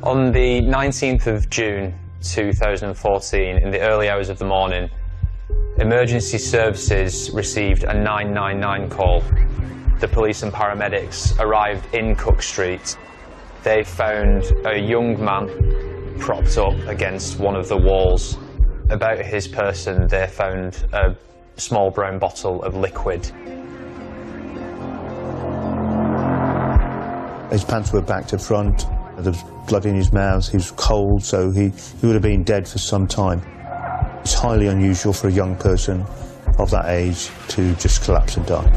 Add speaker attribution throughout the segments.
Speaker 1: On the 19th of June 2014, in the early hours of the morning, emergency services received a 999 call. The police and paramedics arrived in Cook Street. They found a young man propped up against one of the walls. About his person, they found a small brown bottle of liquid.
Speaker 2: His pants were back to front, there was blood in his mouth, he was cold, so he would have been dead for some time. It's highly unusual for a young person of that age to just collapse and die.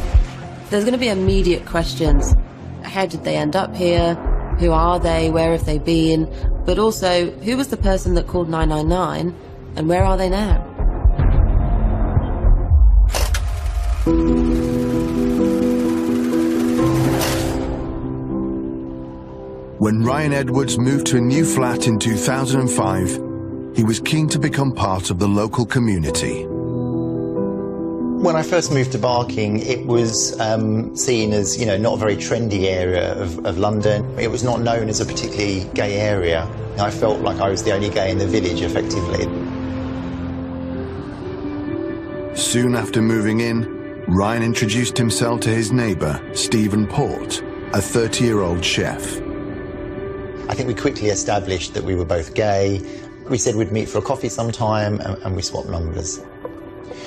Speaker 3: There's going to be immediate questions. How did they end up here? Who are they? Where have they been? But also, who was the person that called 999 and where are they now?
Speaker 4: When Ryan Edwards moved to a new flat in 2005, he was keen to become part of the local community.
Speaker 5: When I first moved to Barking, it was seen as, you know, not a very trendy area of London. It was not known as a particularly gay area. I felt like I was the only gay in the village, effectively.
Speaker 4: Soon after moving in, Ryan introduced himself to his neighbour, Stephen Port, a 30-year-old chef.
Speaker 5: I think we quickly established that we were both gay. We said we'd meet for a coffee sometime, and we swapped numbers.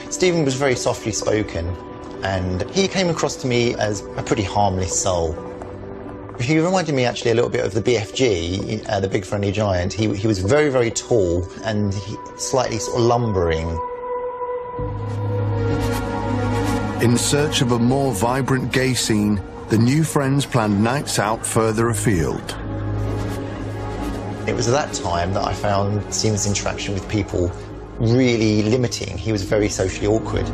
Speaker 5: Stephen was very softly spoken, and he came across to me as a pretty harmless soul. He reminded me actually a little bit of the BFG, the Big Friendly Giant. He was very, very tall and slightly sort of lumbering.
Speaker 4: In search of a more vibrant gay scene, the new friends planned nights out further afield.
Speaker 5: It was at that time that I found Stephen's interaction with people really limiting. He was very socially awkward.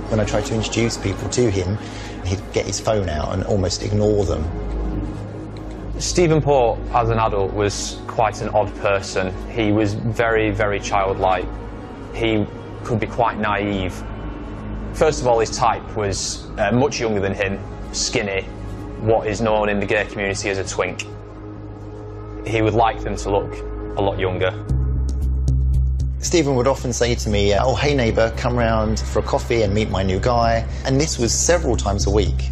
Speaker 5: When I tried to introduce people to him, he'd get his phone out and almost ignore them.
Speaker 1: Stephen Port, as an adult, was quite an odd person. He was very, very childlike. He could be quite naive. First of all, his type was much younger than him, skinny, what is known in the gay community as a twink. He would like them to look a lot younger.
Speaker 5: Stephen would often say to me, oh, hey neighbour, come round for a coffee and meet my new guy. And this was several times a week.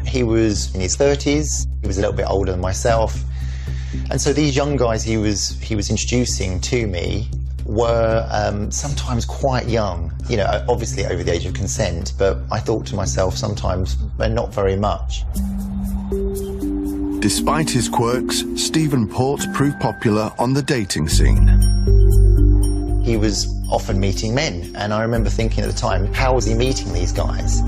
Speaker 5: He was in his 30s, he was a little bit older than myself. And so these young guys he was introducing to me were sometimes quite young. You know, obviously over the age of consent, but I thought to myself sometimes, not very much.
Speaker 4: Despite his quirks, Stephen Port proved popular on the dating scene.
Speaker 5: He was often meeting men, and I remember thinking at the time, how was he meeting these guys?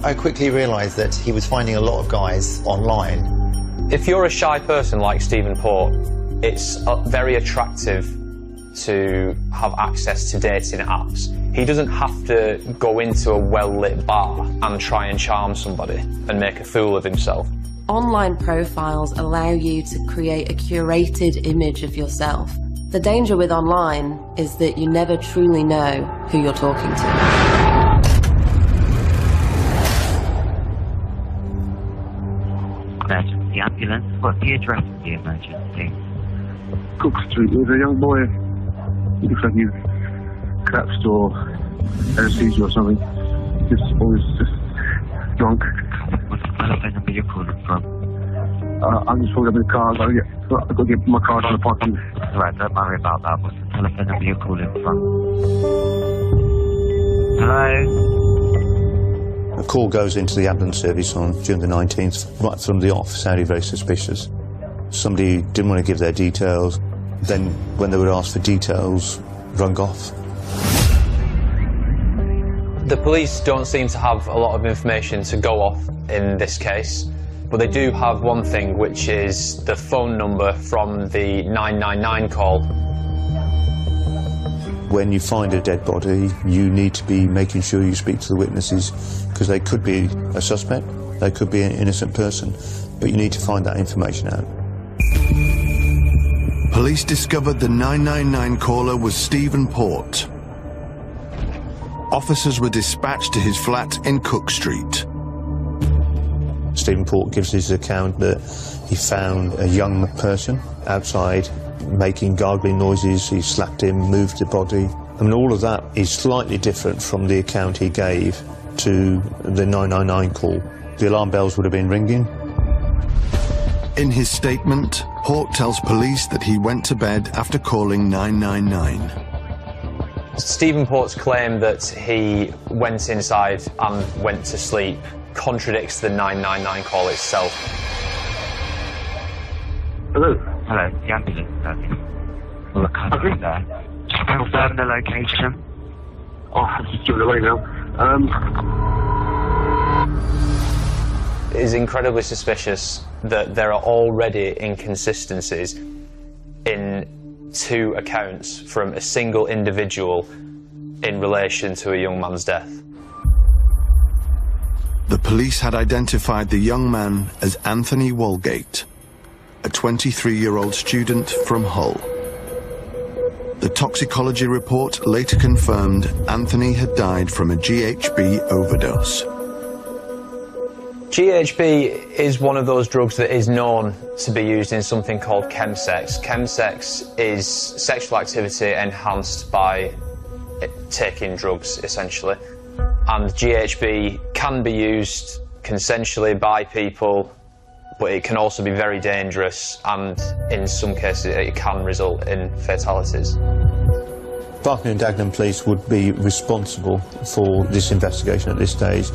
Speaker 5: I quickly realised that he was finding a lot of guys online.
Speaker 1: If you're a shy person like Stephen Port, it's very attractive to have access to dating apps. He doesn't have to go into a well-lit bar and try and charm somebody and make a fool of himself.
Speaker 3: Online profiles allow you to create a curated image of yourself. The danger with online is that you never truly know who you're talking to.
Speaker 6: Emergency ambulance, what's the address of the emergency?
Speaker 7: Cook Street, there's a young boy, he looks like he's collapsed or anesthesia or something. He's always just drunk.
Speaker 6: What's the telephone number you're calling from?
Speaker 7: I'm just pulling up in the car, I've got to get my card on the parking.
Speaker 6: Right, don't worry about that. What's the telephone number you're calling from? Hello?
Speaker 2: A call goes into the ambulance service on June the 19th, right from the off, sounding very suspicious. Somebody didn't want to give their details, then when they were asked for details, rung off.
Speaker 1: The police don't seem to have a lot of information to go off in this case, but they do have one thing, which is the phone number from the 999 call.
Speaker 2: When you find a dead body, you need to be making sure you speak to the witnesses, because they could be a suspect, they could be an innocent person, but you need to find that information out.
Speaker 4: Police discovered the 999 caller was Stephen Port. Officers were dispatched to his flat in Cook Street.
Speaker 2: Stephen Port gives his account that he found a young person outside making gargling noises. He slapped him, moved the body. I mean, all of that is slightly different from the account he gave to the 999 call. The alarm bells would have been ringing.
Speaker 4: In his statement, Port tells police that he went to bed after calling 999.
Speaker 1: Stephen Port's claim that he went inside and went to sleep contradicts the 999 call itself.
Speaker 7: Hello?
Speaker 6: Hello, the ambulance service. Well, the customer there. Just confirm the location.
Speaker 7: Oh, I'm just giving it away now.
Speaker 1: It is incredibly suspicious that there are already inconsistencies in 2 accounts from a single individual in relation to a young man's death.
Speaker 4: The police had identified the young man as Anthony Walgate, a 23-year-old student from Hull. The toxicology report later confirmed Anthony had died from a GHB overdose.
Speaker 1: GHB is one of those drugs that is known to be used in something called chemsex. Chemsex is sexual activity enhanced by taking drugs, essentially. And GHB can be used consensually by people, but it can also be very dangerous, and in some cases it can result in fatalities.
Speaker 2: Barking and Dagenham Police would be responsible for this investigation at this stage,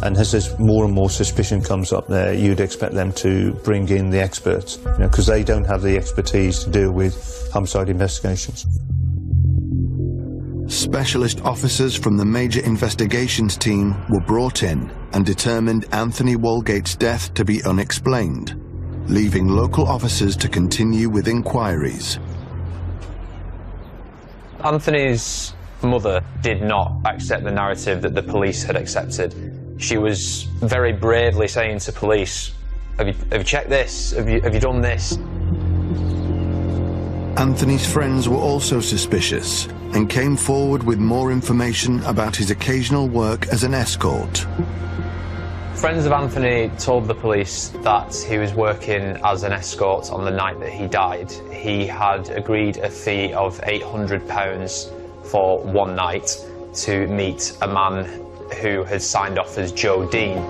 Speaker 2: and as there's more and more suspicion comes up there, you'd expect them to bring in the experts, because they don't have the expertise to deal with homicide investigations.
Speaker 4: Specialist officers from the Major Investigations Team were brought in and determined Anthony Walgate's death to be unexplained, leaving local officers to continue with inquiries.
Speaker 1: Anthony's mother did not accept the narrative that the police had accepted. She was very bravely saying to police, have you checked this? Have you done this?
Speaker 4: Anthony's friends were also suspicious and came forward with more information about his occasional work as an escort.
Speaker 1: Friends of Anthony told the police that he was working as an escort on the night that he died. He had agreed a fee of £800 for one night to meet a man who had signed off as Joe Dean.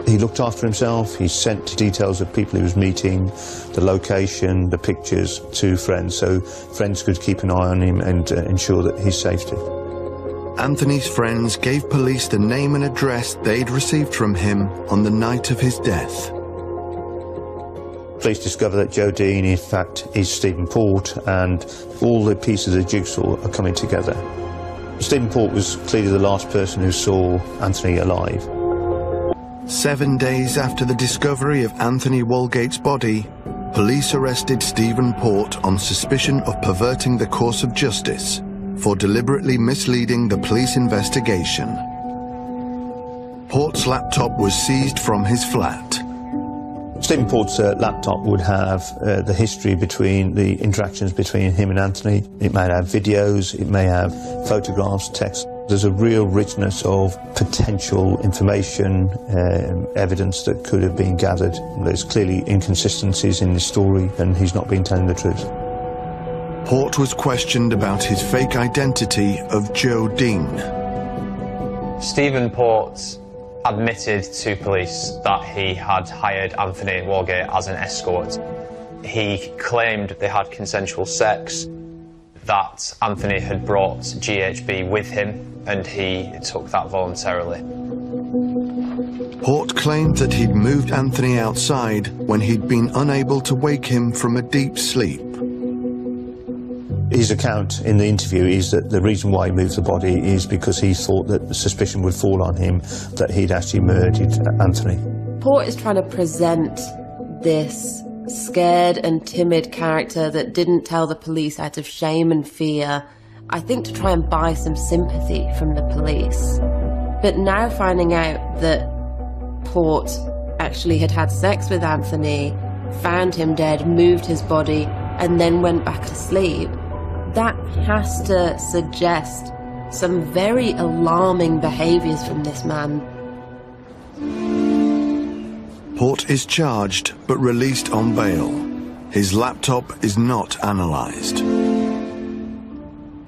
Speaker 2: He looked after himself. He sent details of people he was meeting, the location, the pictures to friends, so friends could keep an eye on him and ensure that his safety.
Speaker 4: Anthony's friends gave police the name and address they'd received from him on the night of his death.
Speaker 2: Police discover that Joe Dean, in fact, is Stephen Port, and all the pieces of the jigsaw are coming together. Stephen Port was clearly the last person who saw Anthony alive.
Speaker 4: 7 days after the discovery of Anthony Walgate's body, police arrested Stephen Port on suspicion of perverting the course of justice for deliberately misleading the police investigation. Port's laptop was seized from his flat.
Speaker 2: Stephen Port's laptop would have the history between the interactions between him and Anthony. It may have videos, it may have photographs, text. There's a real richness of potential information, evidence that could have been gathered. There's clearly inconsistencies in the story, and he's not been telling the truth.
Speaker 4: Port was questioned about his fake identity of Joe Dean.
Speaker 1: Stephen Port admitted to police that he had hired Anthony Walgate as an escort. He claimed they had consensual sex, that Anthony had brought GHB with him, and he took that voluntarily.
Speaker 4: Port claimed that he'd moved Anthony outside when he'd been unable to wake him from a deep sleep.
Speaker 2: His account in the interview is that the reason why he moved the body is because he thought that the suspicion would fall on him that he'd actually murdered Anthony.
Speaker 3: Port is trying to present this scared and timid character that didn't tell the police out of shame and fear, I think to try and buy some sympathy from the police. But now finding out that Port actually had had sex with Anthony, found him dead, moved his body, and then went back to sleep, that has to suggest some very alarming behaviours from this man.
Speaker 4: Port is charged but released on bail. His laptop is not analysed.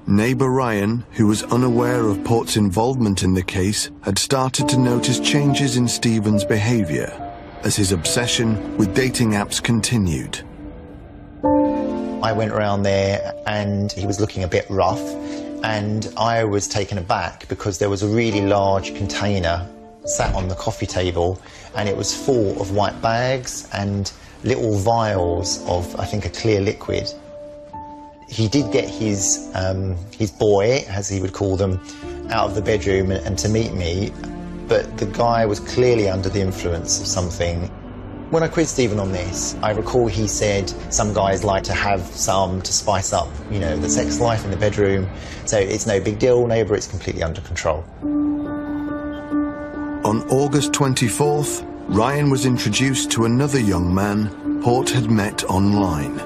Speaker 4: Neighbour Ryan, who was unaware of Port's involvement in the case, had started to notice changes in Stephen's behaviour as his obsession with dating apps continued.
Speaker 5: I went around there and he was looking a bit rough, and I was taken aback because there was a really large container sat on the coffee table, and it was full of white bags and little vials of, I think, a clear liquid. He did get his boy, as he would call them, out of the bedroom and to meet me, but the guy was clearly under the influence of something. When I quizzed Stephen on this, I recall he said some guys like to have some to spice up, you know, the sex life in the bedroom, so it's no big deal, neighbour, it's completely under control.
Speaker 4: On August 24th, Ryan was introduced to another young man Port had met online.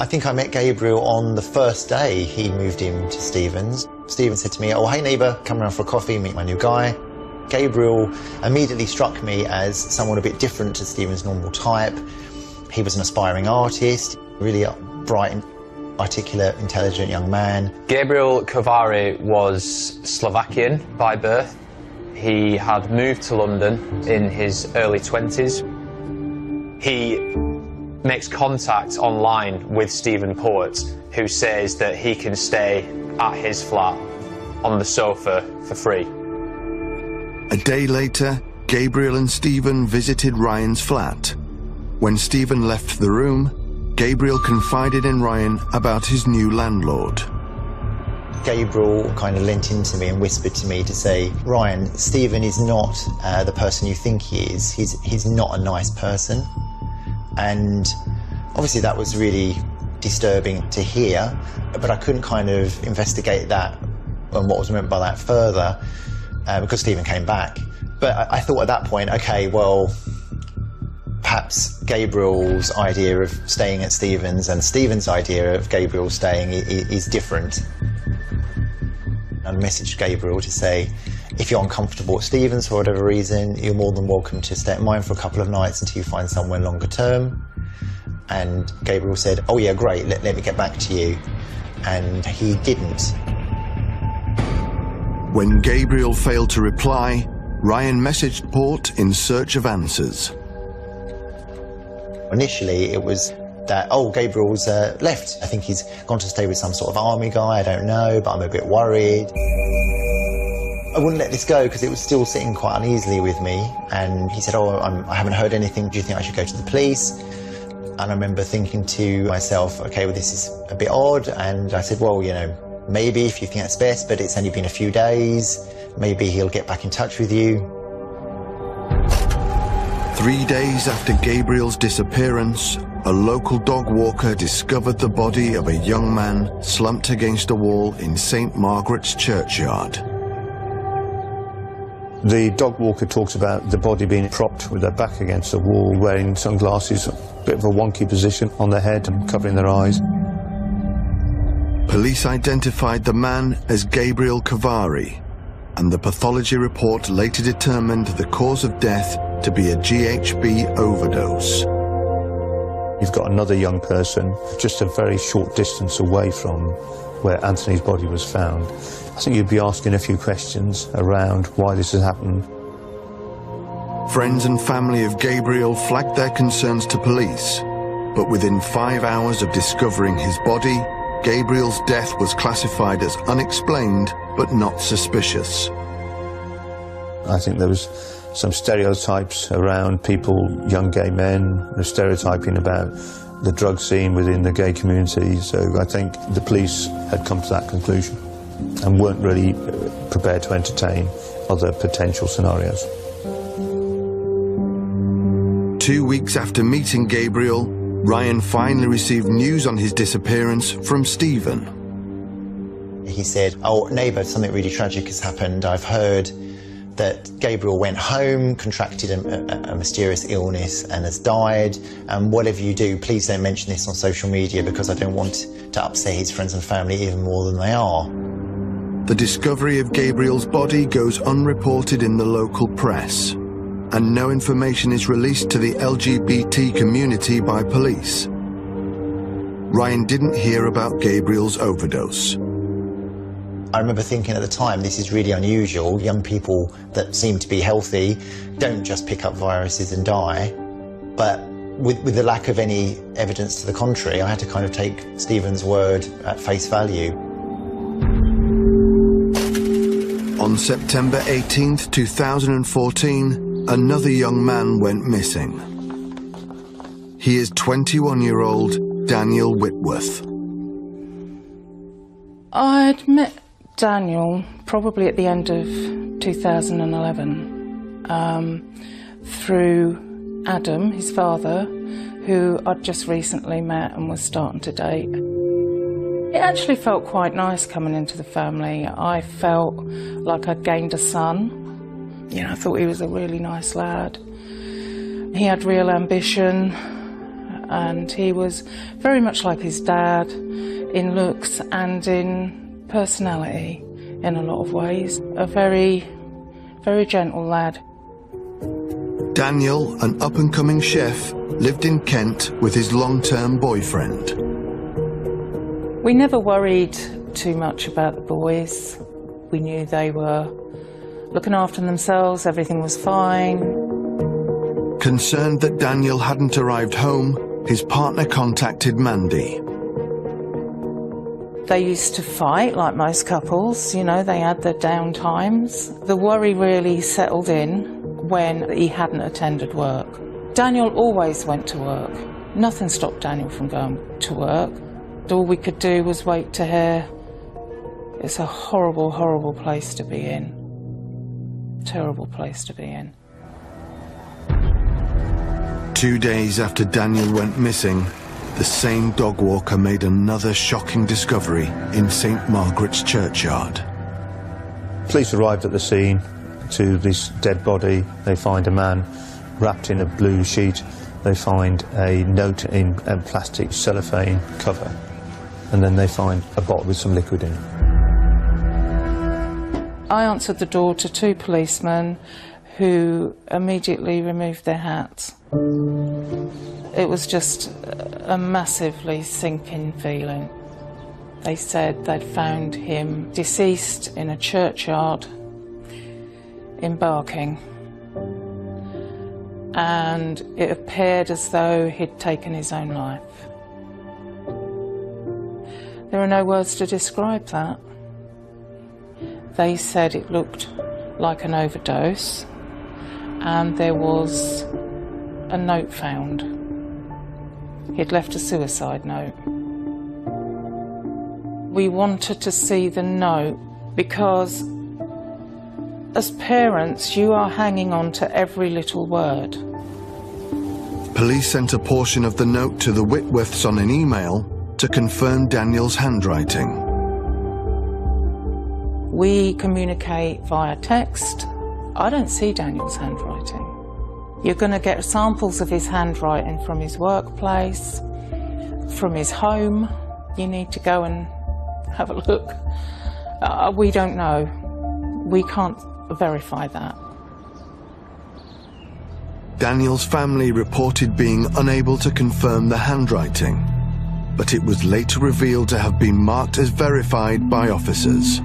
Speaker 5: I think I met Gabriel on the first day he moved into Stephen's. Stephen said to me, "Oh, hey neighbour, come around for a coffee, meet my new guy." Gabriel immediately struck me as someone a bit different to Stephen's normal type. He was an aspiring artist, really bright, articulate, intelligent young man.
Speaker 1: Gabriel Kovari was Slovakian by birth. He had moved to London in his early 20s. He makes contact online with Stephen Port, who says that he can stay at his flat on the sofa for free.
Speaker 4: A day later, Gabriel and Stephen visited Ryan's flat. When Stephen left the room, Gabriel confided in Ryan about his new landlord.
Speaker 5: Gabriel kind of leant into me and whispered to me to say, "Ryan, Stephen is not the person you think he is. He's not a nice person." And obviously that was really disturbing to hear, but I couldn't kind of investigate that and what was meant by that further because Stephen came back. But I thought at that point, okay, well, perhaps Gabriel's idea of staying at Stephen's and Stephen's idea of Gabriel staying is different. I messaged Gabriel to say, if you're uncomfortable at Stephen's for whatever reason, you're more than welcome to stay at mine for a couple of nights until you find somewhere longer term. And Gabriel said, "Oh yeah, great, let me get back to you." And he didn't.
Speaker 4: When Gabriel failed to reply, Ryan messaged Port in search of answers.
Speaker 5: Initially it was that, oh, Gabriel's left. I think he's gone to stay with some sort of army guy, I don't know, but I'm a bit worried. I wouldn't let this go because it was still sitting quite uneasily with me. And he said, "Oh, I haven't heard anything. Do you think I should go to the police?" And I remember thinking to myself, okay, well, this is a bit odd. And I said, well, you know, maybe if you think that's best, but it's only been a few days. Maybe he'll get back in touch with you.
Speaker 4: 3 days after Gabriel's disappearance, a local dog walker discovered the body of a young man slumped against a wall in St. Margaret's churchyard.
Speaker 2: The dog walker talks about the body being propped with their back against the wall, wearing sunglasses, a bit of a wonky position on their head and covering their eyes.
Speaker 4: Police identified the man as Gabriel Kovari, and the pathology report later determined the cause of death to be a GHB overdose.
Speaker 2: You've got another young person just a very short distance away from where Anthony's body was found. I think you'd be asking a few questions around why this has happened.
Speaker 4: Friends and family of Gabriel flagged their concerns to police, but within 5 hours of discovering his body, Gabriel's death was classified as unexplained but not suspicious.
Speaker 2: I think there was some stereotypes around people, young gay men, stereotyping about the drug scene within the gay community, so I think the police had come to that conclusion and weren't really prepared to entertain other potential scenarios.
Speaker 4: 2 weeks after meeting Gabriel, Ryan finally received news on his disappearance from Stephen.
Speaker 5: He said, "Oh, neighbour, something really tragic has happened. I've heard that Gabriel went home, contracted a mysterious illness and has died, and whatever you do, please don't mention this on social media because I don't want to upset his friends and family even more than they are."
Speaker 4: The discovery of Gabriel's body goes unreported in the local press. and no information is released to the LGBT community by police. Ryan didn't hear about Gabriel's overdose.
Speaker 5: I remember thinking at the time, this is really unusual. Young people that seem to be healthy don't just pick up viruses and die. But with the lack of any evidence to the contrary, I had to kind of take Stephen's word at face value.
Speaker 4: On September 18th, 2014, another young man went missing. He is 21-year-old Daniel Whitworth.
Speaker 8: I'd met Daniel probably at the end of 2011 through Adam, his father, who I'd just recently met and was starting to date. It actually felt quite nice coming into the family. I felt like I'd gained a son. You know, I thought he was a really nice lad. He had real ambition, and he was very much like his dad in looks and in personality in a lot of ways. A very, very gentle lad.
Speaker 4: Daniel, an up-and-coming chef, lived in Kent with his long-term boyfriend.
Speaker 8: We never worried too much about the boys. We knew they were looking after themselves, everything was fine.
Speaker 4: Concerned that Daniel hadn't arrived home, his partner contacted Mandy.
Speaker 8: They used to fight like most couples, you know, they had their down times. The worry really settled in when he hadn't attended work. Daniel always went to work. Nothing stopped Daniel from going to work. All we could do was wait to hear. It's a horrible, horrible place to be in. Terrible place to be in.
Speaker 4: 2 days after Daniel went missing, the same dog walker made another shocking discovery in St. Margaret's churchyard.
Speaker 2: Police arrived at the scene to this dead body. They find a man wrapped in a blue sheet. They find a note in a plastic cellophane cover. And then they find a bottle with some liquid in it.
Speaker 8: I answered the door to two policemen who immediately removed their hats. It was just a massively sinking feeling. They said they'd found him deceased in a churchyard in Barking, and it appeared as though he'd taken his own life. There are no words to describe that. They said it looked like an overdose, and there was a note found. He'd left a suicide note. We wanted to see the note because as parents, you are hanging on to every little word.
Speaker 4: Police sent a portion of the note to the Whitworths on an email to confirm Daniel's handwriting.
Speaker 8: We communicate via text. I don't see Daniel's handwriting. You're going to get samples of his handwriting from his workplace, from his home. You need to go and have a look. We don't know. We can't verify that.
Speaker 4: Daniel's family reported being unable to confirm the handwriting, but it was later revealed to have been marked as verified by officers.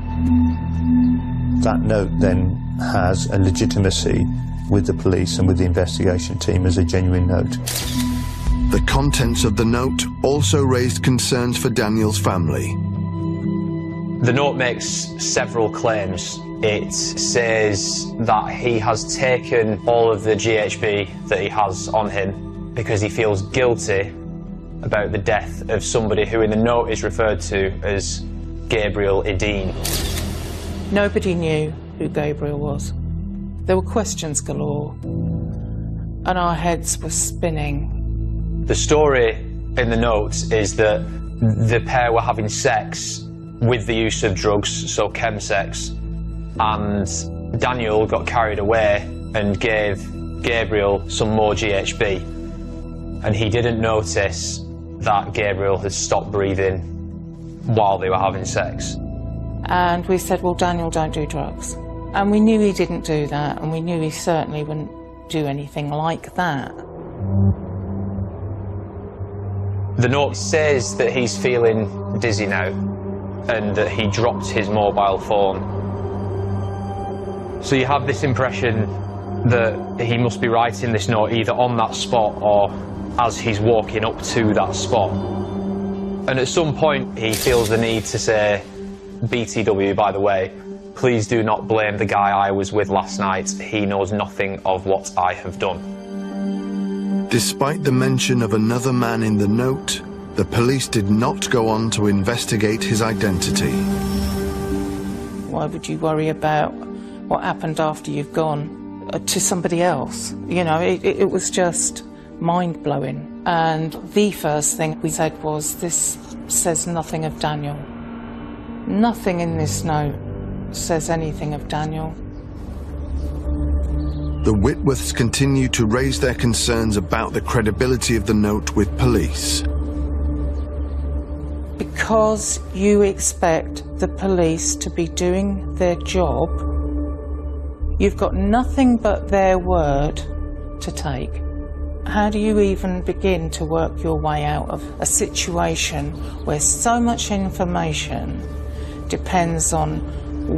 Speaker 2: That note then has a legitimacy with the police and with the investigation team as a genuine note.
Speaker 4: The contents of the note also raised concerns for Daniel's family.
Speaker 1: The note makes several claims. It says that he has taken all of the GHB that he has on him because he feels guilty about the death of somebody who in the note is referred to as Gabriel Edeen.
Speaker 8: Nobody knew who Gabriel was. There were questions galore, and our heads were spinning.
Speaker 1: The story in the note is that the pair were having sex with the use of drugs, so chemsex, and Daniel got carried away and gave Gabriel some more GHB, and he didn't notice that Gabriel had stopped breathing while they were having sex.
Speaker 8: And we said, well, Daniel, don't do drugs. And we knew he didn't do that, and we knew he certainly wouldn't do anything like that.
Speaker 1: The note says that he's feeling dizzy now and that he dropped his mobile phone. So you have this impression that he must be writing this note either on that spot or as he's walking up to that spot. And at some point he feels the need to say, BTW, by the way, please do not blame the guy I was with last night. He knows nothing of what I have done.
Speaker 4: Despite the mention of another man in the note, the police did not go on to investigate his identity.
Speaker 8: Why would you worry about what happened after you've gone to somebody else? You know, it was just mind-blowing. And the first thing we said was, this says nothing of Daniel. Nothing in this note says anything of Daniel.
Speaker 4: The Whitworths continue to raise their concerns about the credibility of the note with police.
Speaker 8: Because you expect the police to be doing their job, you've got nothing but their word to take. How do you even begin to work your way out of a situation where so much information depends on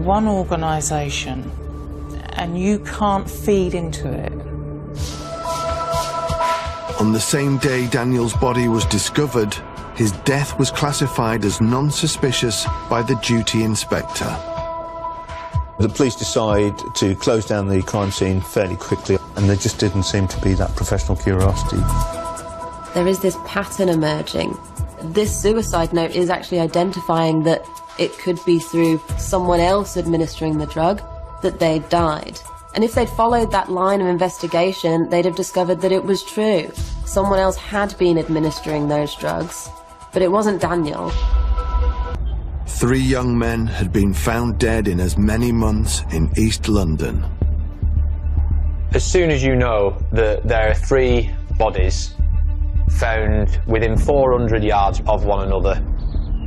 Speaker 8: one organisation and you can't feed into it?
Speaker 4: On the same day Daniel's body was discovered, his death was classified as non-suspicious by the duty inspector.
Speaker 2: The police decide to close down the crime scene fairly quickly, and there just didn't seem to be that professional curiosity.
Speaker 3: There is this pattern emerging. This suicide note is actually identifying that it could be through someone else administering the drug that they died. And if they'd followed that line of investigation, they'd have discovered that it was true. Someone else had been administering those drugs, but it wasn't Daniel.
Speaker 4: 3 young men had been found dead in as many months in East London.
Speaker 1: As soon as you know that there are 3 bodies found within 400 yards of one another,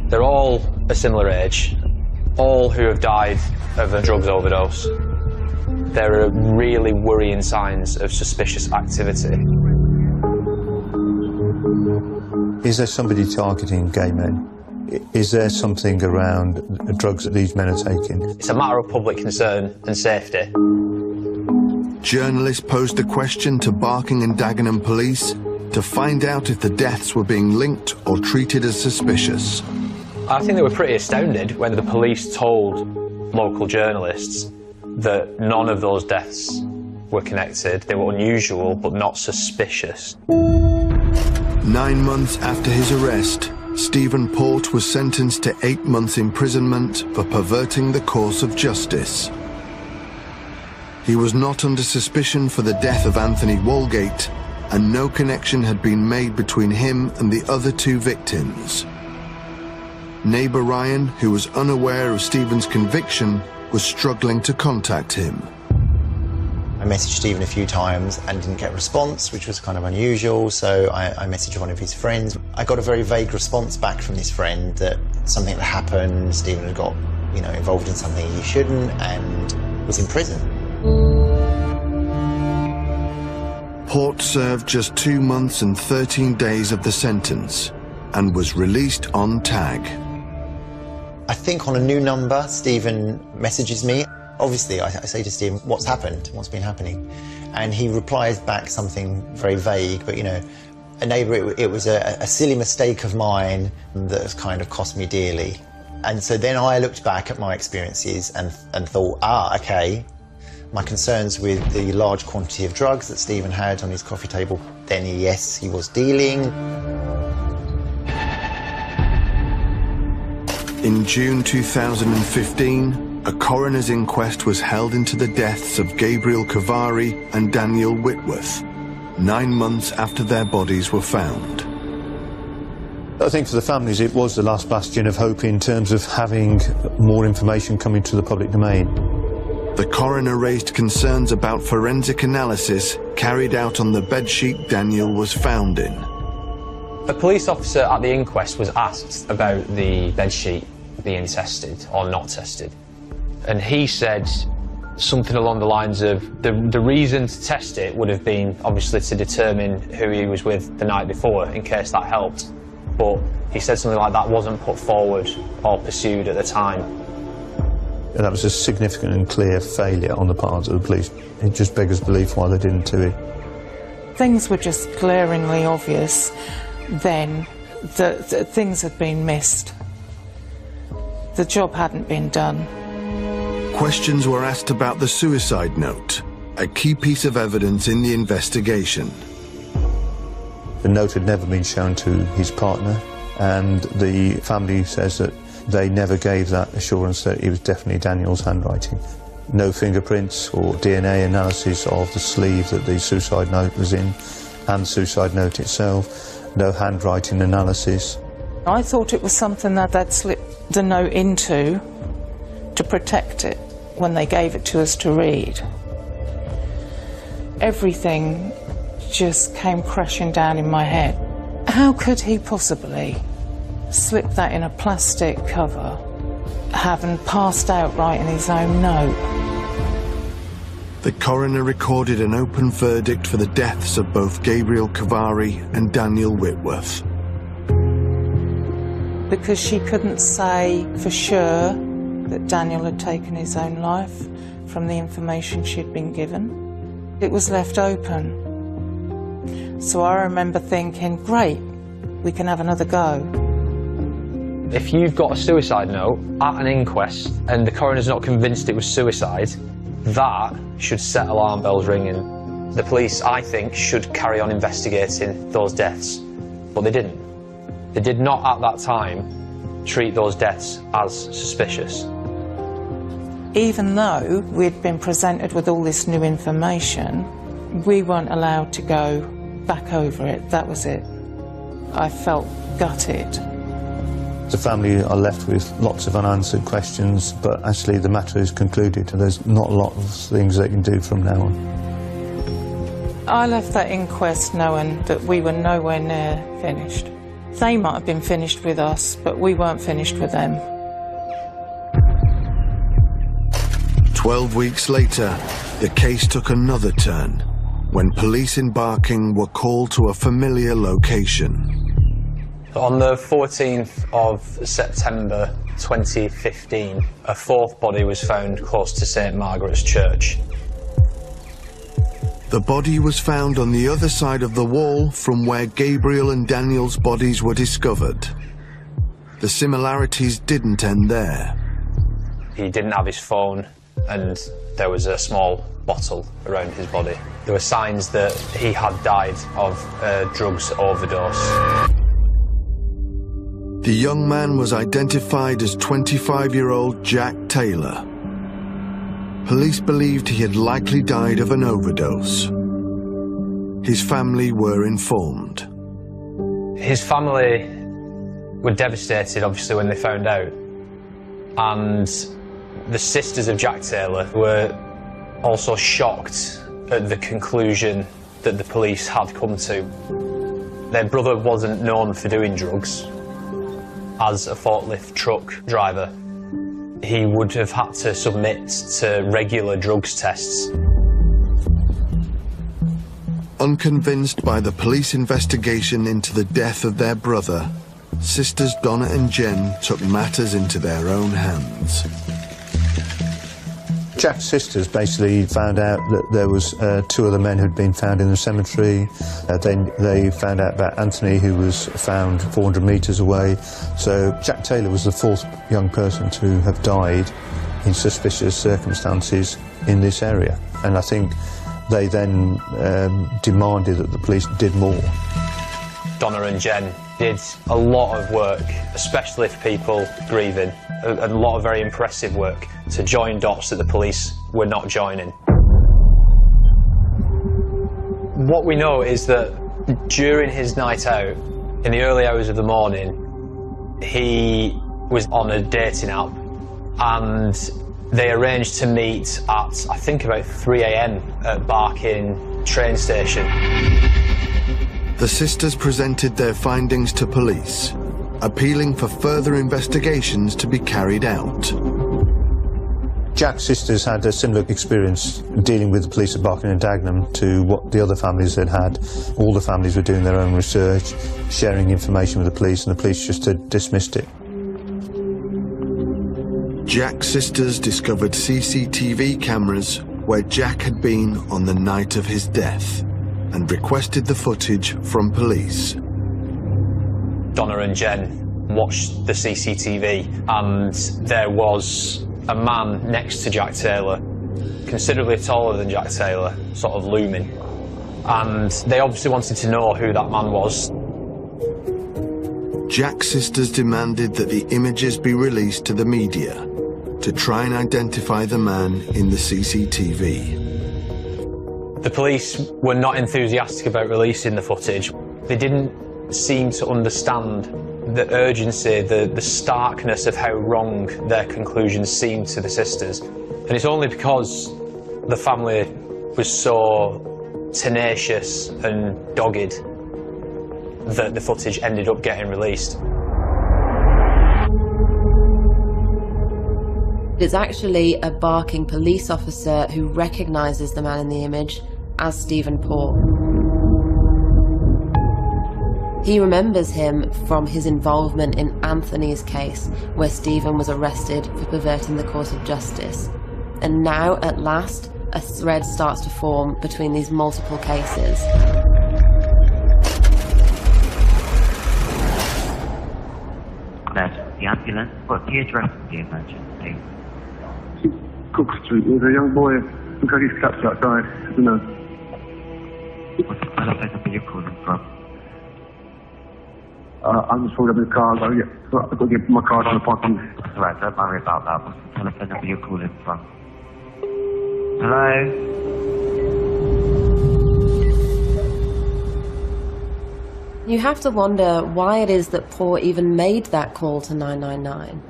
Speaker 1: they're all a similar age, all who have died of a drugs overdose, there are really worrying signs of suspicious activity.
Speaker 2: Is there somebody targeting gay men? Is there something around the drugs that these men are taking?
Speaker 1: It's a matter of public concern and safety.
Speaker 4: Journalists posed the question to Barking and Dagenham police to find out if the deaths were being linked or treated as suspicious.
Speaker 1: I think they were pretty astounded when the police told local journalists that none of those deaths were connected. They were unusual but not suspicious.
Speaker 4: 9 months after his arrest, Stephen Port was sentenced to 8 months imprisonment for perverting the course of justice. He was not under suspicion for the death of Anthony Walgate, and no connection had been made between him and the other 2 victims. Neighbour Ryan, who was unaware of Stephen's conviction, was struggling to contact him.
Speaker 5: I messaged Stephen a few times and didn't get a response, which was kind of unusual, so I messaged one of his friends. I got a very vague response back from this friend that something had happened, Stephen had got, involved in something he shouldn't and was in prison.
Speaker 4: Port served just 2 months and 13 days of the sentence and was released on tag.
Speaker 5: I think on a new number, Stephen messages me. Obviously, I say to Stephen, what's happened? What's been happening? And he replies back something very vague, but, a neighbour, it was a silly mistake of mine that has kind of cost me dearly. And so then I looked back at my experiences and thought, okay, my concerns with the large quantity of drugs that Stephen had on his coffee table, then yes, he was dealing.
Speaker 4: In June 2015, a coroner's inquest was held into the deaths of Gabriel Cavari and Daniel Whitworth, 9 months after their bodies were found.
Speaker 2: I think for the families it was the last bastion of hope in terms of having more information coming to the public domain.
Speaker 4: The coroner raised concerns about forensic analysis carried out on the bedsheet Daniel was found in.
Speaker 1: A police officer at the inquest was asked about the bedsheet being tested or not tested. And he said something along the lines of the reason to test it would have been obviously to determine who he was with the night before, in case that helped. But he said something like that wasn't put forward or pursued at the time.
Speaker 2: And that was a significant and clear failure on the part of the police. It just beggars belief why they didn't do it.
Speaker 8: Things were just glaringly obvious then that things had been missed. The job hadn't been done.
Speaker 4: Questions were asked about the suicide note, a key piece of evidence in the investigation.
Speaker 2: The note had never been shown to his partner, and the family says that they never gave that assurance that it was definitely Daniel's handwriting. No fingerprints or DNA analysis of the sleeve that the suicide note was in, and the suicide note itself. No handwriting analysis.
Speaker 8: I thought it was something that they'd slipped the note into to protect it when they gave it to us to read. Everything just came crashing down in my head. How could he possibly slip that in a plastic cover, having passed out writing his own note?
Speaker 4: The coroner recorded an open verdict for the deaths of both Gabriel Cavari and Daniel Whitworth.
Speaker 8: Because she couldn't say for sure that Daniel had taken his own life from the information she'd been given. It was left open. So I remember thinking, great, we can have another go.
Speaker 1: If you've got a suicide note at an inquest and the coroner's not convinced it was suicide, that should set alarm bells ringing. The police, I think, should carry on investigating those deaths, but they didn't. They did not at that time treat those deaths as suspicious.
Speaker 8: Even though we'd been presented with all this new information, we weren't allowed to go back over it. That was it. I felt gutted.
Speaker 2: The family are left with lots of unanswered questions, but actually the matter is concluded. There's not a lot of things they can do from now on.
Speaker 8: I left that inquest knowing that we were nowhere near finished. They might have been finished with us, but we weren't finished with them.
Speaker 4: 12 weeks later, the case took another turn when police in Barking were called to a familiar location.
Speaker 1: On the 14th of September 2015, a fourth body was found close to St Margaret's Church.
Speaker 4: The body was found on the other side of the wall from where Gabriel and Daniel's bodies were discovered. The similarities didn't end there.
Speaker 1: He didn't have his phone, and there was a small bottle around his body. There were signs that he had died of a drugs overdose.
Speaker 4: The young man was identified as 25-year-old Jack Taylor. Police believed he had likely died of an overdose. His family were informed.
Speaker 1: His family were devastated, obviously, when they found out. And the sisters of Jack Taylor were also shocked at the conclusion that the police had come to. Their brother wasn't known for doing drugs. As a forklift truck driver, he would have had to submit to regular drugs tests.
Speaker 4: Unconvinced by the police investigation into the death of their brother, sisters Donna and Jen took matters into their own hands.
Speaker 2: Jack's sisters basically found out that there was two other men who'd been found in the cemetery. Then they found out about Anthony, who was found 400 metres away. So Jack Taylor was the fourth young person to have died in suspicious circumstances in this area. And I think they then demanded that the police did more.
Speaker 1: Donna and Jen did a lot of work, especially for people grieving, a lot of very impressive work to join dots that the police were not joining. What we know is that during his night out, in the early hours of the morning, he was on a dating app, and they arranged to meet at, I think, about 3 AM at Barking train station.
Speaker 4: The sisters presented their findings to police, appealing for further investigations to be carried out.
Speaker 2: Jack's sisters had a similar experience dealing with the police at Barking and Dagenham to what the other families had had. All the families were doing their own research, sharing information with the police, and the police just had dismissed it.
Speaker 4: Jack's sisters discovered CCTV cameras where Jack had been on the night of his death and requested the footage from police.
Speaker 1: Donna and Jen watched the CCTV, and there was a man next to Jack Taylor, considerably taller than Jack Taylor, sort of looming. And they obviously wanted to know who that man was.
Speaker 4: Jack's sisters demanded that the images be released to the media to try and identify the man in the CCTV.
Speaker 1: The police were not enthusiastic about releasing the footage. They didn't seem to understand the urgency, the starkness of how wrong their conclusions seemed to the sisters. And it's only because the family was so tenacious and dogged that the footage ended up getting released.
Speaker 3: It's actually a Barking police officer who recognises the man in the image as Stephen Port. He remembers him from his involvement in Anthony's case, where Stephen was arrested for perverting the course of justice. And now, at last, a thread starts to form between these multiple cases.
Speaker 6: There's the ambulance. What's the address of the emergency?
Speaker 7: Cook Street. There's a young boy who got his caps outside. You know.
Speaker 6: What's the telephone number you're calling from?
Speaker 7: I'm just pulled up in the car. I've got to get my card on the parking.
Speaker 6: That's all right, don't worry about that. What's the telephone number you're calling from? Hello?
Speaker 3: You have to wonder why it is that Port even made that call to 999.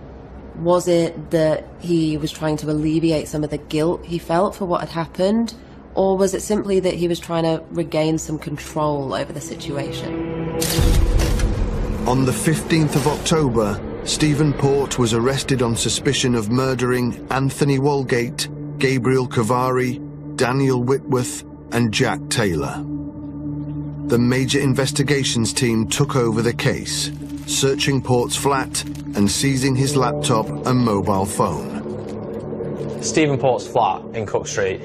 Speaker 3: Was it that he was trying to alleviate some of the guilt he felt for what had happened? Or was it simply that he was trying to regain some control over the situation?
Speaker 4: On the 15th of October, Stephen Port was arrested on suspicion of murdering Anthony Walgate, Gabriel Cavari, Daniel Whitworth and Jack Taylor. The major investigations team took over the case, searching Port's flat and seizing his laptop and mobile phone.
Speaker 1: Stephen Port's flat in Cook Street,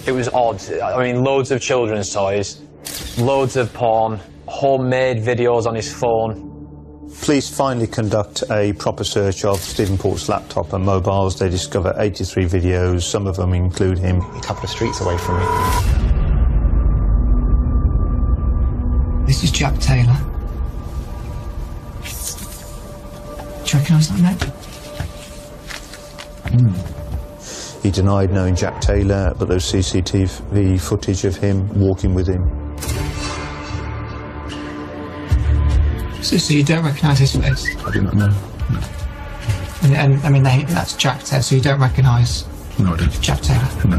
Speaker 1: it was odd. I mean, loads of children's toys, loads of porn, homemade videos on his phone.
Speaker 2: Police finally conduct a proper search of Stephen Port's laptop and mobiles. They discover 83 videos, some of them include him.
Speaker 5: A couple of streets away from me.
Speaker 9: This is Jack Taylor. Do you recognise that name?
Speaker 2: He denied knowing Jack Taylor, but there's CCTV footage of him walking with him.
Speaker 9: So you don't recognise his face?
Speaker 7: I do not know. No.
Speaker 9: And I mean, that's Jack Taylor, so you don't recognise Jack Taylor?
Speaker 7: No.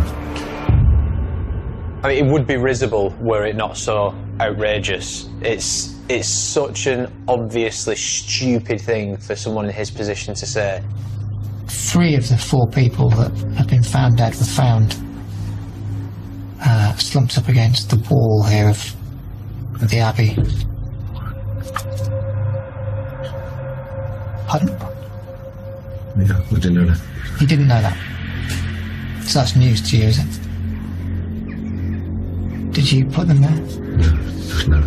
Speaker 1: I mean, it would be risible were it not so outrageous. It's such an obviously stupid thing for someone in his position to say.
Speaker 9: 3 of the 4 people that have been found dead were found slumped up against the wall here of the Abbey. Pardon?
Speaker 7: Yeah, I didn't know that.
Speaker 9: You didn't know that? So that's news to you, is it? Did you put them there?
Speaker 7: No.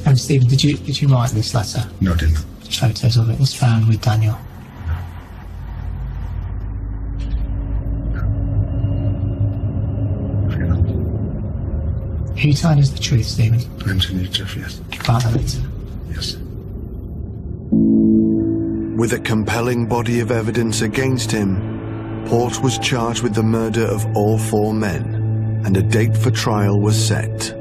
Speaker 9: And Stephen, did you write this letter?
Speaker 7: No, I didn't.
Speaker 9: Photos of it was found with Daniel. Are you telling us the truth, Stephen?
Speaker 7: I'm telling you the truth, yes.
Speaker 9: About the letter?
Speaker 7: Yes.
Speaker 4: With a compelling body of evidence against him, Port was charged with the murder of all 4 men, and a date for trial was set.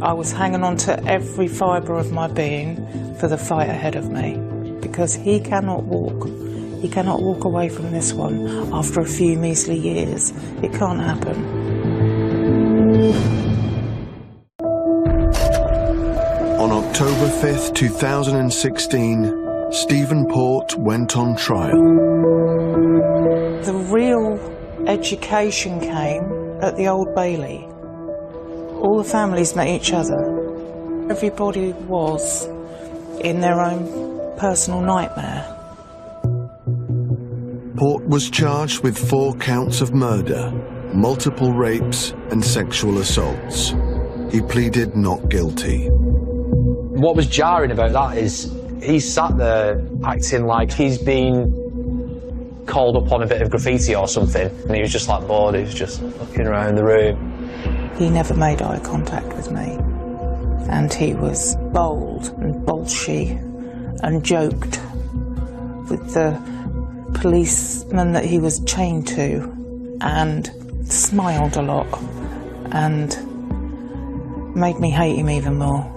Speaker 8: I was hanging on to every fibre of my being for the fight ahead of me, because he cannot walk. He cannot walk away from this one after a few measly years. It can't happen.
Speaker 4: On October 5th, 2016, Stephen Port went on trial.
Speaker 8: The real education came at the Old Bailey. All the families met each other. Everybody was in their own personal nightmare.
Speaker 4: Port was charged with 4 counts of murder, multiple rapes and sexual assaults. He pleaded not guilty.
Speaker 1: What was jarring about that is he's sat there acting like he's been called up on a bit of graffiti or something, and he was just like bored, he was just looking around the room.
Speaker 8: He never made eye contact with me, and he was bold and bolshy and joked with the policeman that he was chained to, and smiled a lot and made me hate him even more.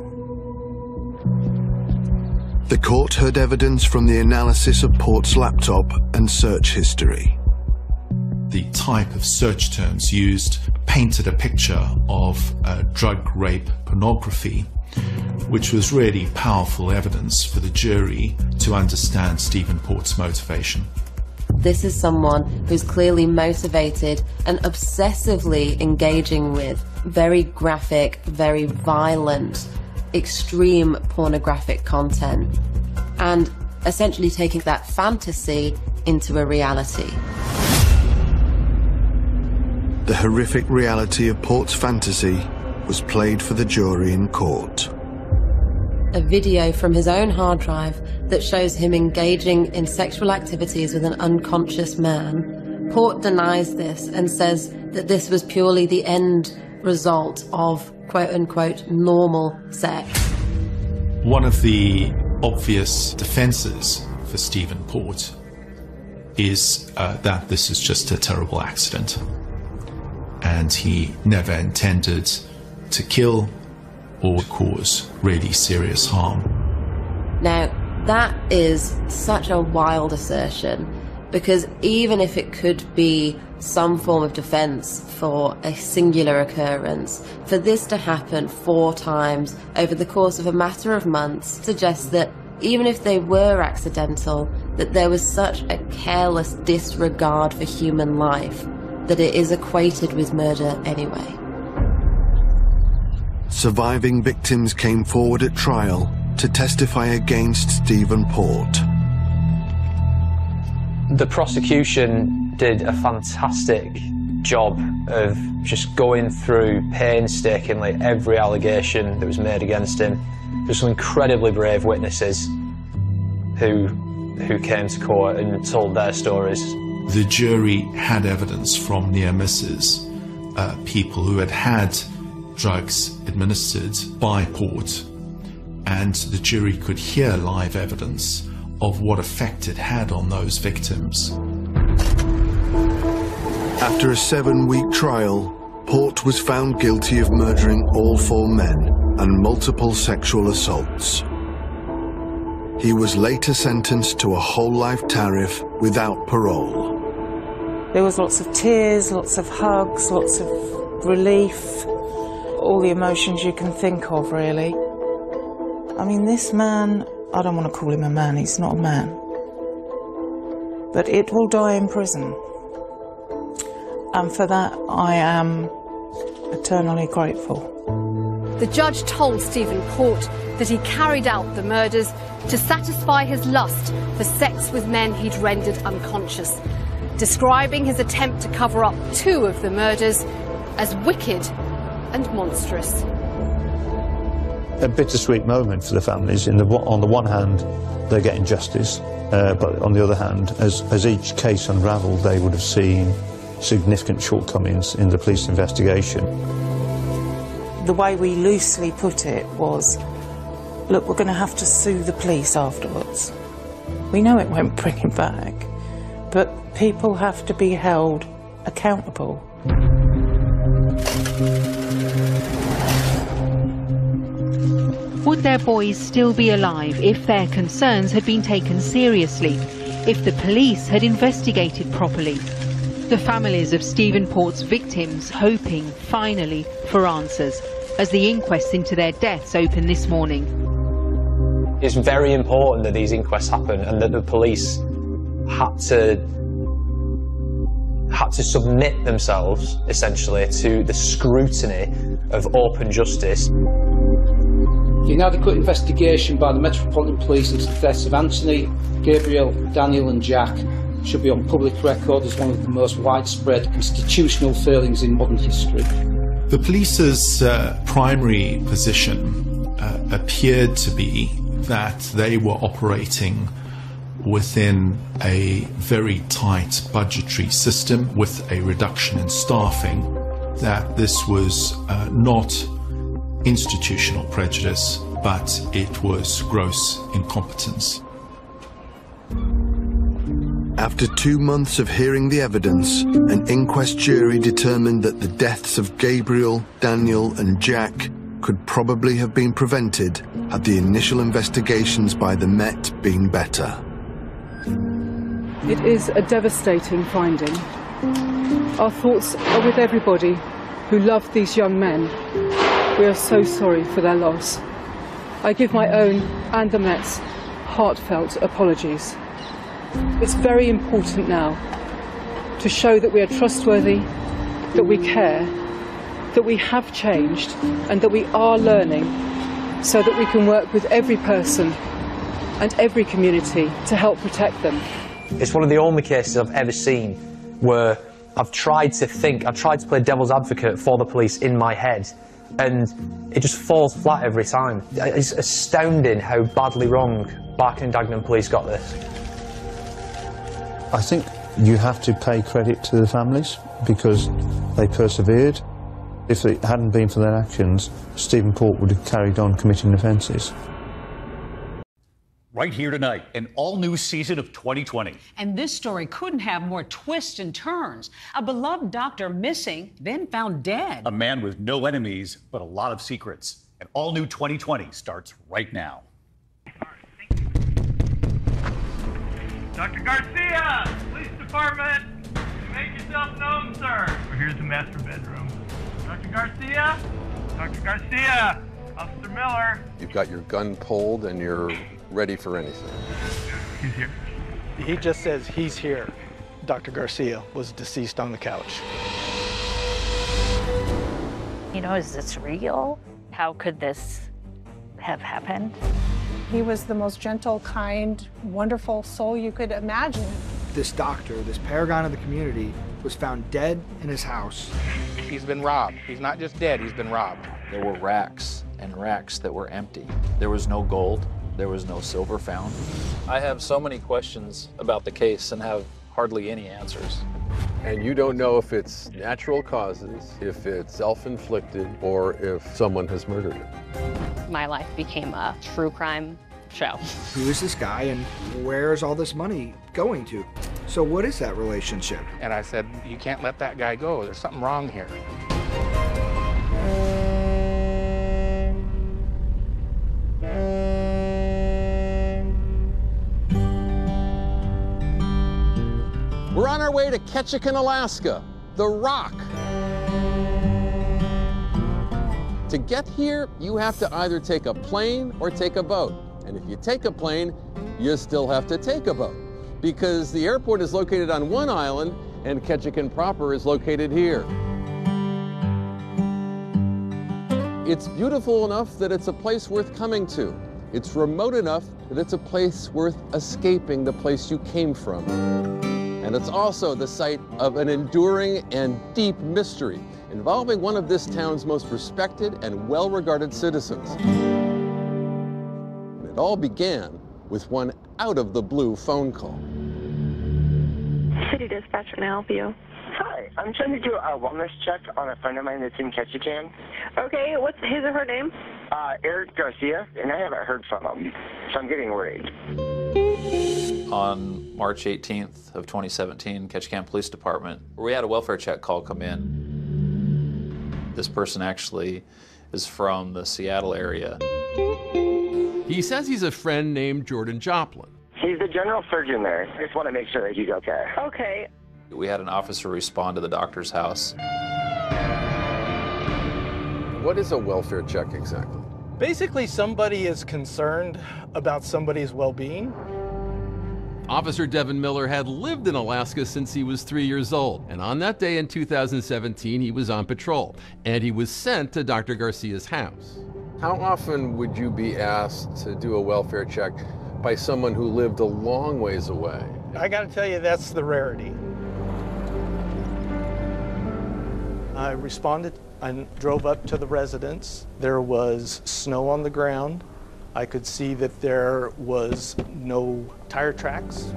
Speaker 4: The court heard evidence from the analysis of Port's laptop and search history.
Speaker 10: The type of search terms used painted a picture of drug rape pornography, which was really powerful evidence for the jury to understand Stephen Port's motivation.
Speaker 3: This is someone who's clearly motivated and obsessively engaging with very graphic, very violent, extreme pornographic content, and essentially taking that fantasy into a reality.
Speaker 4: The horrific reality of Port's fantasy was played for the jury in court.
Speaker 3: A video from his own hard drive that shows him engaging in sexual activities with an unconscious man. Port denies this and says that this was purely the end result of quote-unquote normal sex.
Speaker 10: One of the obvious defenses for Stephen Port is that this is just a terrible accident, and he never intended to kill or cause really serious harm.
Speaker 3: Now, that is such a wild assertion, because even if it could be some form of defense for a singular occurrence, for this to happen 4 times over the course of a matter of months suggests that even if they were accidental, that there was such a careless disregard for human life that it is equated with murder anyway.
Speaker 4: Surviving victims came forward at trial to testify against Stephen Port.
Speaker 1: The prosecution did a fantastic job of just going through painstakingly every allegation that was made against him. There's some incredibly brave witnesses who came to court and told their stories.
Speaker 10: The jury had evidence from near misses, people who had had drugs administered by Port, and the jury could hear live evidence of what effect it had on those victims.
Speaker 4: After a 7-week trial, Port was found guilty of murdering all 4 men and multiple sexual assaults. He was later sentenced to a whole life tariff without parole.
Speaker 8: There was lots of tears, lots of hugs, lots of relief, all the emotions you can think of, really. I mean, this man, I don't want to call him a man, he's not a man, but it will die in prison. And for that, I am eternally grateful.
Speaker 11: The judge told Stephen Port that he carried out the murders to satisfy his lust for sex with men he'd rendered unconscious, describing his attempt to cover up 2 of the murders as wicked and monstrous.
Speaker 2: A bittersweet moment for the families. On the one hand, they're getting justice, but on the other hand, as each case unravelled, they would have seen significant shortcomings in the police investigation.
Speaker 8: The way we loosely put it was, look, we're going to have to sue the police afterwards. We know it won't bring him back, but people have to be held accountable.
Speaker 12: Would their boys still be alive if their concerns had been taken seriously, if the police had investigated properly? The families of Stephen Port's victims hoping, finally, for answers as the inquests into their deaths open this morning.
Speaker 1: It's very important that these inquests happen and that the police had to submit themselves, essentially, to the scrutiny of open justice.
Speaker 13: The inadequate investigation by the Metropolitan Police into the deaths of Anthony, Gabriel, Daniel and Jack should be on public record as one of the most widespread institutional failings in modern history.
Speaker 10: The police's primary position appeared to be that they were operating within a very tight budgetary system with a reduction in staffing, that this was not institutional prejudice, but it was gross incompetence.
Speaker 4: After 2 months of hearing the evidence, an inquest jury determined that the deaths of Gabriel, Daniel and Jack could probably have been prevented had the initial investigations by the Met been better.
Speaker 14: It is a devastating finding. Our thoughts are with everybody who loved these young men. We are so sorry for their loss. I give my own and the Met's heartfelt apologies. It's very important now to show that we are trustworthy, that we care, that we have changed and that we are learning, so that we can work with every person and every community to help protect them.
Speaker 1: It's one of the only cases I've ever seen where I've tried to play devil's advocate for the police in my head, and it just falls flat every time. It's astounding how badly wrong Barking and Dagenham police got this.
Speaker 2: I think you have to pay credit to the families because they persevered. If it hadn't been for their actions, Stephen Port would have carried on committing offences.
Speaker 15: Right here tonight, an all-new season of 2020.
Speaker 16: And this story couldn't have more twists and turns. A beloved doctor missing, then found dead.
Speaker 15: A man with no enemies, but a lot of secrets. An all-new 2020 starts right now.
Speaker 17: Dr. Garcia, Police Department, make yourself known, sir. Here's the master bedroom. Dr. Garcia? Dr. Garcia! Officer Miller.
Speaker 18: You've got your gun pulled and you're ready for anything.
Speaker 17: He's here.
Speaker 19: He just says he's here. Dr. Garcia was deceased on the couch.
Speaker 20: You know, is this real? How could this have happened?
Speaker 21: He was the most gentle, kind, wonderful soul you could imagine.
Speaker 22: This doctor, this paragon of the community, was found dead in his house.
Speaker 23: He's been robbed. He's not just dead, he's been robbed.
Speaker 24: There were racks and racks that were empty. There was no gold. There was no silver found. I have so many questions about the case and have hardly any answers.
Speaker 18: And you don't know if it's natural causes, if it's self-inflicted, or if someone has murdered him.
Speaker 25: My life became a true crime show.
Speaker 22: Who is this guy and where is all this money going to? So what is that relationship?
Speaker 23: And I said, you can't let that guy go. There's something wrong here.
Speaker 18: We're on our way to Ketchikan, Alaska, the Rock. To get here, you have to either take a plane or take a boat. And if you take a plane, you still have to take a boat, because the airport is located on one island and Ketchikan proper is located here. It's beautiful enough that it's a place worth coming to. It's remote enough that it's a place worth escaping the place you came from. And it's also the site of an enduring and deep mystery involving one of this town's most respected and well-regarded citizens. And it all began with one out-of-the-blue phone call.
Speaker 26: City Dispatcher, can I help you?
Speaker 27: Hi, I'm trying to do a wellness check on a friend of mine that's in Ketchikan.
Speaker 26: Okay, what's his or her name?
Speaker 27: Eric Garcia, and I haven't heard from him, so I'm getting worried.
Speaker 24: On March 18th of 2017, Ketchikan Police Department, we had a welfare check call come in. This person actually is from the Seattle area.
Speaker 28: He says he's a friend named Jordan Joplin.
Speaker 27: He's the general surgeon there. I just want to make sure that he's okay.
Speaker 26: Okay.
Speaker 24: We had an officer respond to the doctor's house.
Speaker 18: What is a welfare check exactly?
Speaker 19: Basically, somebody is concerned about somebody's well-being.
Speaker 28: Officer Devin Miller had lived in Alaska since he was 3 years old, and on that day in 2017, he was on patrol, and he was sent to Dr. Garcia's house.
Speaker 18: How often would you be asked to do a welfare check by someone who lived a long ways away?
Speaker 19: I gotta tell you, that's the rarity. I responded. I drove up to the residence. There was snow on the ground. I could see that there was no tire tracks.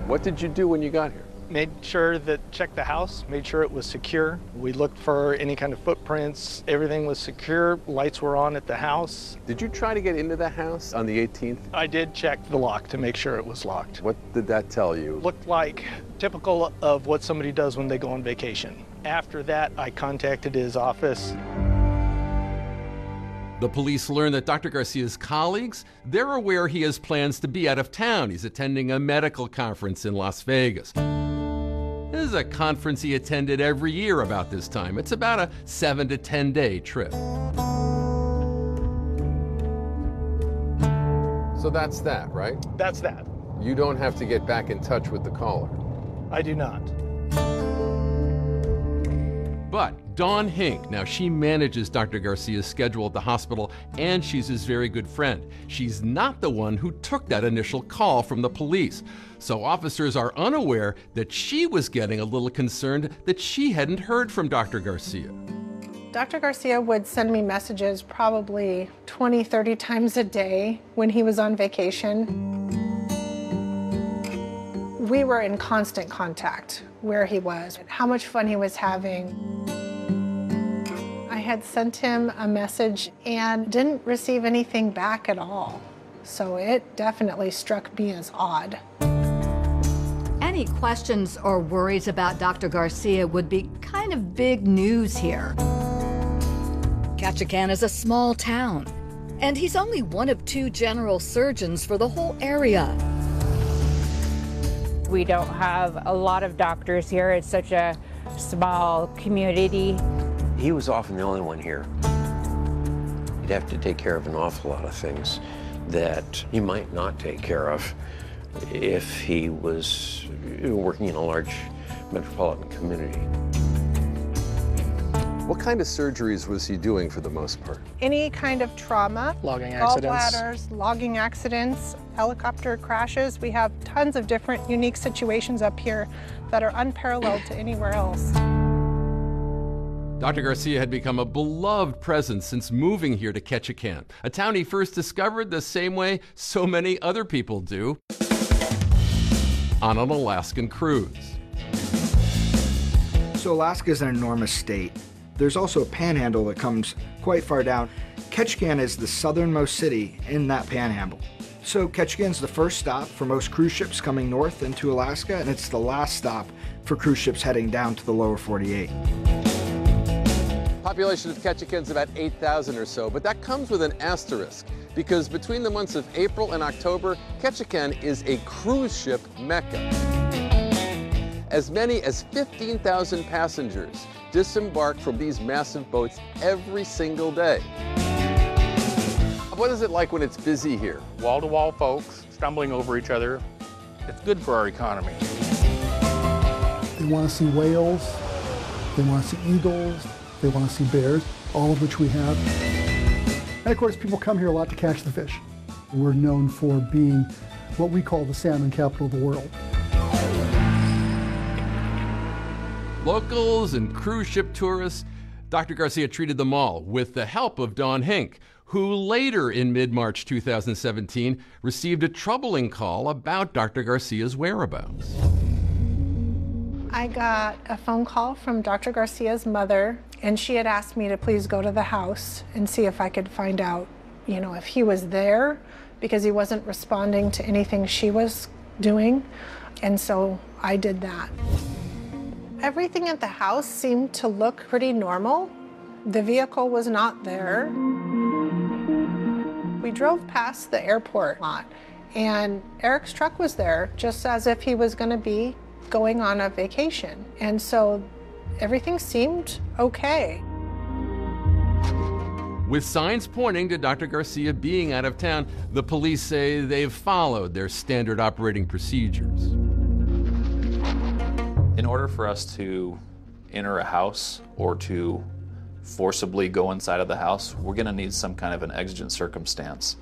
Speaker 18: What did you do when you got here?
Speaker 19: Made sure checked the house, made sure it was secure. We looked for any kind of footprints. Everything was secure. Lights were on at the house.
Speaker 18: Did you try to get into the house on the 18th?
Speaker 19: I did check the lock to make sure it was locked.
Speaker 18: What did that tell you?
Speaker 19: Looked like typical of what somebody does when they go on vacation. After that, I contacted his office.
Speaker 28: The police learn that Dr. Garcia's colleagues, they're aware he has plans to be out of town. He's attending a medical conference in Las Vegas. This is a conference he attended every year about this time. It's about a 7 to 10 day trip.
Speaker 18: So that's that, right?
Speaker 19: That's that.
Speaker 18: You don't have to get back in touch with the caller.
Speaker 19: I do not.
Speaker 28: But Dawn Hink, now she manages Dr. Garcia's schedule at the hospital, and she's his very good friend. She's not the one who took that initial call from the police. So officers are unaware that she was getting a little concerned that she hadn't heard from Dr. Garcia.
Speaker 21: Dr. Garcia would send me messages probably 20, 30 times a day when he was on vacation. We were in constant contact where he was, how much fun he was having. I had sent him a message and didn't receive anything back at all. So it definitely struck me as odd.
Speaker 3: Any questions or worries about Dr. Garcia would be kind of big news here. Ketchikan is a small town, and he's only one of 2 general surgeons for the whole area.
Speaker 5: We don't have a lot of doctors here. It's such a small community.
Speaker 6: He was often the only one here. He'd have to take care of an awful lot of things that he might not take care of if he was working in a large metropolitan community.
Speaker 18: What kind of surgeries was he doing for the most part?
Speaker 21: Any kind of trauma,
Speaker 19: logging accidents,
Speaker 21: gallbladders, logging accidents, helicopter crashes. We have tons of different unique situations up here that are unparalleled to anywhere else.
Speaker 28: Dr. Garcia had become a beloved presence since moving here to Ketchikan, a town he first discovered the same way so many other people do, on an Alaskan cruise.
Speaker 22: So Alaska is an enormous state. There's also a panhandle that comes quite far down. Ketchikan is the southernmost city in that panhandle. So Ketchikan's the first stop for most cruise ships coming north into Alaska, and it's the last stop for cruise ships heading down to the lower 48.
Speaker 18: Population of Ketchikan is about 8,000 or so, but that comes with an asterisk, because between the months of April and October, Ketchikan is a cruise ship mecca. As many as 15,000 passengers disembark from these massive boats every single day. What is it like when it's busy here?
Speaker 23: Wall-to-wall folks stumbling over each other. It's good for our economy.
Speaker 7: They want to see whales, they want to see eagles, they want to see bears, all of which we have. And of course, people come here a lot to catch the fish. We're known for being what we call the salmon capital of the world.
Speaker 28: Locals and cruise ship tourists, Dr. Garcia treated them all with the help of Dawn Hink, who later in mid-March 2017 received a troubling call about Dr. Garcia's whereabouts.
Speaker 21: I got a phone call from Dr. Garcia's mother, and she had asked me to please go to the house and see if I could find out, if he was there, because he wasn't responding to anything she was doing. And so I did that. Everything at the house seemed to look pretty normal. The vehicle was not there. We drove past the airport lot, and Eric's truck was there, just as if he was going to be going on a vacation. And so everything seemed okay.
Speaker 28: With signs pointing to Dr. Garcia being out of town, the police say they've followed their standard operating procedures.
Speaker 24: In order for us to enter a house or to forcibly go inside of the house, we're going to need some kind of an exigent circumstance.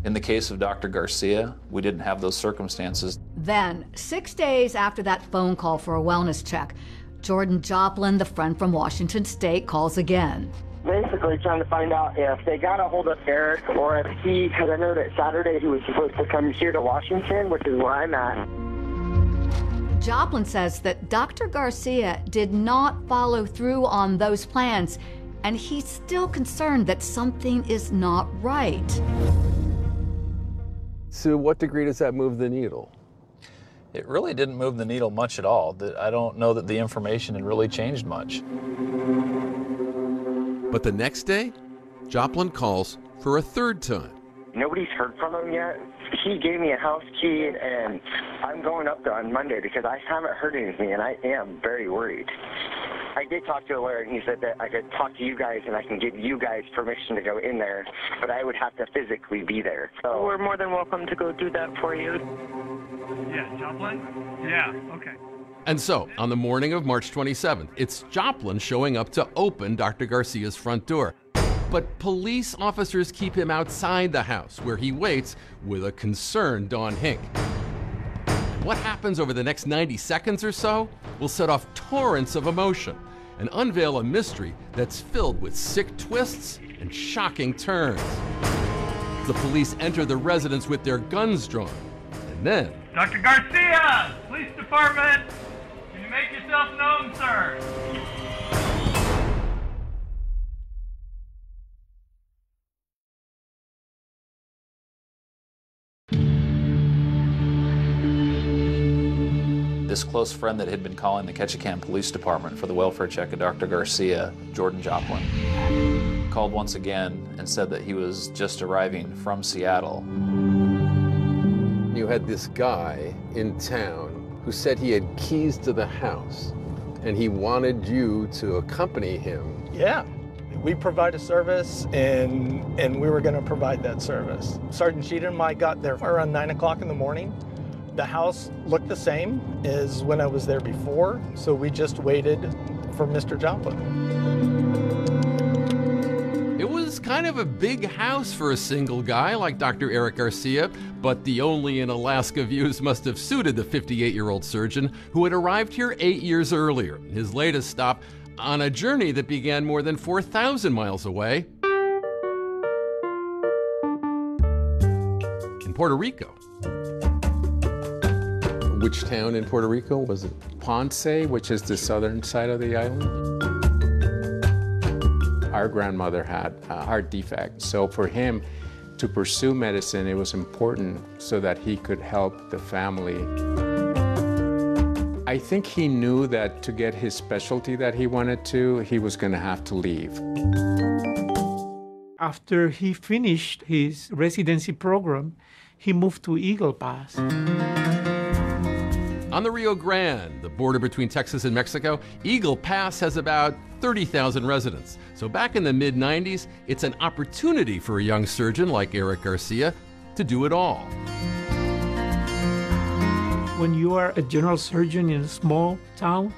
Speaker 24: In the case of Dr. Garcia, we didn't have those circumstances.
Speaker 3: Then, 6 days after that phone call for a wellness check, Jordan Joplin, the friend from Washington State, calls again.
Speaker 27: Basically trying to find out if they got a hold of Eric or if because I know that Saturday he was supposed to come here to Washington, which is where I'm at.
Speaker 3: Joplin says that Dr. Garcia did not follow through on those plans, and he's still concerned that something is not right.
Speaker 4: To what degree does that move the needle?
Speaker 24: It really didn't move the needle much at all. I don't know that the information had really changed much.
Speaker 28: But the next day, Joplin calls for a third time.
Speaker 27: Nobody's heard from him yet. He gave me a house key, and I'm going up there on Monday because I haven't heard anything, and I am very worried. I did talk to a lawyer, and he said that I could talk to you guys, and I can give you guys permission to go in there, but I would have to physically be there. So
Speaker 26: We're more than welcome to go do that for you.
Speaker 17: Yeah, Joplin? Yeah, okay.
Speaker 28: And so, on the morning of March 27th, it's Joplin showing up to open Dr. Garcia's front door. But police officers keep him outside the house, where he waits with a concerned Don Hink. What happens over the next 90 seconds or so will set off torrents of emotion and unveil a mystery that's filled with sick twists and shocking turns. The police enter the residence with their guns drawn, and then...
Speaker 17: Dr. Garcia! Police Department! Can you make yourself known, sir?
Speaker 24: This close friend that had been calling the Ketchikan Police Department for the welfare check of Dr. Garcia, Jordan Joplin, called once again and said that he was just arriving from Seattle.
Speaker 4: You had this guy in town who said he had keys to the house, and he wanted you to accompany him.
Speaker 19: Yeah. We provide a service, and we were going to provide that service. Sergeant Cheatham and I got there around 9 o'clock in the morning. The house looked the same as when I was there before, so we just waited for Mr. Joplin.
Speaker 28: It was kind of a big house for a single guy like Dr. Eric Garcia, but the only in Alaska views must have suited the 58-year-old surgeon who had arrived here 8 years earlier, his latest stop on a journey that began more than 4,000 miles away in Puerto Rico.
Speaker 4: Which town in Puerto Rico was it?
Speaker 8: Ponce, which is the southern side of the island. Our grandmother had a heart defect, so for him to pursue medicine, it was important so that he could help the family. I think he knew that to get his specialty that he wanted to, he was going to have to leave.
Speaker 9: After he finished his residency program, he moved to Eagle Pass.
Speaker 28: On the Rio Grande, the border between Texas and Mexico, Eagle Pass has about 30,000 residents. So back in the mid-90s, it's an opportunity for a young surgeon like Eric Garcia to do it all.
Speaker 9: When you are a general surgeon in a small town,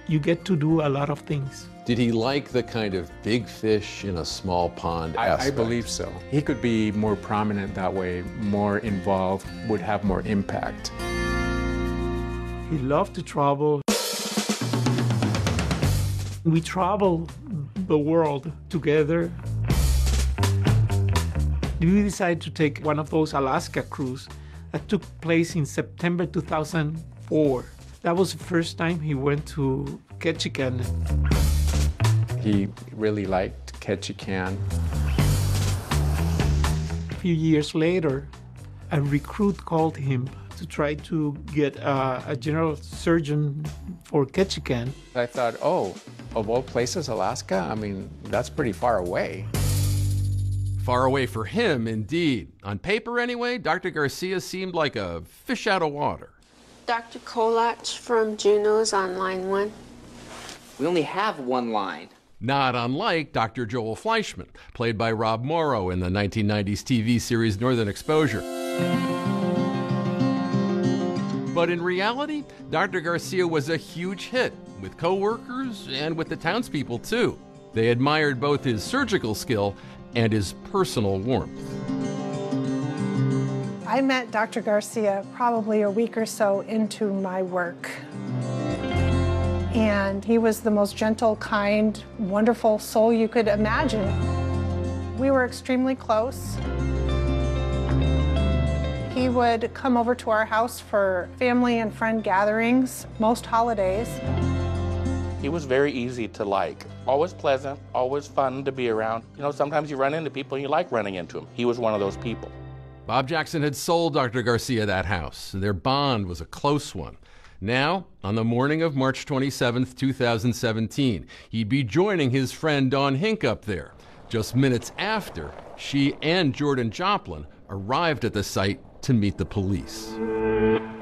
Speaker 9: you get to do a lot of things.
Speaker 4: Did he like the kind of big fish in a small pond aspect?
Speaker 8: I believe so. He could be more prominent that way, more involved, would have more impact.
Speaker 9: He loved to travel. We traveled the world together. We decided to take one of those Alaska cruises that took place in September 2004. That was the first time he went to Ketchikan.
Speaker 8: He really liked Ketchikan.
Speaker 9: A few years later, a recruit called him to try to get a general surgeon for Ketchikan.
Speaker 8: I thought, oh, of all places, Alaska? I mean, that's pretty far away.
Speaker 28: Far away for him, indeed. On paper, anyway, Dr. Garcia seemed like a fish out of water.
Speaker 10: Dr. Kolach from Juneau's on line 1.
Speaker 11: We only have one line.
Speaker 28: Not unlike Dr. Joel Fleischman, played by Rob Morrow in the 1990s TV series Northern Exposure. But in reality, Dr. Garcia was a huge hit with coworkers and with the townspeople too. They admired both his surgical skill and his personal warmth.
Speaker 21: I met Dr. Garcia probably a week or so into my work. And he was the most gentle, kind, wonderful soul you could imagine. We were extremely close. He would come over to our house for family and friend gatherings, most holidays.
Speaker 23: He was very easy to like. Always pleasant, always fun to be around. You know, sometimes you run into people and you like running into them. He was one of those people.
Speaker 28: Bob Jackson had sold Dr. Garcia that house. Their bond was a close one. Now, on the morning of March 27, 2017, he'd be joining his friend Dawn Hink up there. Just minutes after, she and Jordan Joplin arrived at the site to meet the police.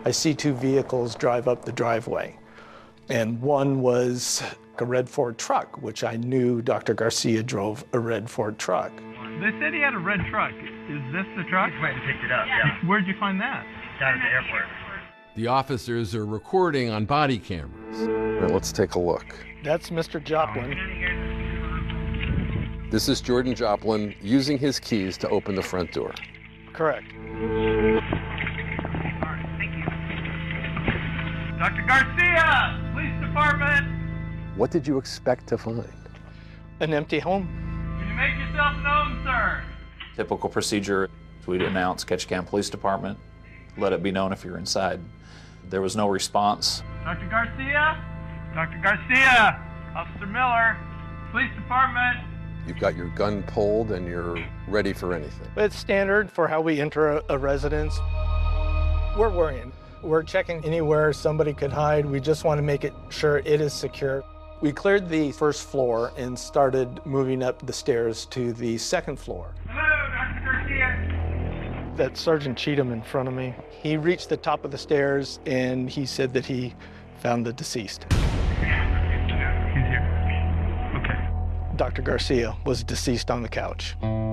Speaker 19: I see two vehicles drive up the driveway, and one was a red Ford truck, which I knew Dr. Garcia drove a red Ford truck.
Speaker 17: They said he had a red truck. Is this the truck?
Speaker 1: He went and picked it up, yeah.
Speaker 17: Where'd you find that?
Speaker 1: Down at the airport.
Speaker 28: The officers are recording on body cameras.
Speaker 4: All right, let's take a look.
Speaker 19: That's Mr. Joplin.
Speaker 4: This is Jordan Joplin using his keys to open the front door.
Speaker 19: Correct.
Speaker 17: Dr. Garcia, police department.
Speaker 4: What did you expect to find?
Speaker 19: An empty home.
Speaker 17: Can you make yourself known, sir?
Speaker 24: Typical procedure, we'd announce Ketchikan Police Department, let it be known if you're inside. There was no response.
Speaker 17: Dr. Garcia? Dr. Garcia! Officer Miller, police department.
Speaker 4: You've got your gun pulled and you're ready for anything.
Speaker 19: It's standard for how we enter a residence. We're worrying. We're checking anywhere somebody could hide. We just want to make it sure it is secure. We cleared the first floor and started moving up the stairs to the second floor.
Speaker 17: Hello, Dr. Garcia.
Speaker 19: That's Sergeant Cheatham in front of me. He reached the top of the stairs and he said that he found the deceased.
Speaker 17: He's here. Okay.
Speaker 19: Dr. Garcia was deceased on the couch.
Speaker 17: Start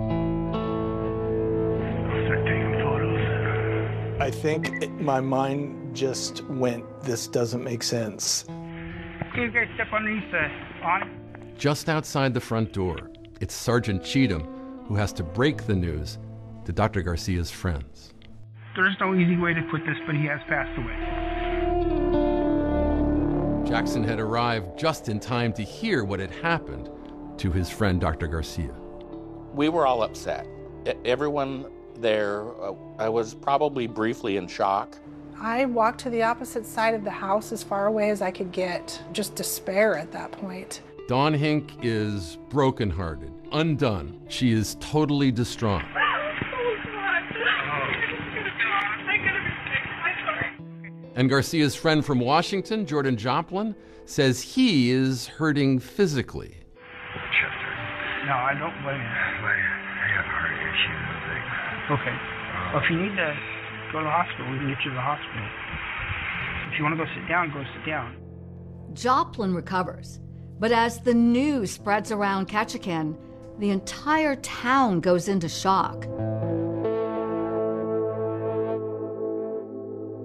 Speaker 17: taking photos.
Speaker 19: I think my mind just went, this doesn't make sense.
Speaker 17: Okay, you guys step underneath the awning.
Speaker 28: Just outside the front door, it's Sergeant Cheatham who has to break the news to Dr. Garcia's friends.
Speaker 17: There's no easy way to put this, but he has passed away.
Speaker 28: Jackson had arrived just in time to hear what had happened to his friend Dr. Garcia.
Speaker 23: We were all upset. Everyone there, I was probably briefly in shock.
Speaker 21: I walked to the opposite side of the house as far away as I could get, just despair at that point.
Speaker 28: Dawn Hink is brokenhearted, undone. She is totally distraught. And Garcia's friend from Washington, Jordan Joplin, says he is hurting physically.
Speaker 17: No, I don't blame you.
Speaker 1: I have heart issues, I think.
Speaker 17: Okay. Well, if you need to go to the hospital, we can get you to the hospital. If you want to go sit down, go sit down.
Speaker 3: Joplin recovers, but as the news spreads around Ketchikan, the entire town goes into shock.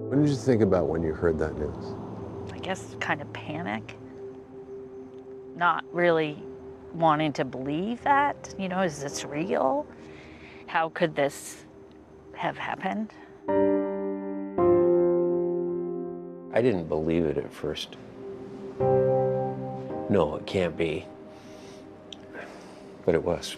Speaker 4: What did you think about when you heard that news?
Speaker 20: I guess kind of panic. Not really wanting to believe that. You know, is this real? How could this have happened?
Speaker 6: I didn't believe it at first. No, it can't be. But it was.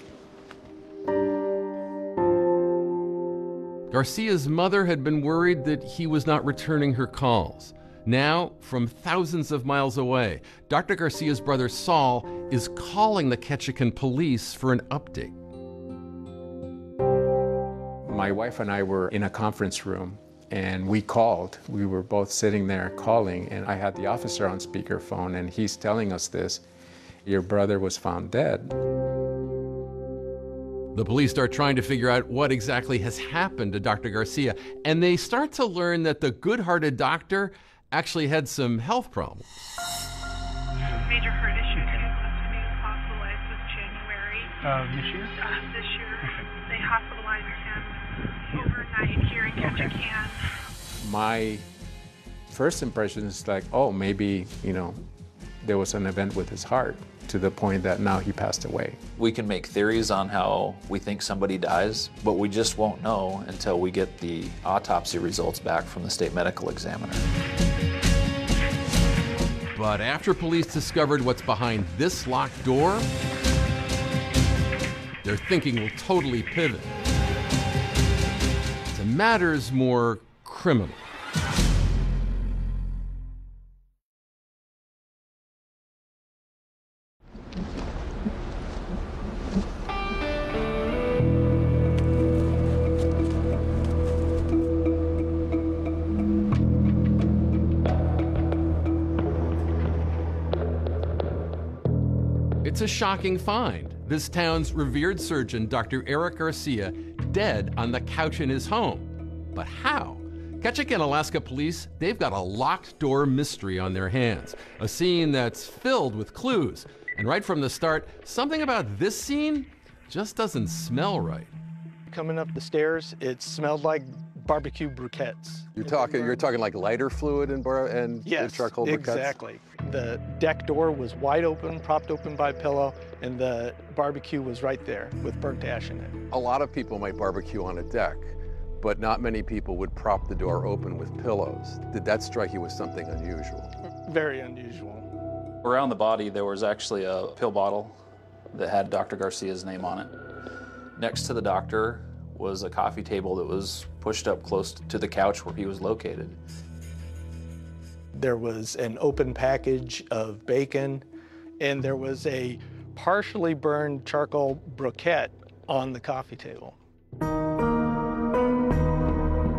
Speaker 28: Garcia's mother had been worried that he was not returning her calls. Now, from thousands of miles away, Dr. Garcia's brother Saul is calling the Ketchikan police for an update.
Speaker 8: My wife and I were in a conference room and we called. We were both sitting there calling, and I had the officer on speakerphone and he's telling us this. Your brother was found dead.
Speaker 28: The police start trying to figure out what exactly has happened to Dr. Garcia, and they start to learn that the good-hearted doctor actually had some health problems.
Speaker 17: Major heart issue.
Speaker 2: This year?
Speaker 10: This year. They hospitalized him overnight here in Ketchikan.
Speaker 8: My first impression is like, oh, maybe, there was an event with his heart, to the point that now he passed away.
Speaker 24: We can make theories on how we think somebody dies, but we just won't know until we get the autopsy results back from the state medical examiner.
Speaker 28: But after police discovered what's behind this locked door, their thinking will totally pivot to matters more criminal. It's a shocking find. This town's revered surgeon, Dr. Eric Garcia, dead on the couch in his home. But how? Ketchikan, Alaska police, they've got a locked door mystery on their hands. A scene that's filled with clues. And right from the start, something about this scene just doesn't smell right.
Speaker 19: Coming up the stairs, it smelled like barbecue briquettes.
Speaker 18: You're talking like lighter fluid and
Speaker 19: yes,
Speaker 18: charcoal briquettes?
Speaker 19: Exactly. The deck door was wide open, propped open by a pillow, and the barbecue was right there with burnt ash in it.
Speaker 18: A lot of people might barbecue on a deck, but not many people would prop the door open with pillows. Did that strike you as something unusual?
Speaker 19: Very unusual.
Speaker 24: Around the body, there was actually a pill bottle that had Dr. Garcia's name on it. Next to the doctor was a coffee table that was pushed up close to the couch where he was located.
Speaker 19: There was an open package of bacon, and there was a partially burned charcoal briquette on the coffee table.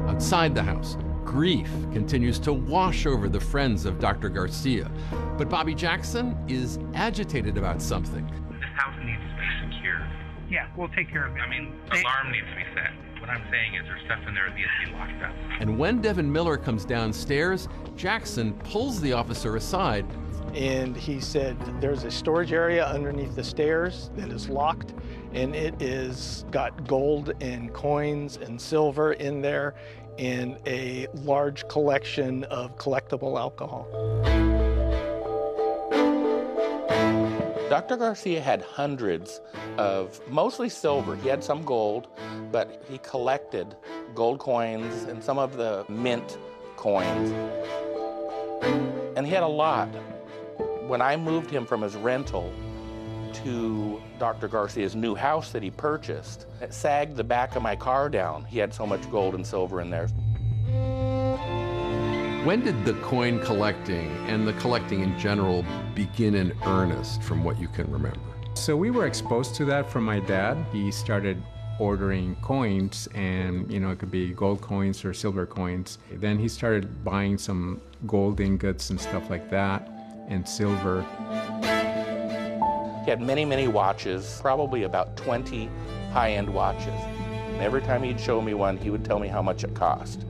Speaker 28: Outside the house, grief continues to wash over the friends of Dr. Garcia. But Bobby Jackson is agitated about something.
Speaker 11: This house needs to be secure.
Speaker 2: Yeah, we'll take care of it.
Speaker 11: I mean, the alarm needs to be set. What I'm saying is there's stuff in there that needs to be locked up.
Speaker 28: And when Devin Miller comes downstairs, Jackson pulls the officer aside.
Speaker 19: And he said, there's a storage area underneath the stairs that is locked, and it is got gold and coins and silver in there, and a large collection of collectible alcohol.
Speaker 23: Dr. Garcia had hundreds of mostly silver. He had some gold, but he collected gold coins and some of the mint coins. And he had a lot. When I moved him from his rental to Dr. Garcia's new house that he purchased, it sagged the back of my car down. He had so much gold and silver in there.
Speaker 28: When did the coin collecting and the collecting in general begin in earnest, from what you can remember?
Speaker 8: So we were exposed to that from my dad. He started ordering coins, and it could be gold coins or silver coins. Then he started buying some gold ingots and stuff like that, and silver.
Speaker 23: He had many, many watches, probably about 20 high-end watches. And every time he'd show me one, he would tell me how much it cost.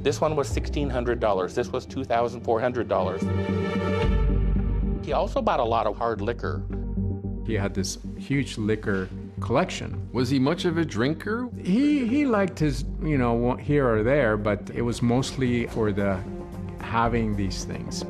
Speaker 23: This one was $1,600. This was $2,400. He also bought a lot of hard liquor.
Speaker 8: He had this huge liquor collection.
Speaker 28: Was he much of a drinker?
Speaker 8: He liked his, here or there, but it was mostly for the having these things.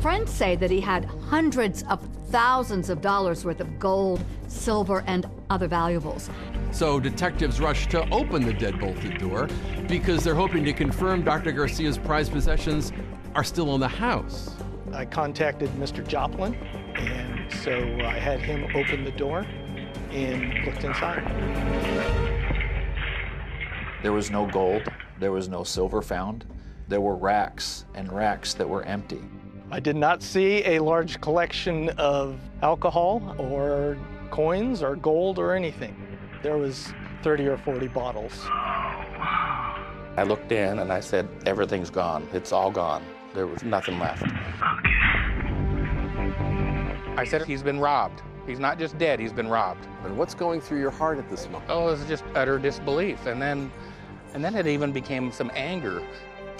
Speaker 3: Friends say that he had hundreds of thousands of dollars worth of gold, silver, and other valuables.
Speaker 28: So detectives rush to open the dead-bolted door because they're hoping to confirm Dr. Garcia's prized possessions are still in the house.
Speaker 19: I contacted Mr. Joplin, and so I had him open the door and looked inside.
Speaker 24: There was no gold, there was no silver found. There were racks and racks that were empty.
Speaker 19: I did not see a large collection of alcohol or coins or gold or anything. There was 30 or 40 bottles.
Speaker 23: I looked in and I said, everything's gone. It's all gone. There was nothing left. I said, he's been robbed. He's not just dead, he's been robbed.
Speaker 18: And what's going through your heart at this moment?
Speaker 23: Oh, it was just utter disbelief. And then it even became some anger.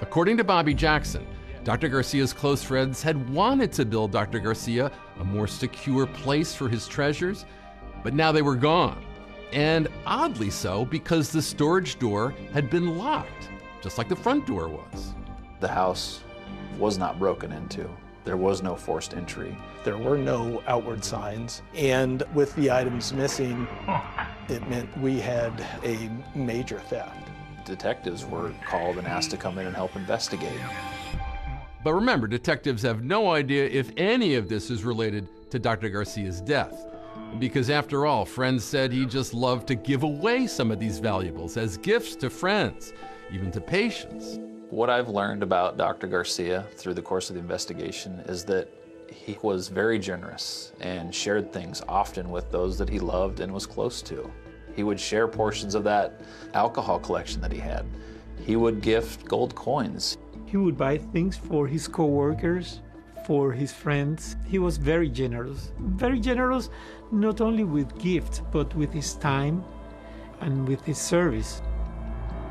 Speaker 28: According to Bobby Jackson, Dr. Garcia's close friends had wanted to build Dr. Garcia a more secure place for his treasures, But now they were gone. And oddly so, because the storage door had been locked, just like the front door was.
Speaker 24: The house was not broken into. There was no forced entry.
Speaker 19: There were no outward signs, and with the items missing, it meant we had a major theft.
Speaker 24: Detectives were called and asked to come in and help investigate.
Speaker 28: But remember, detectives have no idea if any of this is related to Dr. Garcia's death. Because after all, friends said he just loved to give away some of these valuables as gifts to friends, even to patients.
Speaker 24: What I've learned about Dr. Garcia through the course of the investigation is that he was very generous and shared things often with those that he loved and was close to. He would share portions of that alcohol collection that he had. He would gift gold coins.
Speaker 9: He would buy things for his co-workers, for his friends. He was very generous not only with gifts, but with his time and with his service.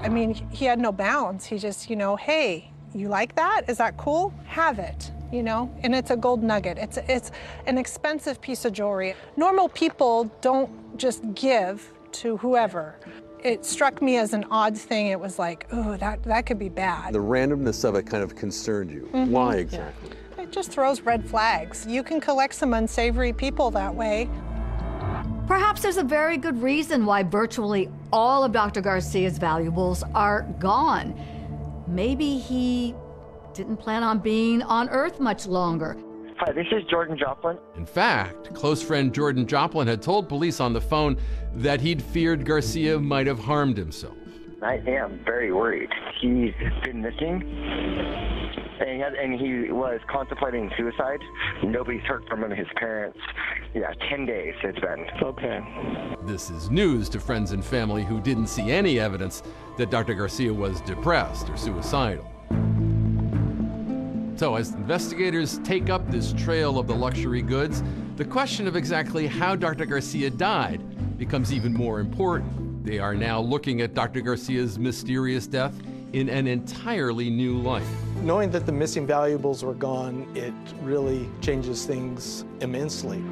Speaker 21: I mean, he had no bounds. He just, hey, you like that? Is that cool? Have it, and it's a gold nugget. It's an expensive piece of jewelry. Normal people don't just give to whoever. It struck me as an odd thing. It was like, oh, that could be bad.
Speaker 4: The randomness of it kind of concerned you.
Speaker 21: Mm-hmm.
Speaker 4: Why exactly?
Speaker 21: Yeah. It just throws red flags. You can collect some unsavory people that way.
Speaker 3: Perhaps there's a very good reason why virtually all of Dr. Garcia's valuables are gone. Maybe he didn't plan on being on Earth much longer.
Speaker 27: Hi, this is Jordan Joplin.
Speaker 28: In fact, close friend Jordan Joplin had told police on the phone that he'd feared Garcia might have harmed himself.
Speaker 27: I am very worried. He's been missing, and he was contemplating suicide. Nobody's heard from him, his parents. 10 days it's been.
Speaker 19: Okay.
Speaker 28: This is news to friends and family who didn't see any evidence that Dr. Garcia was depressed or suicidal. So as investigators take up this trail of the luxury goods, the question of exactly how Dr. Garcia died becomes even more important. They are now looking at Dr. Garcia's mysterious death in an entirely new light.
Speaker 19: Knowing that the missing valuables were gone, it really changes things immensely.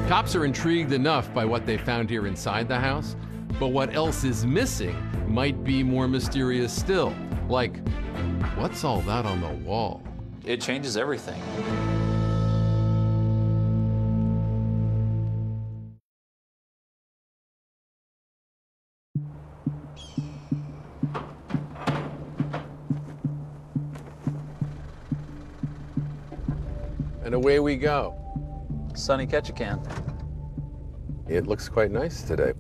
Speaker 28: Cops are intrigued enough by what they found here inside the house, but what else is missing might be more mysterious still. Like, what's all that on the wall?
Speaker 24: It changes everything.
Speaker 4: And away we go.
Speaker 24: Sunny Ketchikan.
Speaker 4: It looks quite nice today.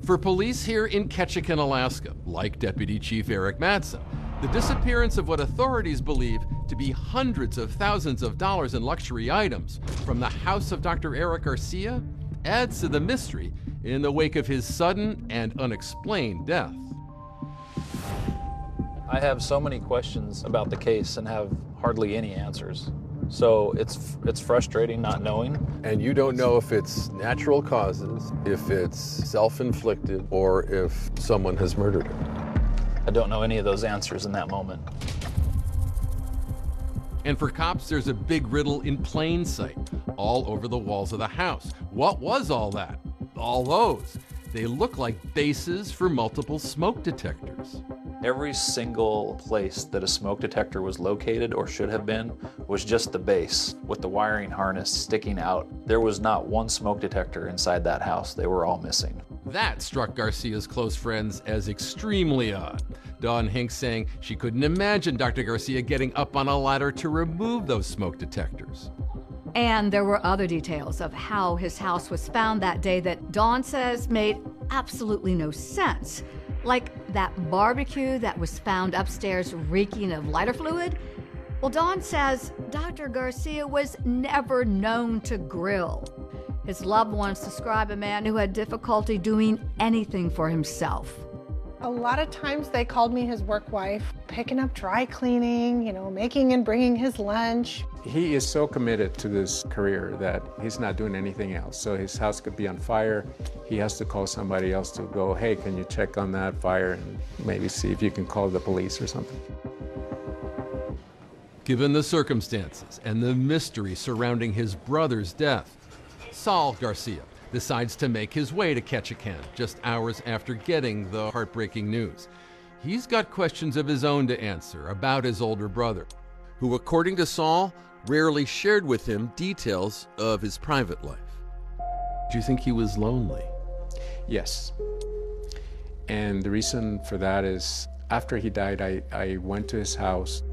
Speaker 28: For police here in Ketchikan, Alaska, like Deputy Chief Eric Madsen, the disappearance of what authorities believe to be hundreds of thousands of dollars in luxury items from the house of Dr. Eric Garcia adds to the mystery in the wake of his sudden and unexplained death.
Speaker 24: I have so many questions about the case and have hardly any answers. So it's frustrating not knowing.
Speaker 4: And you don't know if it's natural causes, if it's self-inflicted, or if someone has murdered him.
Speaker 24: I don't know any of those answers in that moment.
Speaker 28: And for cops, there's a big riddle in plain sight, all over the walls of the house. What was all that? All those. They look like bases for multiple smoke detectors.
Speaker 24: Every single place that a smoke detector was located or should have been was just the base with the wiring harness sticking out. There was not one smoke detector inside that house. They were all missing.
Speaker 28: That struck Garcia's close friends as extremely odd. Dawn Hinks saying she couldn't imagine Dr. Garcia getting up on a ladder to remove those smoke detectors.
Speaker 3: And there were other details of how his house was found that day that Dawn says made absolutely no sense. Like that barbecue that was found upstairs reeking of lighter fluid. Well, Dawn says Dr. Garcia was never known to grill. His loved ones describe a man who had difficulty doing anything for himself.
Speaker 21: A lot of times they called me his work wife, picking up dry cleaning, making and bringing his lunch.
Speaker 8: He is so committed to this career that he's not doing anything else. So his house could be on fire. He has to call somebody else to go, hey, can you check on that fire and maybe see if you can call the police or something.
Speaker 28: Given the circumstances and the mystery surrounding his brother's death, Saul Garcia decides to make his way to Ketchikan just hours after getting the heartbreaking news. He's got questions of his own to answer about his older brother, who, according to Saul, rarely shared with him details of his private life. Do you think he was lonely?
Speaker 8: Yes. And the reason for that is after he died, I went to his house.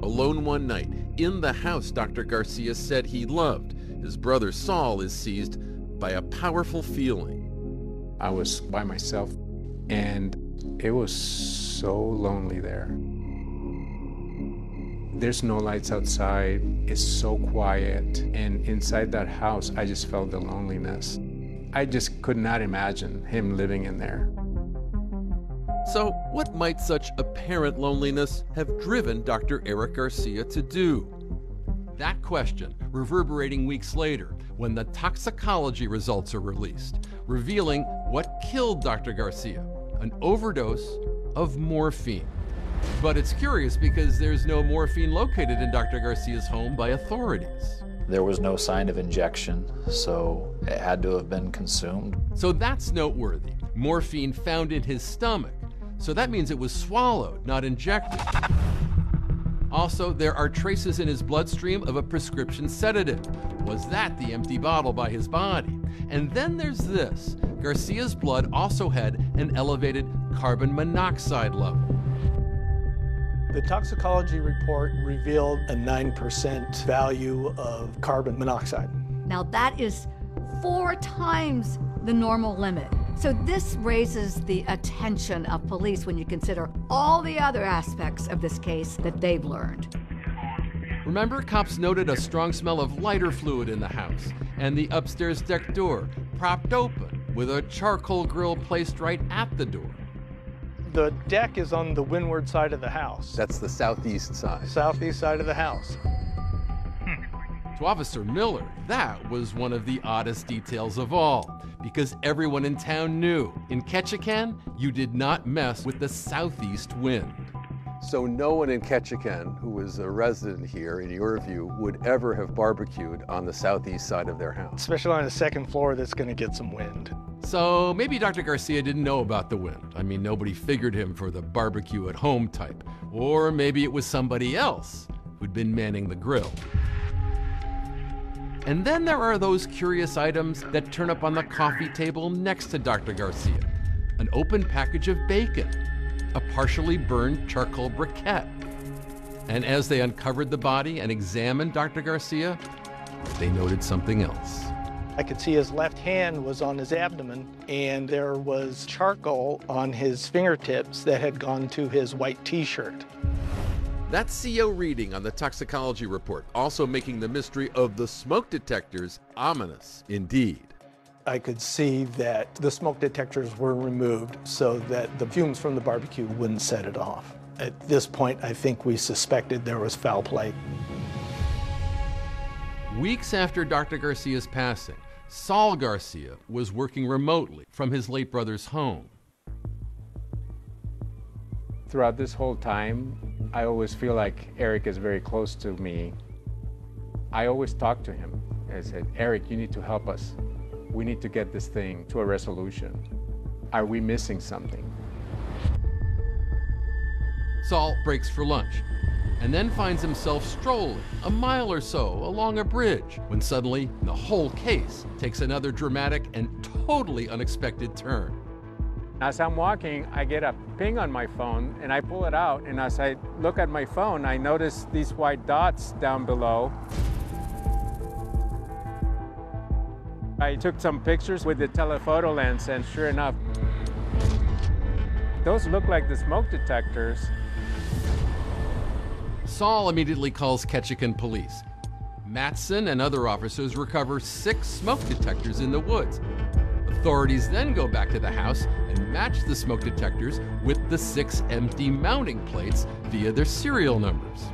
Speaker 28: Alone one night, in the house Dr. Garcia said he loved, his brother Saul is seized by a powerful feeling.
Speaker 8: I was by myself, and it was so lonely there. There's no lights outside, it's so quiet, and inside that house, I just felt the loneliness. I just could not imagine him living in there.
Speaker 28: So, what might such apparent loneliness have driven Dr. Eric Garcia to do? That question reverberating weeks later when the toxicology results are released, revealing what killed Dr. Garcia, an overdose of morphine. But it's curious because there's no morphine located in Dr. Garcia's home by authorities.
Speaker 24: There was no sign of injection, so it had to have been consumed.
Speaker 28: So that's noteworthy. Morphine found in his stomach. So that means it was swallowed, not injected. Also, there are traces in his bloodstream of a prescription sedative. Was that the empty bottle by his body? And then there's this. Garcia's blood also had an elevated carbon monoxide level.
Speaker 19: The toxicology report revealed a 9% value of carbon monoxide.
Speaker 3: Now that is 4 times the normal limit. So this raises the attention of police when you consider all the other aspects of this case that they've learned.
Speaker 28: Remember, cops noted a strong smell of lighter fluid in the house, and the upstairs deck door propped open with a charcoal grill placed right at the door.
Speaker 19: The deck is on the windward side of the house.
Speaker 4: That's the southeast side.
Speaker 19: Southeast side of the house.
Speaker 28: To Officer Miller, that was one of the oddest details of all, because everyone in town knew, in Ketchikan, you did not mess with the southeast wind.
Speaker 4: So no one in Ketchikan who was a resident here, in your view, would ever have barbecued on the southeast side of their house?
Speaker 19: Especially on the second floor that's going to get some wind.
Speaker 28: So maybe Dr. Garcia didn't know about the wind. I mean, nobody figured him for the barbecue at home type. Or maybe it was somebody else who'd been manning the grill. And then there are those curious items that turn up on the coffee table next to Dr. Garcia. An open package of bacon, a partially burned charcoal briquette. And as they uncovered the body and examined Dr. Garcia, they noted something else.
Speaker 19: I could see his left hand was on his abdomen, and there was charcoal on his fingertips that had gone to his white t-shirt.
Speaker 28: That's CO reading on the toxicology report, also making the mystery of the smoke detectors ominous indeed.
Speaker 19: I could see that the smoke detectors were removed so that the fumes from the barbecue wouldn't set it off. At this point, I think we suspected there was foul play.
Speaker 28: Weeks after Dr. Garcia's passing, Saul Garcia was working remotely from his late brother's home.
Speaker 8: Throughout this whole time, I always feel like Eric is very close to me. I always talk to him. I said, Eric, you need to help us. We need to get this thing to a resolution. Are we missing something?
Speaker 28: Saul breaks for lunch and then finds himself strolling a mile or so along a bridge when suddenly the whole case takes another dramatic and totally unexpected turn.
Speaker 8: As I'm walking, I get a ping on my phone and I pull it out, and as I look at my phone, I notice these white dots down below. I took some pictures with the telephoto lens, and sure enough, those look like the smoke detectors.
Speaker 28: Saul immediately calls Ketchikan police. Matson and other officers recover 6 smoke detectors in the woods. Authorities then go back to the house and match the smoke detectors with the 6 empty mounting plates via their serial numbers.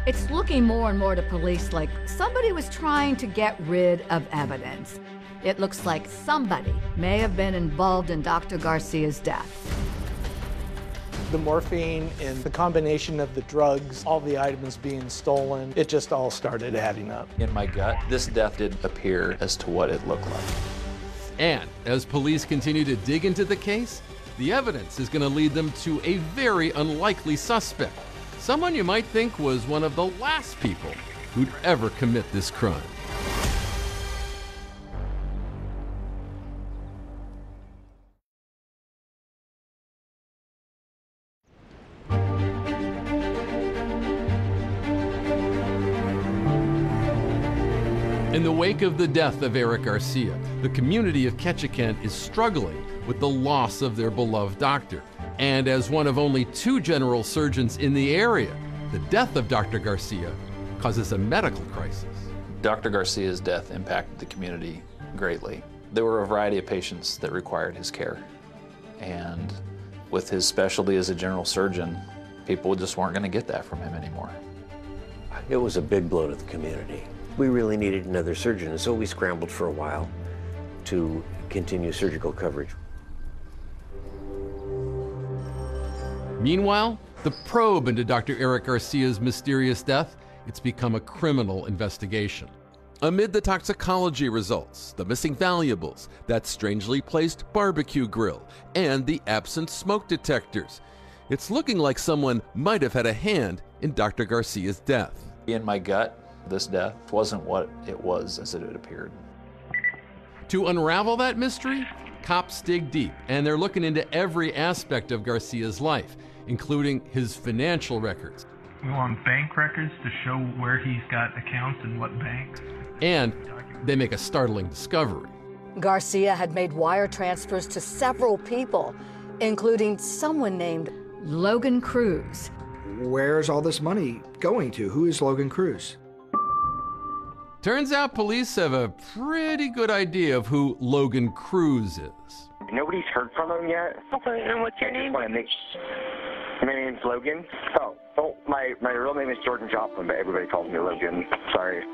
Speaker 3: It's looking more and more to police like somebody was trying to get rid of evidence. It looks like somebody may have been involved in Dr. Garcia's death.
Speaker 19: The morphine and the combination of the drugs, all the items being stolen, it just all started adding up.
Speaker 24: In my gut, this death didn't appear as to what it looked like.
Speaker 28: And as police continue to dig into the case, the evidence is going to lead them to a very unlikely suspect. Someone you might think was one of the last people who'd ever commit this crime. In the wake of the death of Eric Garcia, the community of Ketchikan is struggling with the loss of their beloved doctor. And as one of only 2 general surgeons in the area, the death of Dr. Garcia causes a medical crisis.
Speaker 24: Dr. Garcia's death impacted the community greatly. There were a variety of patients that required his care. And with his specialty as a general surgeon, people just weren't going to get that from him anymore.
Speaker 6: It was a big blow to the community. We really needed another surgeon, and so we scrambled for a while to continue surgical coverage.
Speaker 28: Meanwhile, the probe into Dr. Eric Garcia's mysterious death, it's become a criminal investigation. Amid the toxicology results, the missing valuables, that strangely placed barbecue grill, and the absent smoke detectors, it's looking like someone might have had a hand in Dr. Garcia's death.
Speaker 24: In my gut, this death wasn't what it was as it had appeared.
Speaker 28: To unravel that mystery, cops dig deep, and they're looking into every aspect of Garcia's life, including his financial records.
Speaker 17: We want bank records to show where he's got accounts in what bank.
Speaker 28: And they make a startling discovery.
Speaker 3: Garcia had made wire transfers to several people, including someone named Logan Cruz.
Speaker 22: Where's all this money going to? Who is Logan Cruz?
Speaker 28: Turns out police have a pretty good idea of who Logan Cruz is.
Speaker 27: Nobody's heard from him yet.
Speaker 10: Okay, and what's your name?
Speaker 27: My name's Logan. Oh, my real name is Jordan Joplin, but everybody calls me Logan. Sorry.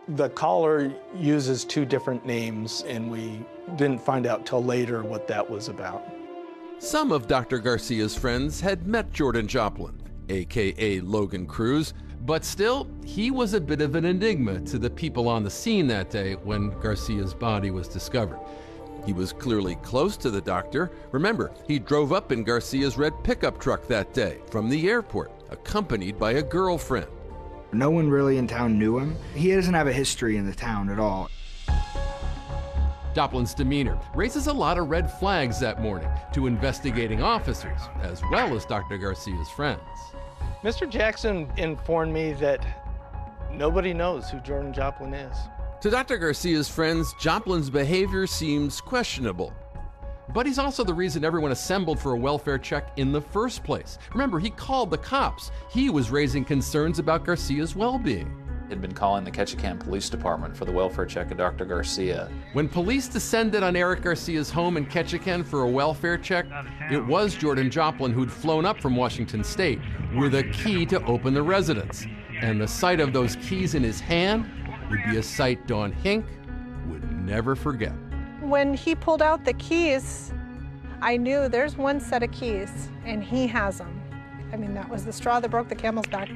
Speaker 19: The caller uses 2 different names, and we didn't find out till later what that was about.
Speaker 28: Some of Dr. Garcia's friends had met Jordan Joplin, aka Logan Cruz, but still, he was a bit of an enigma to the people on the scene that day when Garcia's body was discovered. He was clearly close to the doctor. Remember, he drove up in Garcia's red pickup truck that day from the airport, accompanied by a girlfriend.
Speaker 22: No one really in town knew him. He doesn't have a history in the town at all.
Speaker 28: Joplin's demeanor raises a lot of red flags that morning to investigating officers, as well as Dr. Garcia's friends.
Speaker 19: Mr. Jackson informed me that nobody knows who Jordan Joplin is.
Speaker 28: To Dr. Garcia's friends, Joplin's behavior seems questionable. But he's also the reason everyone assembled for a welfare check in the first place. Remember, he called the cops. He was raising concerns about Garcia's well-being.
Speaker 24: Had been calling the Ketchikan Police Department for the welfare check of Dr. Garcia.
Speaker 28: When police descended on Eric Garcia's home in Ketchikan for a welfare check, it was Jordan Joplin who'd flown up from Washington State with a key to open the residence. And the sight of those keys in his hand would be a sight Dawn Hink would never forget.
Speaker 21: When he pulled out the keys, I knew there's one set of keys, and he has them. I mean, that was the straw that broke the camel's back.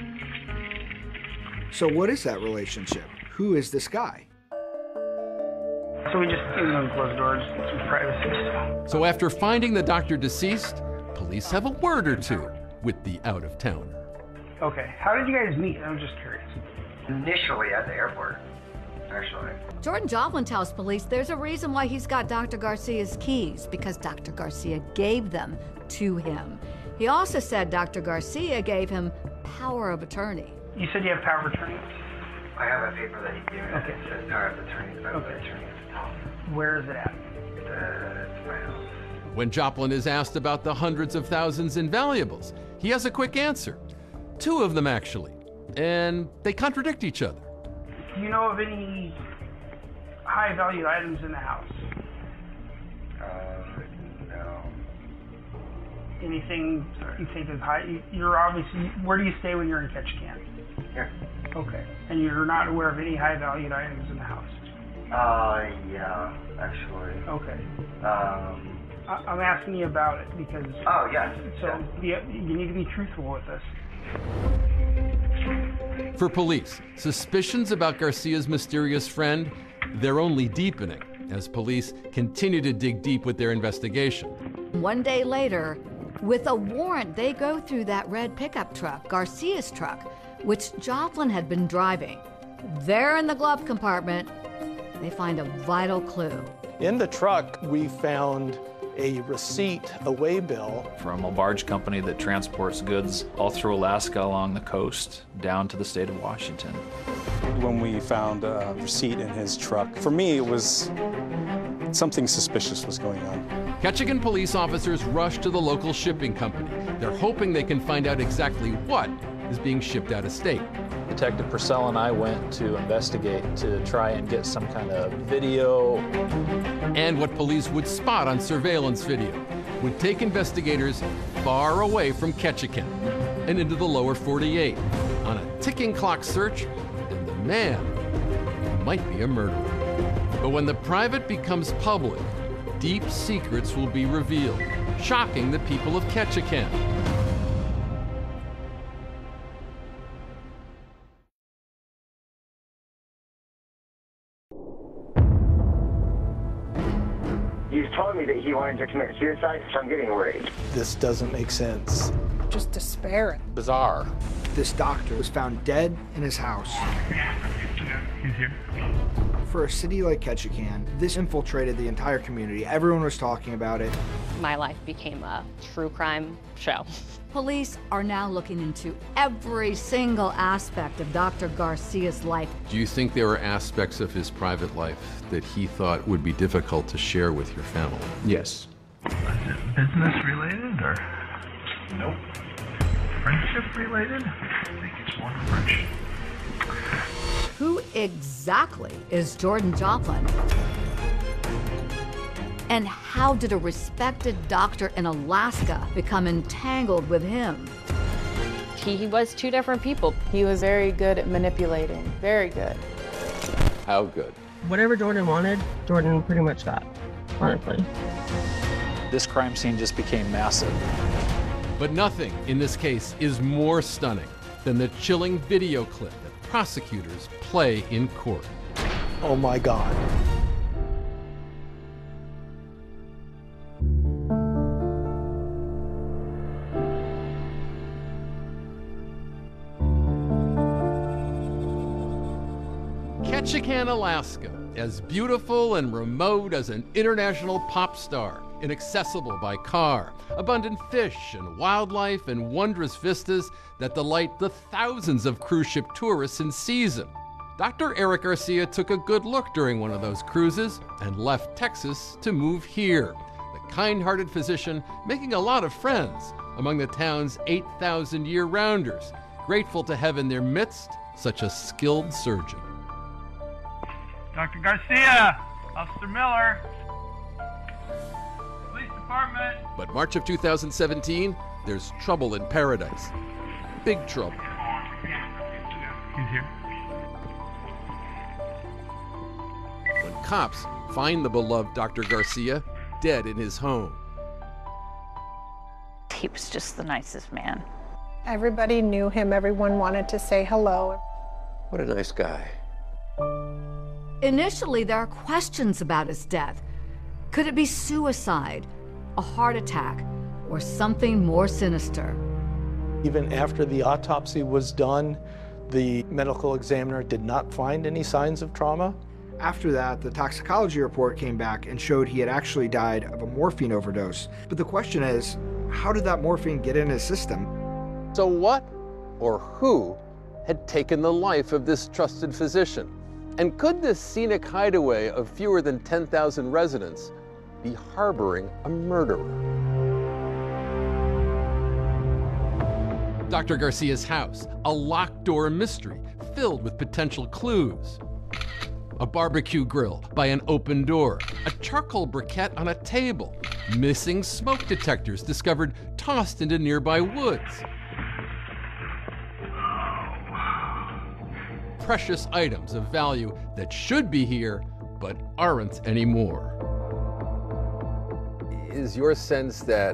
Speaker 22: So what is that relationship? Who is this guy?
Speaker 2: So we just closed doors, some privacy.
Speaker 28: So after finding the doctor deceased, police have a word or two with the out-of-towner.
Speaker 2: Okay, how did you guys meet? I'm just curious.
Speaker 5: Initially at the airport, actually.
Speaker 3: Jordan Joplin tells police there's a reason why he's got Dr. Garcia's keys, because Dr. Garcia gave them to him. He also said Dr. Garcia gave him power of attorney.
Speaker 2: You said you have power of attorney?
Speaker 5: I have a paper that he gave me.
Speaker 2: Okay.
Speaker 5: It says power of attorney. It's about the attorney at the top.
Speaker 2: Where is it at?
Speaker 5: It's my house.
Speaker 28: When Joplin is asked about the hundreds of thousands in valuables, he has a quick answer. 2 of them, actually. And they contradict each other.
Speaker 2: Do you know of any high-valued items in the house?
Speaker 5: No.
Speaker 2: Anything you think is high? You're obviously, where do you stay when you're in Ketchikan?
Speaker 5: Here.
Speaker 2: Okay. And you're not aware of any high-valued items in the house?
Speaker 5: Yeah, actually.
Speaker 2: Okay. I'm asking you about it because.
Speaker 5: Oh, yes.
Speaker 2: So you need to be truthful with us.
Speaker 28: For police, suspicions about Garcia's mysterious friend, they're only deepening as police continue to dig deep with their investigation.
Speaker 3: One day later, with a warrant, they go through that red pickup truck, Garcia's truck, which Joplin had been driving. There in the glove compartment, they find a vital clue.
Speaker 19: In the truck, we found a receipt, a way bill.
Speaker 24: From a barge company that transports goods all through Alaska along the coast down to the state of Washington.
Speaker 7: When we found a receipt in his truck, for me it was something suspicious was going on.
Speaker 28: Ketchikan police officers rush to the local shipping company. They're hoping they can find out exactly what is being shipped out of state.
Speaker 24: Detective Purcell and I went to investigate to try and get some kind of video.
Speaker 28: And what police would spot on surveillance video would take investigators far away from Ketchikan and into the lower 48 on a ticking clock search, and the man might be a murderer. But when the private becomes public, deep secrets will be revealed, shocking the people of Ketchikan.
Speaker 27: He's told me that he wanted to commit suicide, so I'm getting worried.
Speaker 19: This doesn't make sense.
Speaker 21: Just despair.
Speaker 19: Bizarre.
Speaker 22: This doctor was found dead in his house.
Speaker 17: He's here.
Speaker 22: For a city like Ketchikan, this infiltrated the entire community. Everyone was talking about it.
Speaker 12: My life became a true crime show.
Speaker 3: Police are now looking into every single aspect of Dr. Garcia's life.
Speaker 28: Do you think there were aspects of his private life that he thought would be difficult to share with your family?
Speaker 8: Yes.
Speaker 17: Was it business related or? Nope. Friendship related? I think it's more friendship.
Speaker 3: Who exactly is Jordan Joplin? And how did a respected doctor in Alaska become entangled with him?
Speaker 12: He was two different people.
Speaker 13: He was very good at manipulating, very good.
Speaker 4: How good?
Speaker 13: Whatever Jordan wanted, Jordan pretty much got, honestly.
Speaker 24: This crime scene just became massive.
Speaker 28: But nothing in this case is more stunning than the chilling video clip that prosecutors play in court.
Speaker 19: Oh my God.
Speaker 28: Ketchikan, Alaska, as beautiful and remote as an international pop star, inaccessible by car, abundant fish and wildlife and wondrous vistas that delight the thousands of cruise ship tourists in season. Dr. Eric Garcia took a good look during one of those cruises and left Texas to move here. The kind-hearted physician making a lot of friends among the town's 8,000 year-rounders, grateful to have in their midst such a skilled surgeon.
Speaker 17: Dr. Garcia, Officer Miller, Police Department.
Speaker 28: But March of 2017, there's trouble in paradise. Big trouble.
Speaker 17: He's here.
Speaker 28: When cops find the beloved Dr. Garcia dead in his home.
Speaker 20: He was just the nicest man.
Speaker 21: Everybody knew him. Everyone wanted to say hello.
Speaker 6: What a nice guy.
Speaker 3: Initially, there are questions about his death. Could it be suicide, a heart attack, or something more sinister?
Speaker 19: Even after the autopsy was done, the medical examiner did not find any signs of trauma.
Speaker 22: After that, the toxicology report came back and showed he had actually died of a morphine overdose. But the question is, how did that morphine get in his system?
Speaker 18: So what or who had taken the life of this trusted physician? And could this scenic hideaway of fewer than 10,000 residents be harboring a murderer?
Speaker 28: Dr. Garcia's house, a locked door mystery filled with potential clues. A barbecue grill by an open door, a charcoal briquette on a table, missing smoke detectors discovered tossed into nearby woods. Precious items of value that should be here, but aren't anymore.
Speaker 4: Is your sense that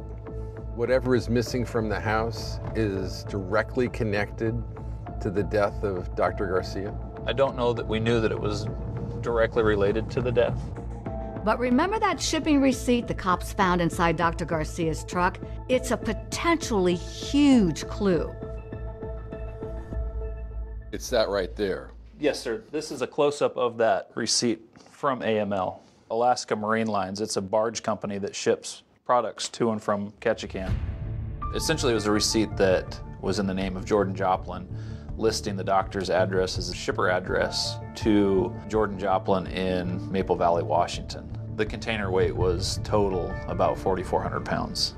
Speaker 4: whatever is missing from the house is directly connected to the death of Dr. Garcia?
Speaker 24: I don't know that we knew that it was directly related to the death.
Speaker 3: But remember that shipping receipt the cops found inside Dr. Garcia's truck? It's a potentially huge clue.
Speaker 4: It's that right there.
Speaker 24: Yes, sir. This is a close-up of that receipt from AML, Alaska Marine Lines. It's a barge company that ships products to and from Ketchikan. Essentially, it was a receipt that was in the name of Jordan Joplin, listing the doctor's address as a shipper address to Jordan Joplin in Maple Valley, Washington. The container weight was total about 4,400 pounds.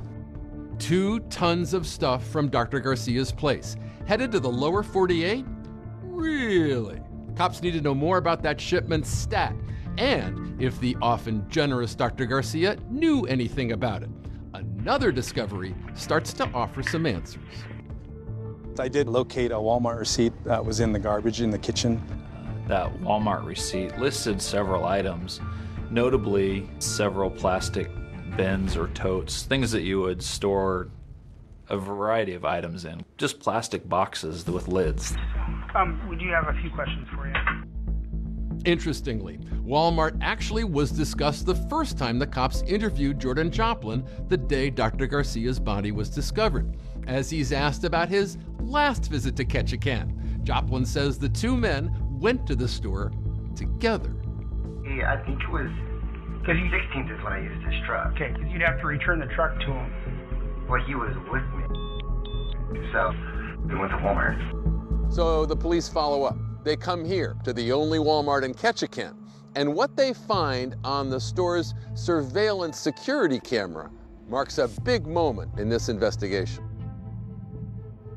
Speaker 28: 2 tons of stuff from Dr. Garcia's place, headed to the lower 48? Really? Cops need to know more about that shipment's stat, and if the often generous Dr. Garcia knew anything about it. Another discovery starts to offer some answers.
Speaker 7: I did locate a Walmart receipt that was in the garbage in the kitchen.
Speaker 24: That Walmart receipt listed several items, notably several plastic bins or totes, things that you would store a variety of items in, just plastic boxes with lids.
Speaker 2: We do have a few questions for you.
Speaker 28: Interestingly, Walmart actually was discussed the first time the cops interviewed Jordan Joplin the day Dr. Garcia's body was discovered. As he's asked about his last visit to Ketchikan, Joplin says the 2 men went to the store together.
Speaker 5: Yeah, I think it was 16th is when I used his truck.
Speaker 2: Okay, because you'd have to return the truck to him.
Speaker 5: Well, he was with me. So, we went to Walmart.
Speaker 4: So the police follow up. They come here to the only Walmart in Ketchikan, and what they find on the store's surveillance security camera marks a big moment in this investigation.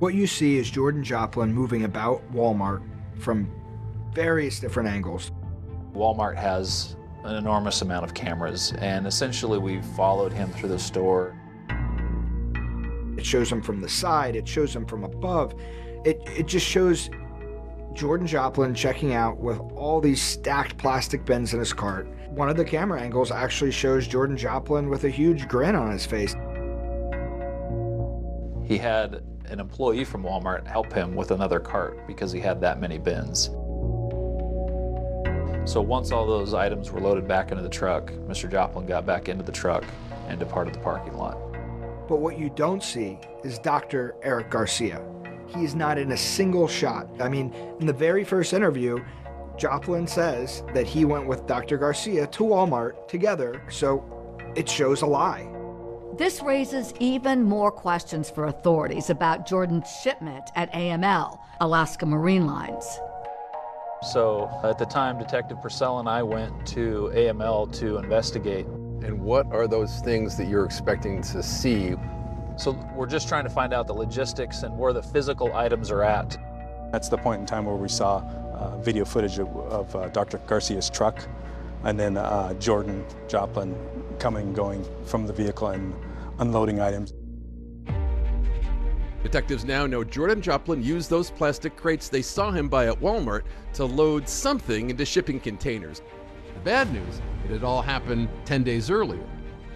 Speaker 22: What you see is Jordan Joplin moving about Walmart from various different angles.
Speaker 24: Walmart has an enormous amount of cameras, and essentially we followed him through the store.
Speaker 22: It shows him from the side, it shows him from above. It just shows Jordan Joplin checking out with all these stacked plastic bins in his cart. One of the camera angles actually shows Jordan Joplin with a huge grin on his face.
Speaker 24: He had an employee from Walmart help him with another cart because he had that many bins. So once all those items were loaded back into the truck, Mr. Joplin got back into the truck and departed the parking lot.
Speaker 22: But what you don't see is Dr. Eric Garcia. He's not in a single shot. I mean, in the very first interview, Joplin says that he went with Dr. Garcia to Walmart together, so it shows a lie.
Speaker 3: This raises even more questions for authorities about Jordan's shipment at AML, Alaska Marine Lines.
Speaker 24: So at the time, Detective Purcell and I went to AML to investigate.
Speaker 4: And what are those things that you're expecting to see?
Speaker 24: So we're just trying to find out the logistics and where the physical items are at.
Speaker 7: That's the point in time where we saw video footage of Dr. Garcia's truck, and then Jordan Joplin coming and going from the vehicle and unloading items.
Speaker 28: Detectives now know Jordan Joplin used those plastic crates they saw him buy at Walmart to load something into shipping containers. The bad news, it had all happened 10 days earlier.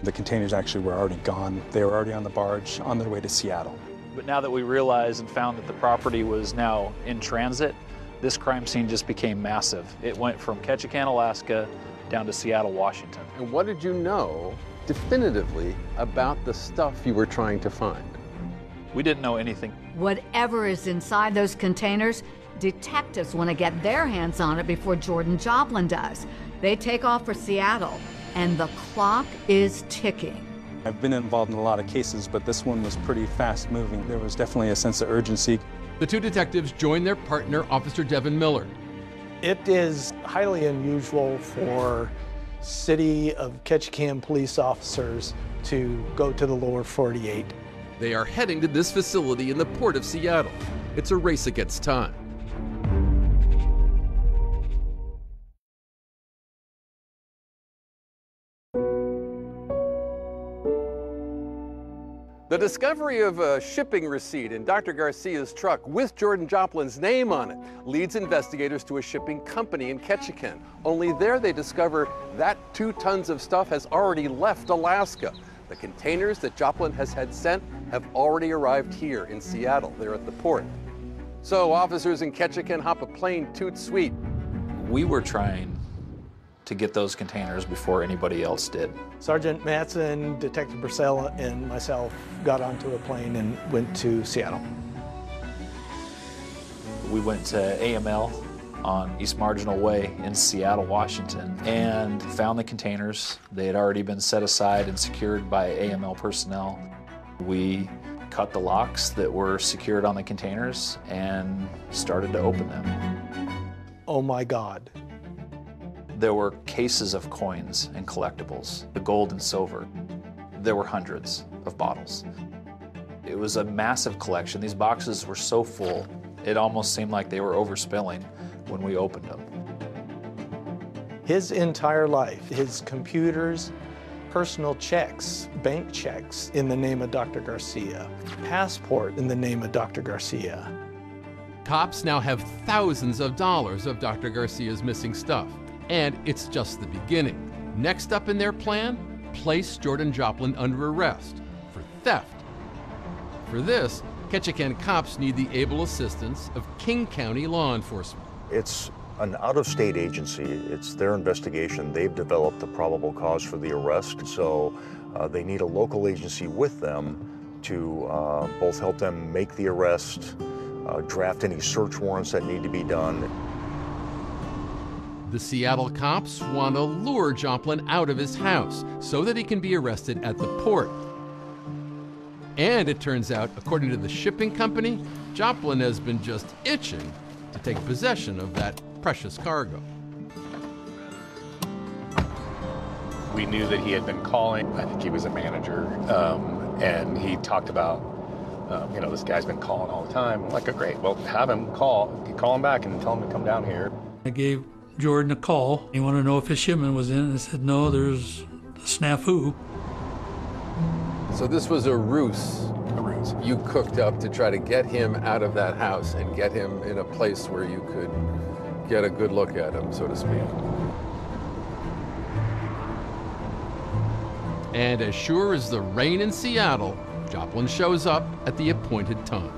Speaker 7: The containers actually were already gone. They were already on the barge on their way to Seattle.
Speaker 24: But now that we realized and found that the property was now in transit, this crime scene just became massive. It went from Ketchikan, Alaska, down to Seattle, Washington.
Speaker 4: And what did you know definitively about the stuff you were trying to find?
Speaker 24: We didn't know anything.
Speaker 3: Whatever is inside those containers, detectives want to get their hands on it before Jordan Joplin does. They take off for Seattle, and the clock is ticking.
Speaker 7: I've been involved in a lot of cases, but this one was pretty fast moving. There was definitely a sense of urgency.
Speaker 28: The 2 detectives join their partner, Officer Devin Miller.
Speaker 19: It is highly unusual for City of Ketchikan police officers to go to the lower 48.
Speaker 28: They are heading to this facility in the port of Seattle. It's a race against time.
Speaker 4: The discovery of a shipping receipt in Dr. Garcia's truck with Jordan Joplin's name on it leads investigators to a shipping company in Ketchikan. Only there they discover that 2 tons of stuff has already left Alaska.
Speaker 18: The containers that Joplin has had sent have already arrived here in Seattle. They're at the port. So officers in Ketchikan hop a plane toot sweet.
Speaker 24: We were trying to get those containers before anybody else did.
Speaker 19: Sergeant Matson, Detective Purcell, and myself got onto a plane and went to Seattle.
Speaker 24: We went to AML on East Marginal Way in Seattle, Washington, and found the containers. They had already been set aside and secured by AML personnel. We cut the locks that were secured on the containers and started to open them.
Speaker 19: Oh my God.
Speaker 24: There were cases of coins and collectibles, the gold and silver. There were hundreds of bottles. It was a massive collection. These boxes were so full, it almost seemed like they were overspilling when we opened them.
Speaker 19: His entire life, his computers, personal checks, bank checks in the name of Dr. Garcia, passport in the name of Dr. Garcia.
Speaker 28: Cops now have thousands of dollars of Dr. Garcia's missing stuff. And it's just the beginning. Next up in their plan, place Jordan Joplin under arrest for theft. For this, Ketchikan cops need the able assistance of King County law enforcement.
Speaker 1: It's an out-of-state agency. It's their investigation. They've developed the probable cause for the arrest, so they need a local agency with them to both help them make the arrest, draft any search warrants that need to be done.
Speaker 28: The Seattle cops want to lure Joplin out of his house so that he can be arrested at the port. And it turns out, according to the shipping company, Joplin has been just itching to take possession of that precious cargo.
Speaker 11: We knew that he had been calling. I think he was a manager, and he talked about, this guy's been calling all the time. I'm like, oh, great, well, have him call him back and tell him to come down here.
Speaker 14: I gave Jordan a call. He wanted to know if his shipment was in, and I said, no, there's a snafu.
Speaker 18: So this was a ruse. You cooked up to try to get him out of that house and get him in a place where you could get a good look at him, so to speak.
Speaker 28: And as sure as the rain in Seattle, Joplin shows up at the appointed time.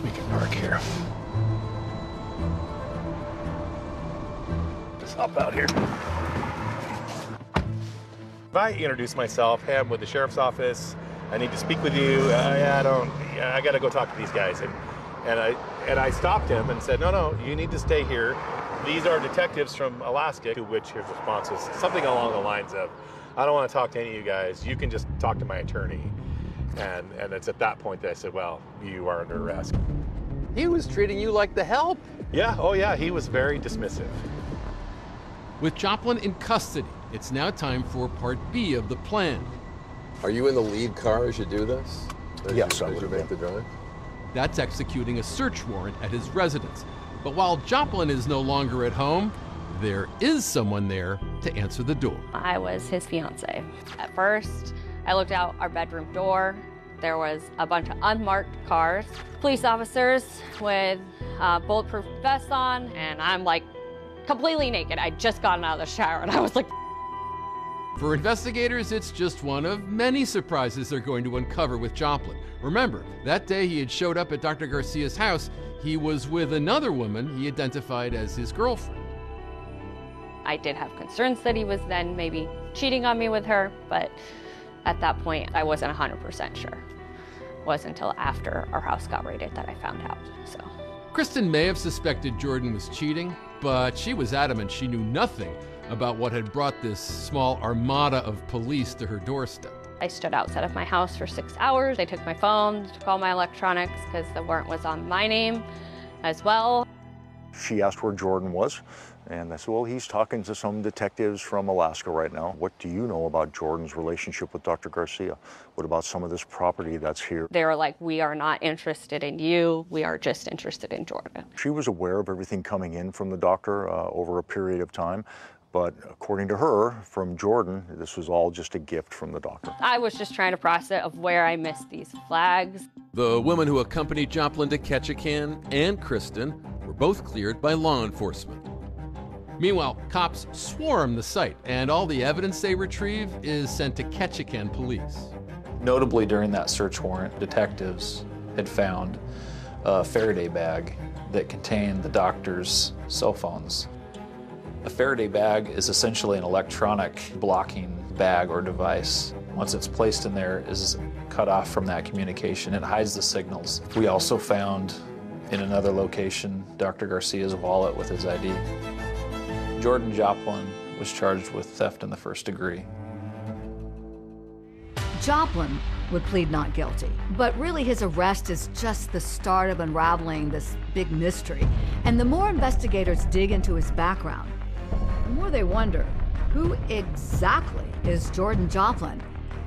Speaker 11: We can park here. Just hop out here. If I introduce myself, hey, I'm with the sheriff's office, I need to speak with you. I got to go talk to these guys. And I stopped him and said, no, you need to stay here. These are detectives from Alaska, to which his response was something along the lines of, I don't want to talk to any of you guys. You can just talk to my attorney. And it's at that point that I said, well, you are under arrest.
Speaker 18: He was treating you like the help.
Speaker 11: Yeah, oh yeah, he was very dismissive.
Speaker 28: With Joplin in custody, it's now time for part B of the plan.
Speaker 18: Are you in the lead car as you do this?
Speaker 1: Yes, I
Speaker 18: would
Speaker 1: would
Speaker 18: make the drive.
Speaker 28: That's executing a search warrant at his residence. But while Joplin is no longer at home, there is someone there to answer the door.
Speaker 12: I was his fiance. At first, I looked out our bedroom door. There was a bunch of unmarked cars, police officers with bulletproof vests on, and I'm like completely naked. I'd just gotten out of the shower, and I was like,
Speaker 28: For investigators, it's just one of many surprises they're going to uncover with Joplin. Remember, that day he had showed up at Dr. Garcia's house, he was with another woman he identified as his girlfriend.
Speaker 12: I did have concerns that he was then maybe cheating on me with her, but at that point, I wasn't 100% sure. It wasn't until after our house got raided that I found out, so.
Speaker 28: Kristen may have suspected Jordan was cheating, but she was adamant she knew nothing about what had brought this small armada of police to her doorstep.
Speaker 12: I stood outside of my house for 6 hours. They took my phone, took all my electronics because the warrant was on my name as well.
Speaker 1: She asked where Jordan was, and I said, well, he's talking to some detectives from Alaska right now. What do you know about Jordan's relationship with Dr. Garcia? What about some of this property that's here?
Speaker 12: They were like, we are not interested in you. We are just interested in Jordan.
Speaker 1: She was aware of everything coming in from the doctor over a period of time. But according to her, from Jordan, this was all just a gift from the doctor.
Speaker 12: I was just trying to process of where I missed these flags.
Speaker 28: The woman who accompanied Joplin to Ketchikan and Kristen were both cleared by law enforcement. Meanwhile, cops swarm the site, and all the evidence they retrieve is sent to Ketchikan police.
Speaker 24: Notably, during that search warrant, detectives had found a Faraday bag that contained the doctor's cell phones. A Faraday bag is essentially an electronic blocking bag or device. Once it's placed in there, it is cut off from that communication. It hides the signals. We also found in another location Dr. Garcia's wallet with his ID. Jordan Joplin was charged with theft in the first degree.
Speaker 3: Joplin would plead not guilty, but really his arrest is just the start of unraveling this big mystery. And the more investigators dig into his background, the more they wonder, who exactly is Jordan Joplin?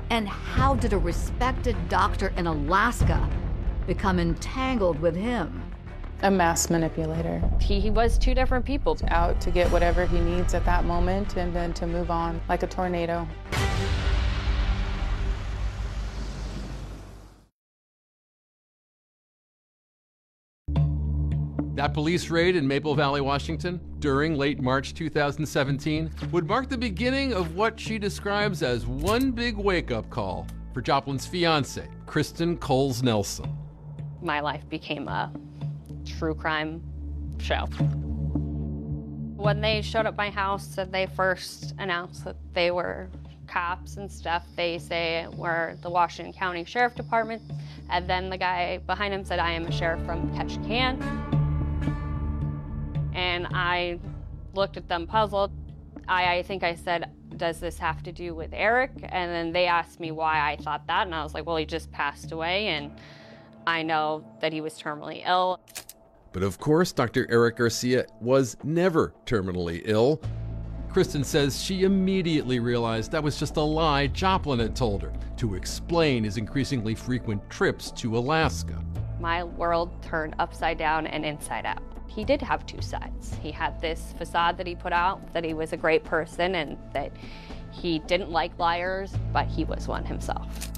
Speaker 3: And how did a respected doctor in Alaska become entangled with him?
Speaker 9: A mass manipulator.
Speaker 12: He was two different people.
Speaker 9: Out to get whatever he needs at that moment and then to move on like a tornado.
Speaker 28: That police raid in Maple Valley, Washington, during late March 2017, would mark the beginning of what she describes as one big wake-up call for Joplin's fiancée, Kristen Coles Nelson.
Speaker 12: My life became a true crime show. When they showed up at my house and they first announced that they were cops and stuff, they say we're the Washington County Sheriff Department, and then the guy behind him said, I am a sheriff from Ketchikan. And I looked at them puzzled. I think I said, does this have to do with Eric? And then they asked me why I thought that, and I was like, well, he just passed away, and I know that he was terminally ill.
Speaker 28: But of course, Dr. Eric Garcia was never terminally ill. Kristen says she immediately realized that was just a lie Joplin had told her to explain his increasingly frequent trips to Alaska.
Speaker 12: My world turned upside down and inside out. He did have two sides. He had this facade that he put out, that he was a great person and that he didn't like liars, but he was one himself.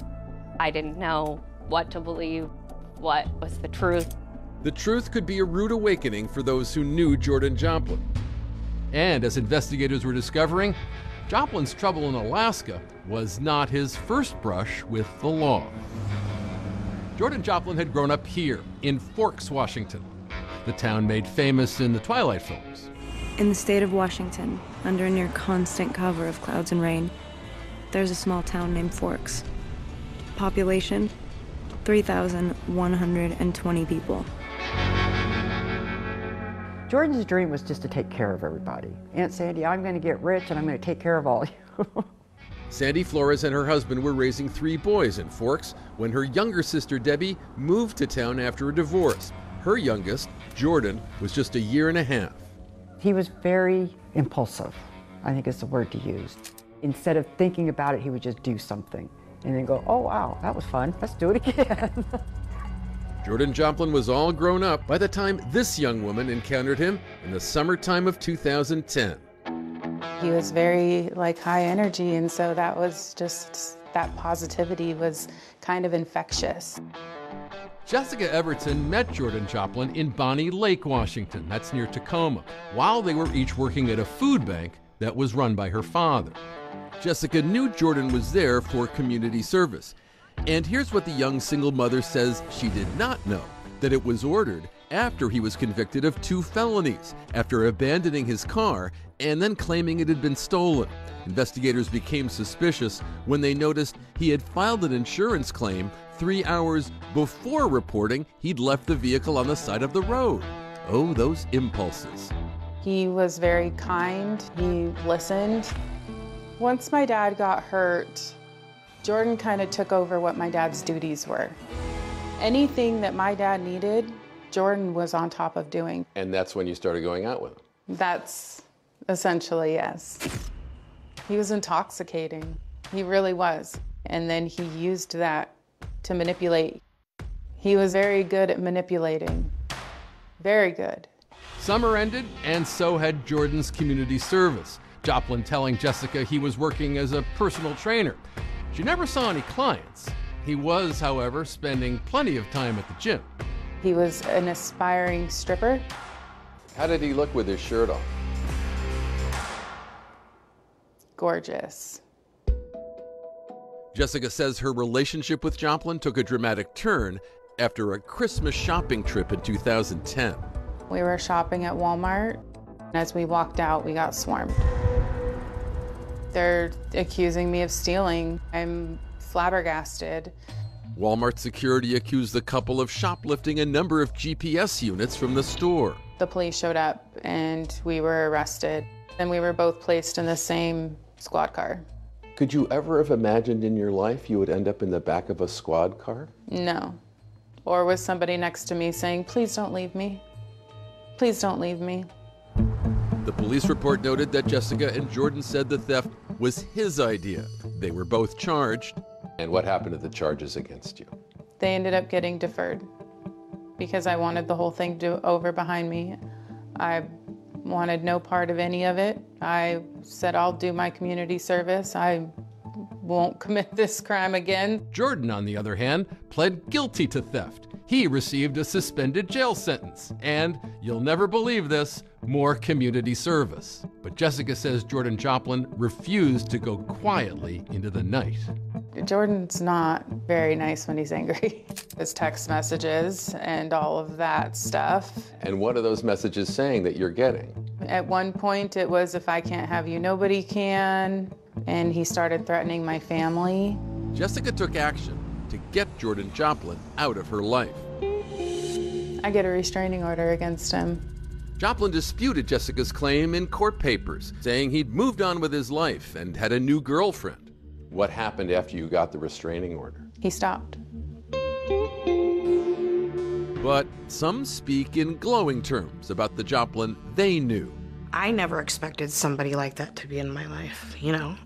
Speaker 12: I didn't know what to believe, what was the truth.
Speaker 28: The truth could be a rude awakening for those who knew Jordan Joplin. And as investigators were discovering, Joplin's trouble in Alaska was not his first brush with the law. Jordan Joplin had grown up here in Forks, Washington, the town made famous in the Twilight films.
Speaker 10: In the state of Washington, under a near constant cover of clouds and rain, there's a small town named Forks. Population, 3,120 people.
Speaker 15: Jordan's dream was just to take care of everybody. Aunt Sandy, I'm going to get rich and I'm going to take care of all you.
Speaker 28: Sandy Flores and her husband were raising 3 boys in Forks when her younger sister Debbie moved to town after a divorce. Her youngest, Jordan, was just a year and a half.
Speaker 15: He was very impulsive, I think is the word to use. Instead of thinking about it, he would just do something and then go, oh wow, that was fun, let's do it again.
Speaker 28: Jordan Joplin was all grown up by the time this young woman encountered him in the summertime of 2010.
Speaker 9: He was very high energy, and so that was just, that positivity was kind of infectious.
Speaker 28: Jessica Everton met Jordan Joplin in Bonnie Lake, Washington, that's near Tacoma, while they were each working at a food bank that was run by her father. Jessica knew Jordan was there for community service. And here's what the young single mother says she did not know, that it was ordered after he was convicted of 2 felonies, after abandoning his car and then claiming it had been stolen. Investigators became suspicious when they noticed he had filed an insurance claim 3 hours before reporting he'd left the vehicle on the side of the road. Oh, those impulses.
Speaker 9: He was very kind, he listened. Once my dad got hurt, Jordan kind of took over what my dad's duties were. Anything that my dad needed, Jordan was on top of doing.
Speaker 28: And that's when you started going out with him?
Speaker 9: That's essentially, yes. He was intoxicating. He really was. And then he used that to manipulate. He was very good at manipulating. Very good.
Speaker 28: Summer ended, and so had Jordan's community service. Joplin telling Jessica he was working as a personal trainer. She never saw any clients. He was, however, spending plenty of time at the gym.
Speaker 9: He was an aspiring stripper.
Speaker 28: How did he look with his shirt off?
Speaker 9: gorgeous.
Speaker 28: Jessica says her relationship with Joplin took a dramatic turn after a Christmas shopping trip in 2010.
Speaker 9: We were shopping at Walmart. As we walked out, we got swarmed. They're accusing me of stealing. I'm flabbergasted.
Speaker 28: Walmart security accused the couple of shoplifting a number of GPS units from the store.
Speaker 9: The police showed up and we were arrested. And we were both placed in the same squad car.
Speaker 4: Could you ever have imagined in your life you would end up in the back of a squad car?
Speaker 9: No. Or with somebody next to me saying, please don't leave me. Please don't leave me.
Speaker 28: The police report noted that Jessica and Jordan said the theft was his idea. They were both charged.
Speaker 4: And what happened to the charges against you?
Speaker 9: They ended up getting deferred because I wanted the whole thing over behind me. I wanted no part of any of it. I said, I'll do my community service. I won't commit this crime again.
Speaker 28: Jordan, on the other hand, pled guilty to theft. He received a suspended jail sentence and, you'll never believe this, more community service. But Jessica says Jordan Joplin refused to go quietly into the night.
Speaker 9: Jordan's not very nice when he's angry. His text messages and all of that stuff.
Speaker 4: And what are those messages saying that you're getting?
Speaker 9: At one point it was, if I can't have you, nobody can. And he started threatening my family.
Speaker 28: Jessica took action to get Jordan Joplin out of her life.
Speaker 9: I get a restraining order against him.
Speaker 28: Joplin disputed Jessica's claim in court papers, saying he'd moved on with his life and had a new girlfriend.
Speaker 4: What happened after you got the restraining order?
Speaker 9: He stopped.
Speaker 28: But some speak in glowing terms about the Joplin they knew.
Speaker 8: I never expected somebody like that to be in my life, you know.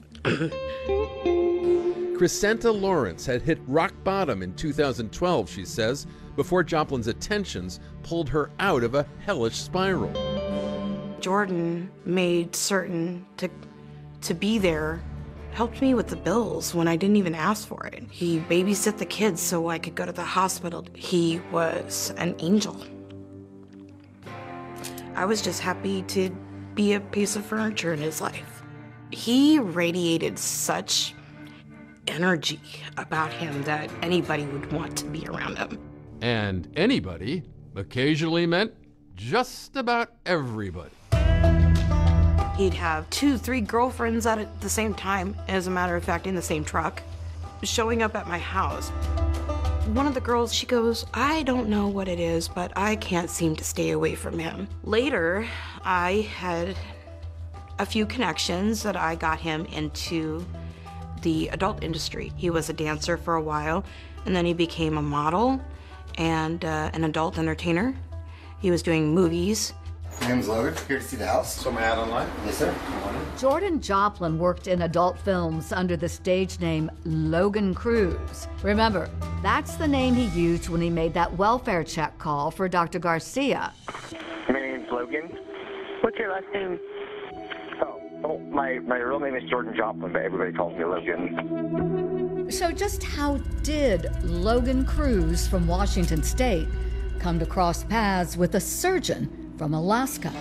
Speaker 28: Crescenta Lawrence had hit rock bottom in 2012, she says, before Joplin's attentions pulled her out of a hellish spiral.
Speaker 8: Jordan made certain to be there, helped me with the bills when I didn't even ask for it. He babysit the kids so I could go to the hospital. He was an angel. I was just happy to be a piece of furniture in his life. He radiated such energy about him that anybody would want to be around him.
Speaker 28: And anybody occasionally meant just about everybody.
Speaker 8: He'd have 2-3 girlfriends at the same time, as a matter of fact, in the same truck, showing up at my house. One of the girls, she goes, I don't know what it is, but I can't seem to stay away from him. Later, I had a few connections that I got him into the adult industry. He was a dancer for a while, and then he became a model and an adult entertainer. He was doing movies.
Speaker 13: My name's Logan, here to see the house. So my ad online? Yes, sir.
Speaker 3: Jordan Joplin worked in adult films under the stage name Logan Cruz. Remember, that's the name he used when he made that welfare check call for Dr. Garcia.
Speaker 16: My name's Logan. What's your last name? Oh, my real name is Jordan Joplin, but everybody calls me Logan.
Speaker 3: So just how did Logan Cruz from Washington State come to cross paths with a surgeon from Alaska?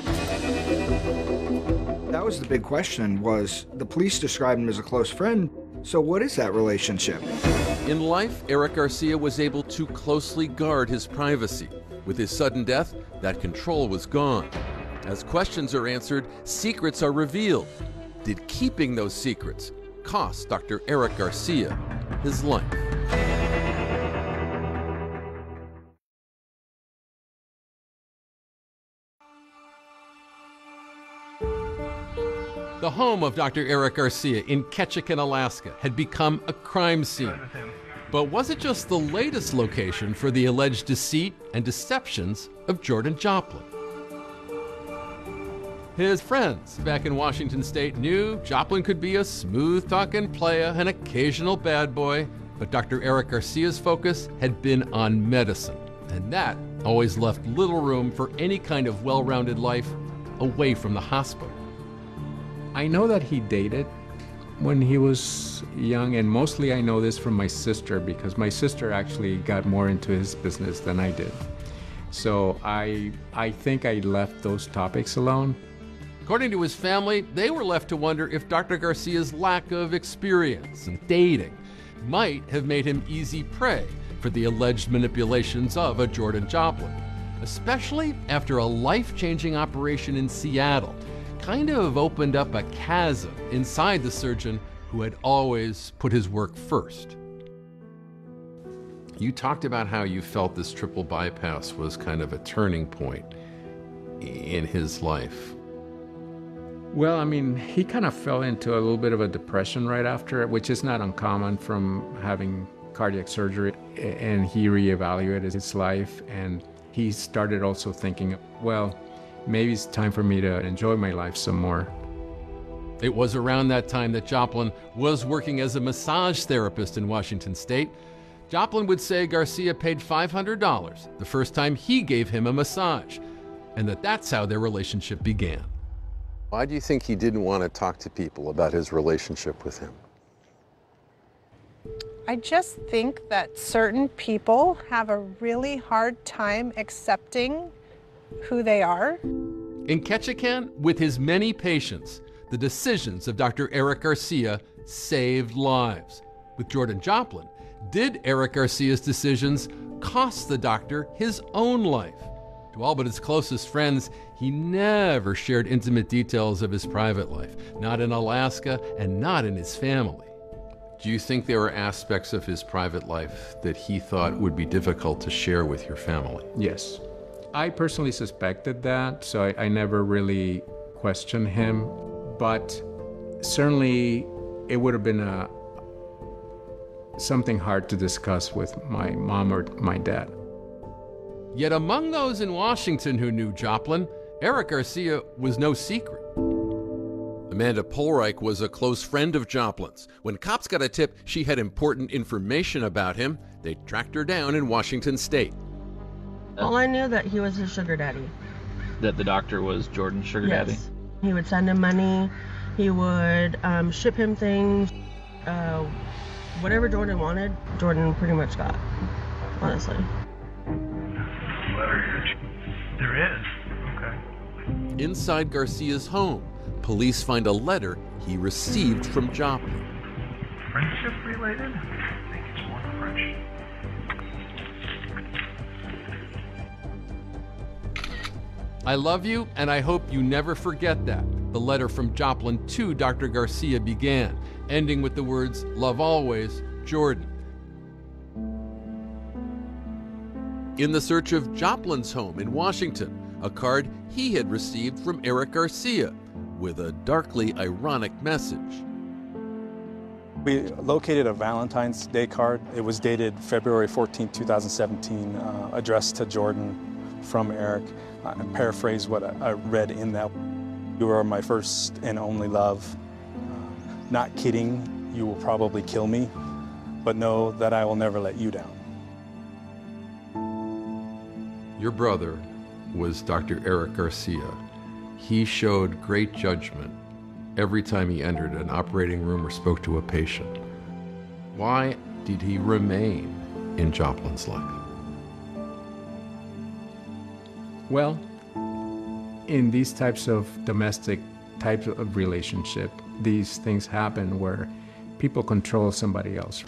Speaker 22: That was the big question, was the police described him as a close friend, so what is that relationship?
Speaker 28: In life, Eric Garcia was able to closely guard his privacy. With his sudden death, that control was gone. As questions are answered, secrets are revealed. Did keeping those secrets cost Dr. Eric Garcia his life? The home of Dr. Eric Garcia in Ketchikan, Alaska, had become a crime scene. But was it just the latest location for the alleged deceit and deceptions of Jordan Joplin? His friends back in Washington State knew Joplin could be a smooth-talking playa, an occasional bad boy, but Dr. Eric Garcia's focus had been on medicine, and that always left little room for any kind of well-rounded life away from the hospital.
Speaker 17: I know that he dated when he was young, and mostly I know this from my sister because my sister actually got more into his business than I did. So I think I left those topics alone.
Speaker 28: According to his family, they were left to wonder if Dr. Garcia's lack of experience in dating might have made him easy prey for the alleged manipulations of a Jordan Joplin, especially after a life-changing operation in Seattle kind of opened up a chasm inside the surgeon who had always put his work first. You talked about how you felt this triple bypass was kind of a turning point in his life.
Speaker 17: Well, I mean, he kind of fell into a little bit of a depression right after it, which is not uncommon from having cardiac surgery. And he reevaluated his life, and he started also thinking, well, maybe it's time for me to enjoy my life some more.
Speaker 28: It was around that time that Joplin was working as a massage therapist in Washington State. Joplin would say Garcia paid $500 the first time he gave him a massage, and that's how their relationship began.
Speaker 4: Why do you think he didn't want to talk to people about his relationship with him?
Speaker 2: I just think that certain people have a really hard time accepting who they are.
Speaker 28: In Ketchikan, with his many patients, the decisions of Dr. Eric Garcia saved lives. With Jordan Joplin, did Eric Garcia's decisions cost the doctor his own life? To all but his closest friends, he never shared intimate details of his private life, not in Alaska and not in his family. Do you think there were aspects of his private life that he thought would be difficult to share with your family?
Speaker 17: Yes. I personally suspected that, so I never really questioned him, but certainly it would have been something hard to discuss with my mom or my dad.
Speaker 28: Yet among those in Washington who knew Joplin, Eric Garcia was no secret. Amanda Polreich was a close friend of Joplin's. When cops got a tip she had important information about him, they tracked her down in Washington State.
Speaker 6: Well, I knew that he was his sugar daddy.
Speaker 20: That the doctor was Jordan's sugar
Speaker 6: Yes.
Speaker 20: daddy?
Speaker 6: He would send him money. He would ship him things. Whatever Jordan wanted, Jordan pretty much got, honestly.
Speaker 5: There is. Okay.
Speaker 28: Inside Garcia's home, police find a letter he received from Joplin.
Speaker 5: Friendship related? I think it's more than friendship.
Speaker 28: I love you, and I hope you never forget that. The letter from Joplin to Dr. Garcia began, ending with the words, "Love always, Jordan." In the search of Joplin's home in Washington, a card he had received from Eric Garcia with a darkly ironic message.
Speaker 7: We located a Valentine's Day card. It was dated February 14, 2017, addressed to Jordan from Eric. I paraphrase what I read in that. "You are my first and only love. Not kidding, you will probably kill me, but know that I will never let you down."
Speaker 28: Your brother was Dr. Eric Garcia. He showed great judgment every time he entered an operating room or spoke to a patient. Why did he remain in Joplin's life?
Speaker 17: Well, in these types of domestic types of relationship, these things happen where people control somebody else.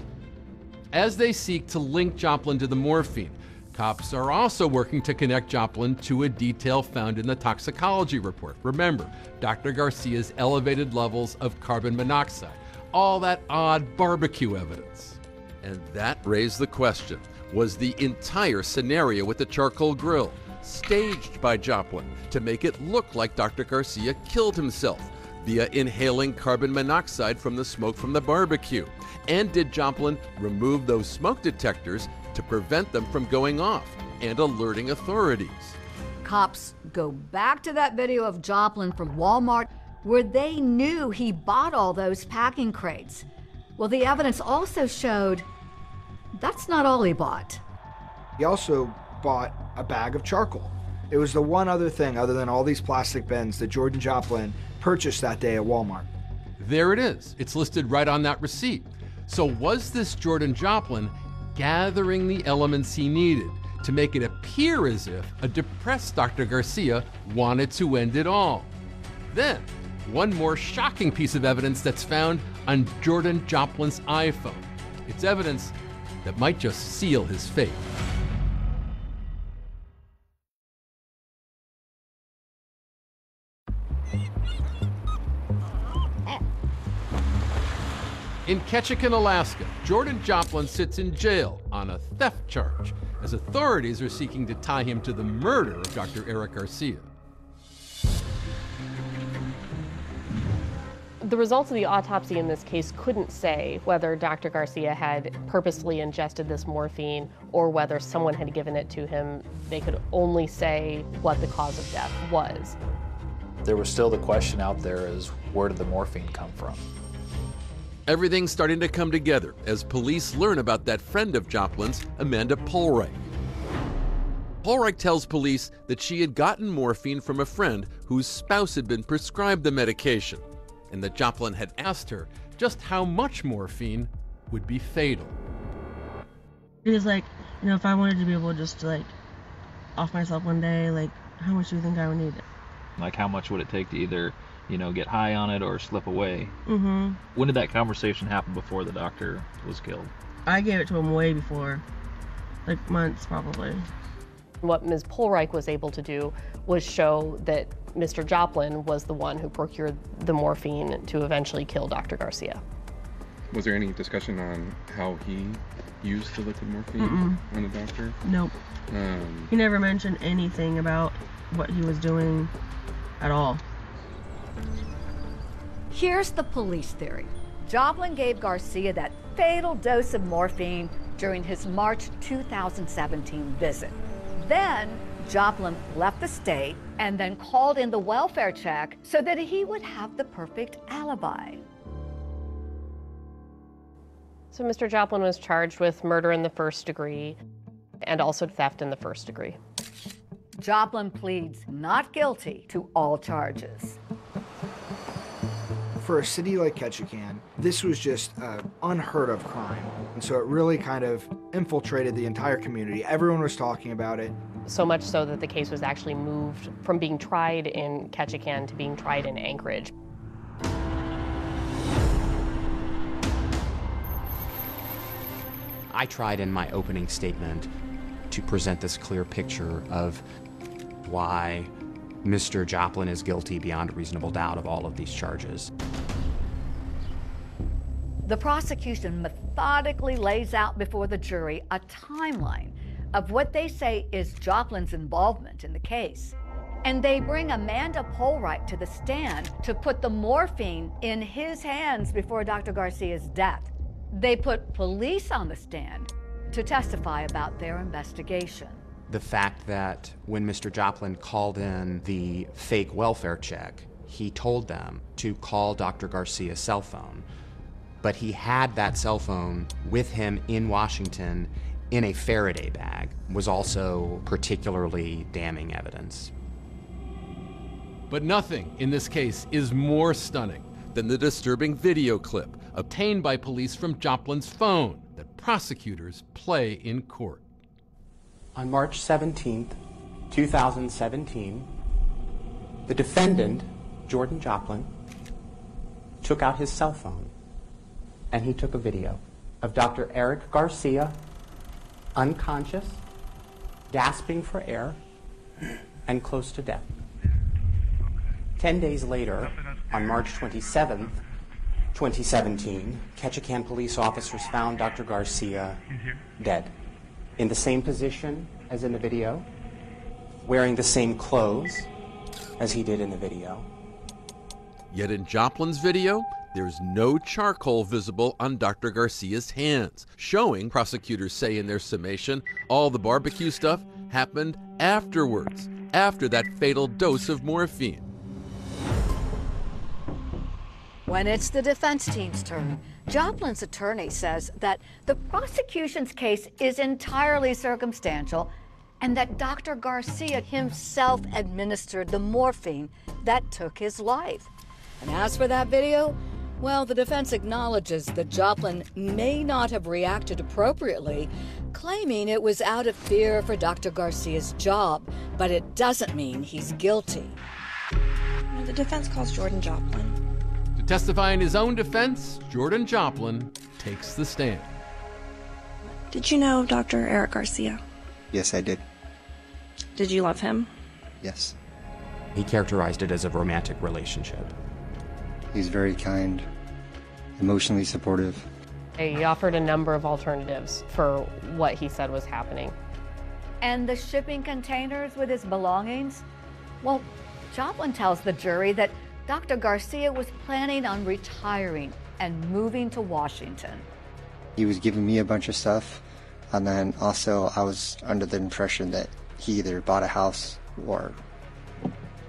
Speaker 28: As they seek to link Joplin to the morphine, cops are also working to connect Joplin to a detail found in the toxicology report. Remember, Dr. Garcia's elevated levels of carbon monoxide, all that odd barbecue evidence. And that raised the question, was the entire scenario with the charcoal grill staged by Joplin to make it look like Dr. Garcia killed himself via inhaling carbon monoxide from the smoke from the barbecue? And did Joplin remove those smoke detectors to prevent them from going off and alerting authorities?
Speaker 3: Cops go back to that video of Joplin from Walmart where they knew he bought all those packing crates. Well, the evidence also showed that's not all he bought.
Speaker 22: He also bought a bag of charcoal. It was the one other thing, other than all these plastic bins, that Jordan Joplin purchased that day at Walmart.
Speaker 28: There it is. It's listed right on that receipt. So was this Jordan Joplin gathering the elements he needed to make it appear as if a depressed Dr. Garcia wanted to end it all? Then, one more shocking piece of evidence that's found on Jordan Joplin's iPhone. It's evidence that might just seal his fate. In Ketchikan, Alaska, Jordan Joplin sits in jail on a theft charge as authorities are seeking to tie him to the murder of Dr. Eric Garcia.
Speaker 11: The results of the autopsy in this case couldn't say whether Dr. Garcia had purposely ingested this morphine or whether someone had given it to him. They could only say what the cause of death was.
Speaker 24: There was still the question out there is, where did the morphine come from?
Speaker 28: Everything's starting to come together as police learn about that friend of Joplin's, Amanda Polreich. Polreich tells police that she had gotten morphine from a friend whose spouse had been prescribed the medication, and that Joplin had asked her just how much morphine would be fatal.
Speaker 6: He was like, you know, if I wanted to be able just to like off myself one day, like how much do you think I would need?
Speaker 20: Like how much would it take to either, you know, get high on it or slip away?
Speaker 6: Mm-hmm.
Speaker 20: When did that conversation happen before the doctor was killed?
Speaker 6: I gave it to him way before, like months probably.
Speaker 11: What Ms. Polreich was able to do was show that Mr. Joplin was the one who procured the morphine to eventually kill Dr. Garcia.
Speaker 14: Was there any discussion on how he used the liquid morphine on the doctor?
Speaker 6: Nope. He never mentioned anything about what he was doing at all.
Speaker 3: Here's the police theory. Joplin gave Garcia that fatal dose of morphine during his March 2017 visit. Then Joplin left the state and then called in the welfare check so that he would have the perfect alibi.
Speaker 11: So Mr. Joplin was charged with murder in the first degree and also theft in the first degree.
Speaker 3: Joplin pleads not guilty to all charges.
Speaker 22: For a city like Ketchikan, this was just an unheard of crime. And so it really kind of infiltrated the entire community. Everyone was talking about it.
Speaker 11: So much so that the case was actually moved from being tried in Ketchikan to being tried in Anchorage.
Speaker 19: I tried in my opening statement to present this clear picture of why Mr. Joplin is guilty beyond a reasonable doubt of all of these charges.
Speaker 3: The prosecution methodically lays out before the jury a timeline of what they say is Joplin's involvement in the case. And they bring Amanda Polreich to the stand to put the morphine in his hands before Dr. Garcia's death. They put police on the stand to testify about their investigation.
Speaker 19: The fact that when Mr. Joplin called in the fake welfare check, he told them to call Dr. Garcia's cell phone, but he had that cell phone with him in Washington in a Faraday bag, was also particularly damning evidence.
Speaker 28: But nothing in this case is more stunning than the disturbing video clip obtained by police from Joplin's phone that prosecutors play in court.
Speaker 19: On March 17th, 2017, the defendant, Jordan Joplin, took out his cell phone and he took a video of Dr. Eric Garcia unconscious, gasping for air, and close to death. 10 days later, on March 27th, 2017, Ketchikan police officers found Dr. Garcia dead, in the same position as in the video, wearing the same clothes as he did in the video.
Speaker 28: Yet in Joplin's video, there's no charcoal visible on Dr. Garcia's hands, showing, prosecutors say in their summation, all the barbecue stuff happened afterwards, after that fatal dose of morphine.
Speaker 3: When it's the defense team's turn, Joplin's attorney says that the prosecution's case is entirely circumstantial and that Dr. Garcia himself administered the morphine that took his life. And as for that video, well, the defense acknowledges that Joplin may not have reacted appropriately, claiming it was out of fear for Dr. Garcia's job, but it doesn't mean he's guilty.
Speaker 10: The defense calls Jordan Joplin.
Speaker 28: To testify in his own defense, Jordan Joplin takes the stand.
Speaker 10: Did you know Dr. Eric Garcia?
Speaker 1: Yes, I did.
Speaker 10: Did you love him?
Speaker 1: Yes.
Speaker 19: He characterized it as a romantic relationship.
Speaker 1: He's very kind, emotionally supportive.
Speaker 11: He offered a number of alternatives for what he said was happening.
Speaker 3: And the shipping containers with his belongings? Well, Joplin tells the jury that Dr. Garcia was planning on retiring and moving to Washington.
Speaker 1: He was giving me a bunch of stuff, and then also I was under the impression that he either bought a house or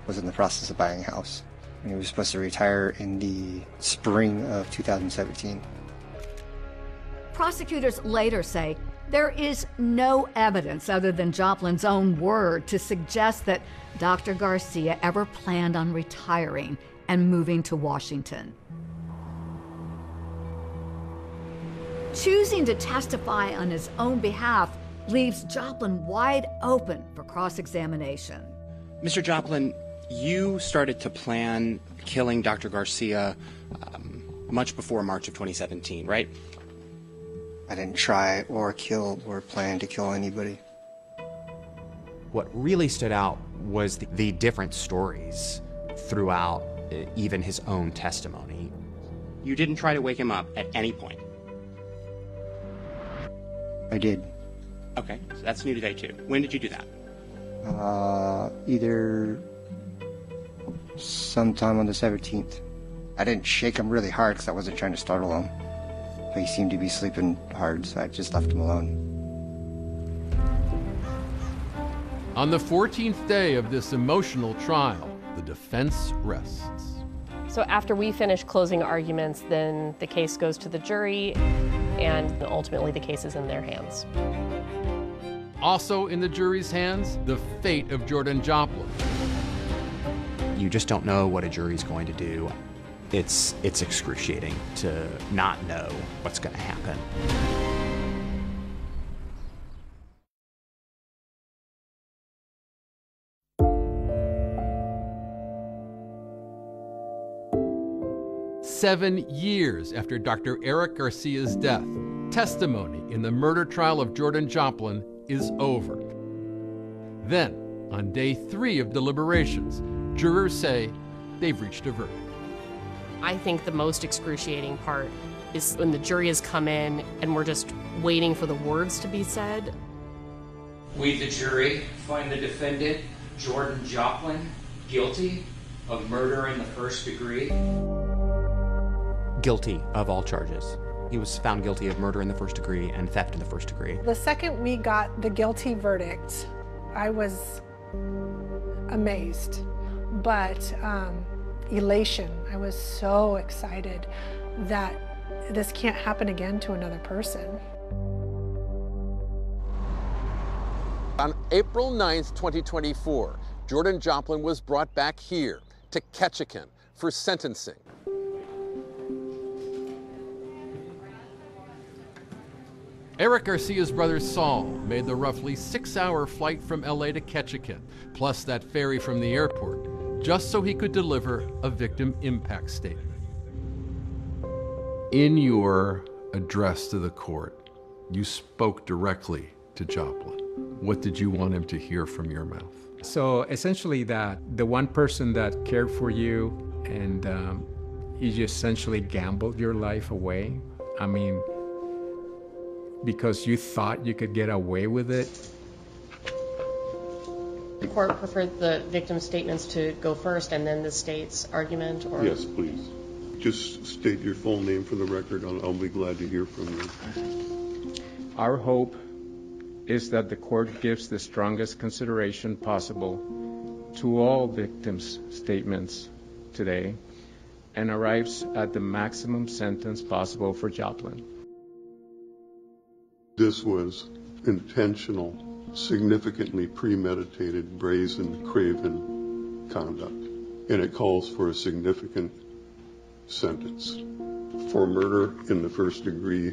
Speaker 1: was in the process of buying a house. And he was supposed to retire in the spring of 2017.
Speaker 3: Prosecutors later say there is no evidence other than Joplin's own word to suggest that Dr. Garcia ever planned on retiring and moving to Washington. Choosing to testify on his own behalf leaves Joplin wide open for cross-examination.
Speaker 19: Mr. Joplin, you started to plan killing Dr. Garcia much before March of 2017, right?
Speaker 1: I didn't try or kill or plan to kill anybody.
Speaker 19: What really stood out was the different stories throughout even his own testimony. You didn't try to wake him up at any point.
Speaker 1: I did.
Speaker 19: Okay, so that's new today too. When did you do that?
Speaker 1: Either sometime on the 17th. I didn't shake him really hard because I wasn't trying to startle him. But he seemed to be sleeping hard, so I just left him alone.
Speaker 28: On the 14th day of this emotional trial, the defense rests.
Speaker 11: So after we finish closing arguments, then the case goes to the jury, and ultimately the case is in their hands.
Speaker 28: Also in the jury's hands, the fate of Jordan Joplin.
Speaker 19: You just don't know what a jury's going to do. It's excruciating to not know what's going to happen.
Speaker 28: "7 years after Dr. Eric Garcia's death, testimony in the murder trial of Jordan Joplin is over. Then, on day 3 of deliberations, jurors say they've reached a verdict.
Speaker 11: I think the most excruciating part is when the jury has come in and we're just waiting for the words to be said.
Speaker 12: We, the jury, find the defendant, Jordan Joplin, guilty of murder in the first degree.
Speaker 19: Guilty of all charges. He was found guilty of murder in the first degree and theft in the first degree.
Speaker 2: The second we got the guilty verdict, I was amazed, but elation. I was so excited that this can't happen again to another person.
Speaker 4: On April 9th, 2024, Jordan Joplin was brought back here to Ketchikan for sentencing.
Speaker 28: Eric Garcia's brother Saul made the roughly 6-hour flight from LA to Ketchikan, plus that ferry from the airport, just so he could deliver a victim impact statement. In your address to the court, you spoke directly to Joplin. What did you want him to hear from your mouth?
Speaker 17: So essentially that the one person that cared for you and you essentially gambled your life away. I mean, because you thought you could get away with it.
Speaker 11: The court preferred the victim's statements to go first and then the state's argument, or?
Speaker 18: Yes, please. Just state your full name for the record. I'll be glad to hear from you.
Speaker 17: Our hope is that the court gives the strongest consideration possible to all victims' statements today and arrives at the maximum sentence possible for Joplin.
Speaker 18: This was intentional, significantly premeditated, brazen, craven conduct, and it calls for a significant sentence. For murder in the first degree,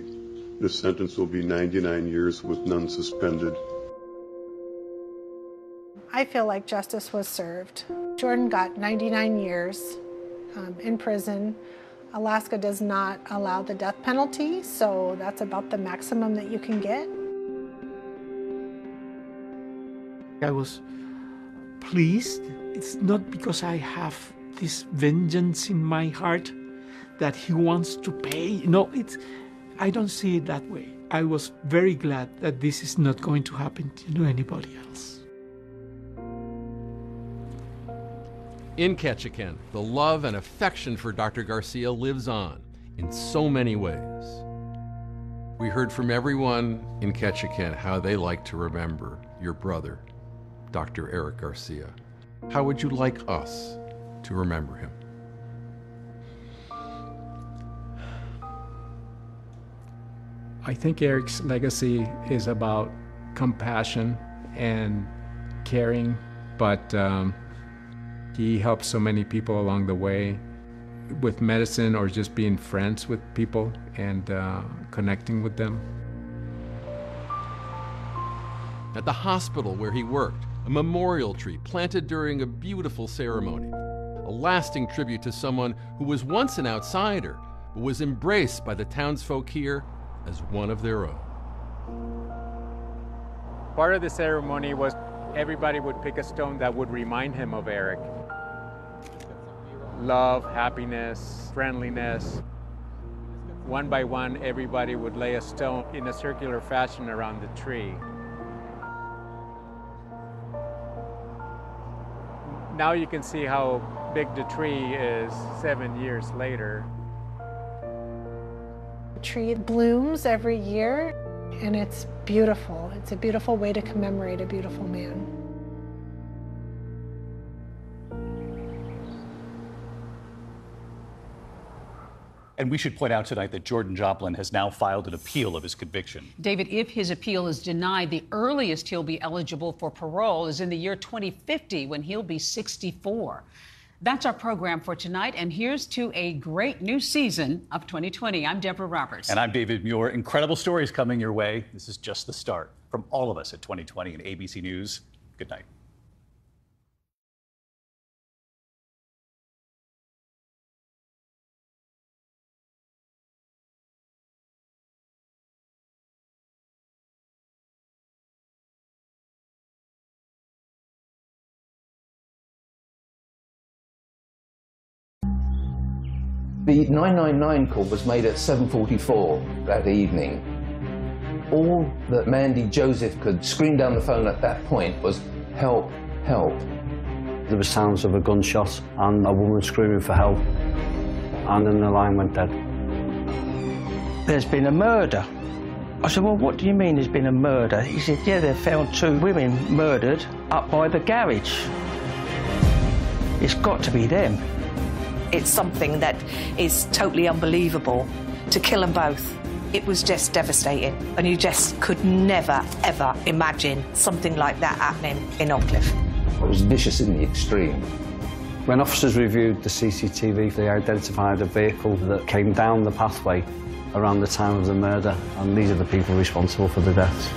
Speaker 18: the sentence will be 99 years with none suspended.
Speaker 2: I feel like justice was served. Jordan got 99 years in prison. Alaska does not allow the death penalty, so that's about the maximum that you can get.
Speaker 8: I was pleased. It's not because I have this vengeance in my heart that he wants to pay. No, I don't see it that way. I was very glad that this is not going to happen to anybody else.
Speaker 28: In Ketchikan, the love and affection for Dr. Garcia lives on in so many ways. We heard from everyone in Ketchikan how they like to remember your brother, Dr. Eric Garcia. How would you like us to remember him?
Speaker 17: I think Eric's legacy is about compassion and caring, but he helped so many people along the way with medicine or just being friends with people and connecting with them.
Speaker 28: At the hospital where he worked, a memorial tree planted during a beautiful ceremony, a lasting tribute to someone who was once an outsider, but was embraced by the townsfolk here as one of their own.
Speaker 17: Part of the ceremony was everybody would pick a stone that would remind him of Eric. Love, happiness, friendliness. One by one, everybody would lay a stone in a circular fashion around the tree. Now you can see how big the tree is 7 years later.
Speaker 2: The tree blooms every year, and it's beautiful. It's a beautiful way to commemorate a beautiful man.
Speaker 9: And we should point out tonight that Jordan Joplin has now filed an appeal of his conviction.
Speaker 15: David, if his appeal is denied, the earliest he'll be eligible for parole is in the year 2050, when he'll be 64. That's our program for tonight, and here's to a great new season of 2020. I'm Deborah Roberts.
Speaker 9: And I'm David Muir. Incredible stories coming your way. This is just the start. From all of us at 2020 and ABC News, good night.
Speaker 21: The 999 call was made at 7:44 that evening. All that Mandy Joseph could scream down the phone at that point was, "Help, help."
Speaker 23: There were sounds of a gunshot and a woman screaming for help, and then the line went dead.
Speaker 25: There's been a murder. I said, well, what do you mean there's been a murder? He said, yeah, they found 2 women murdered up by the garage. It's got to be them.
Speaker 26: It's something that is totally unbelievable. To kill them both, it was just devastating. And you just could never, ever imagine something like that happening in Oakcliff.
Speaker 21: It was vicious in the extreme.
Speaker 23: When officers reviewed the CCTV, they identified a vehicle that came down the pathway around the time of the murder, and these are the people responsible for the deaths.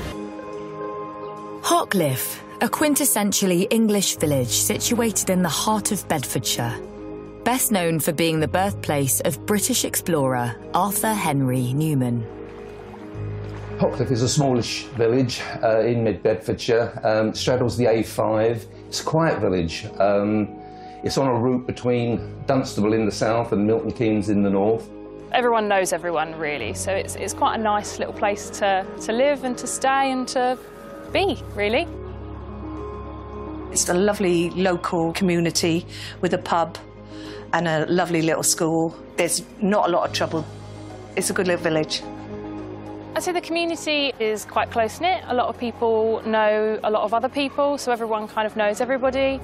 Speaker 27: Oakcliff, a quintessentially English village situated in the heart of Bedfordshire. Best known for being the birthplace of British explorer Arthur Henry Newman.
Speaker 21: Oakcliff is a smallish village in mid-Bedfordshire, straddles the A5. It's a quiet village. It's on a route between Dunstable in the south and Milton Keynes in the north.
Speaker 29: Everyone knows everyone, really, so it's quite a nice little place to live and to stay and to be, really.
Speaker 26: It's a lovely local community with a pub and a lovely little school. There's not a lot of trouble. It's a good little village.
Speaker 29: I'd say the community is quite close-knit. A lot of people know a lot of other people, so everyone kind of knows everybody.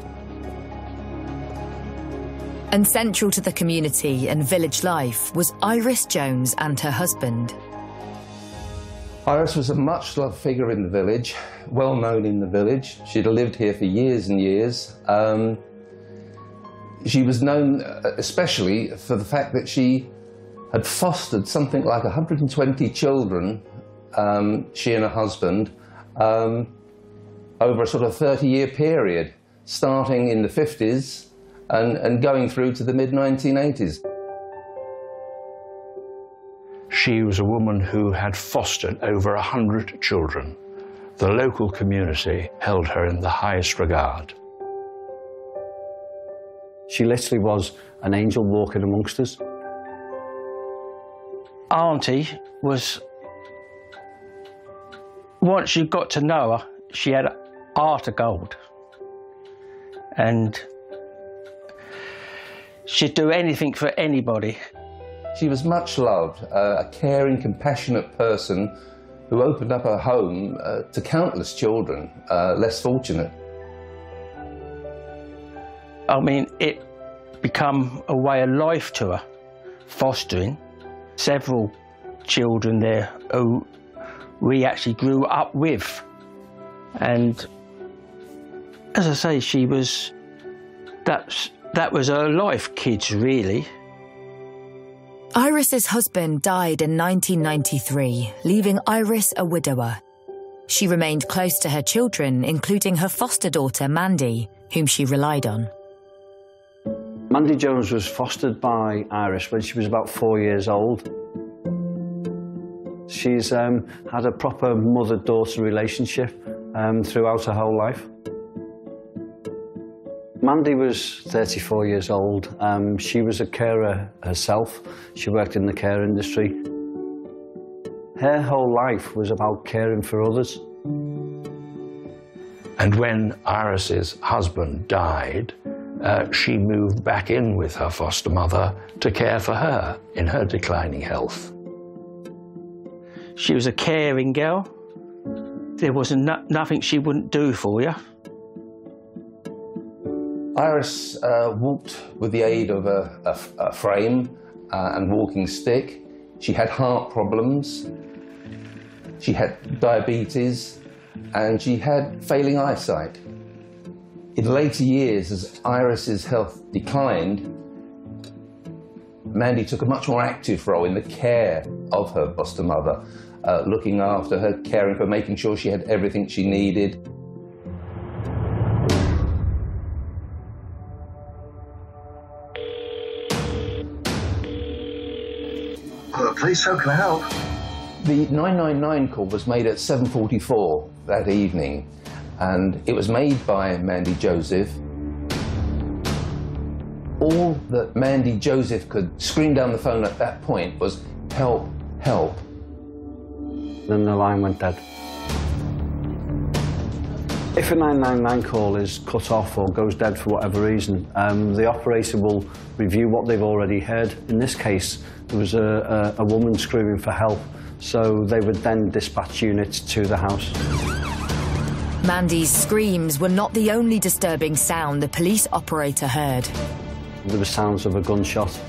Speaker 27: And central to the community and village life was Iris Jones and her husband.
Speaker 21: Iris was a much-loved figure in the village, well known in the village. She'd lived here for years and years. She was known especially for the fact that she had fostered something like 120 children, she and her husband, over a sort of 30-year period. starting in the 50s and going through to the mid-1980s.
Speaker 5: She was a woman who had fostered over 100 children. The local community held her in the highest regard.
Speaker 23: She literally was an angel walking amongst us.
Speaker 25: Auntie was, once you got to know her, she had a heart of gold. And she'd do anything for anybody.
Speaker 21: She was much loved, a caring, compassionate person who opened up her home to countless children less fortunate.
Speaker 25: I mean, it become a way of life to her, fostering several children there who we actually grew up with. And as I say, she was, that was her life, kids, really.
Speaker 27: Iris's husband died in 1993, leaving Iris a widower. She remained close to her children, including her foster daughter, Mandy, whom she relied on.
Speaker 23: Mandy Jones was fostered by Iris when she was about 4 years old. She's had a proper mother-daughter relationship throughout her whole life. Mandy was 34 years old. She was a carer herself. She worked in the care industry. Her whole life was about caring for others.
Speaker 5: And when Iris's husband died, she moved back in with her foster mother to care for her in her declining health.
Speaker 25: She was a caring girl. There was nothing she wouldn't do for you.
Speaker 21: Iris walked with the aid of a frame and walking stick. She had heart problems, she had diabetes, and she had failing eyesight. In later years, as Iris's health declined, Mandy took a much more active role in the care of her foster mother, looking after her, caring for, making sure she had everything she needed.
Speaker 6: Please, how can I help?
Speaker 21: The 999 call was made at 7:44 that evening, and it was made by Mandy Joseph. All that Mandy Joseph could scream down the phone at that point was, "Help, help."
Speaker 23: Then the line went dead. If a 999 call is cut off or goes dead for whatever reason, the operator will review what they've already heard. In this case, there was a woman screaming for help, so they would then dispatch units to the house.
Speaker 27: Mandy's screams were not the only disturbing sound the police operator heard.
Speaker 23: There were sounds of a gunshot,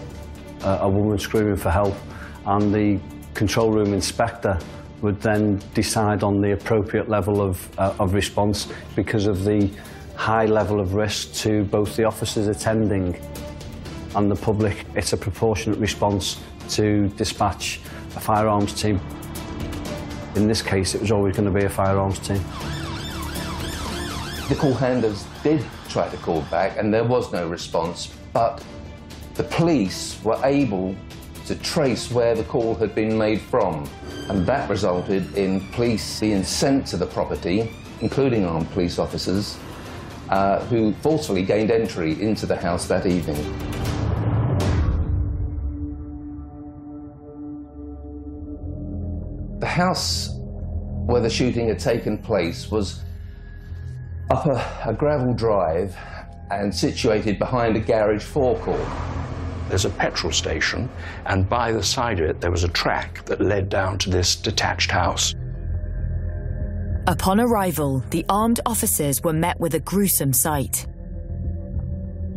Speaker 23: a woman screaming for help, and the control room inspector would then decide on the appropriate level of response because of the high level of risk to both the officers attending and the public. It's a proportionate response to dispatch a firearms team. In this case, it was always going to be a firearms team.
Speaker 21: The call handlers did try to call back and there was no response, but the police were able to trace where the call had been made from, and that resulted in police being sent to the property, including armed police officers, who forcefully gained entry into the house that evening. The house where the shooting had taken place was up a gravel drive and situated behind a garage forecourt.
Speaker 5: There's a petrol station, and by the side of it there was a track that led down to this detached house.
Speaker 27: Upon arrival, the armed officers were met with a gruesome sight.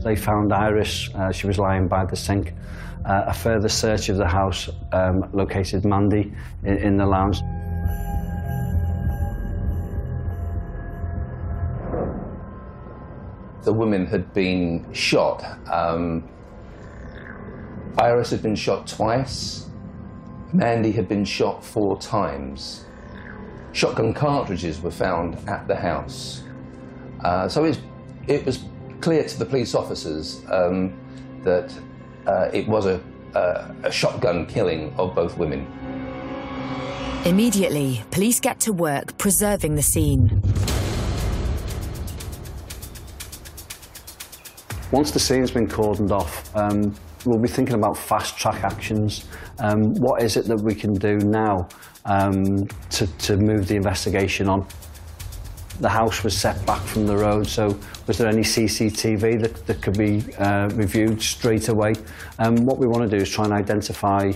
Speaker 23: They found Iris, she was lying by the sink. A further search of the house located Mandy in the lounge.
Speaker 21: The women had been shot. Iris had been shot twice. Mandy had been shot 4 times. Shotgun cartridges were found at the house. So it's It was clear to the police officers that it was a shotgun killing of both women.
Speaker 27: Immediately, police get to work preserving the scene.
Speaker 23: Once the scene's been cordoned off, we'll be thinking about fast-track actions. What is it that we can do now to move the investigation on? The house was set back from the road, so was there any CCTV that could be reviewed straight away? What we want to do is try and identify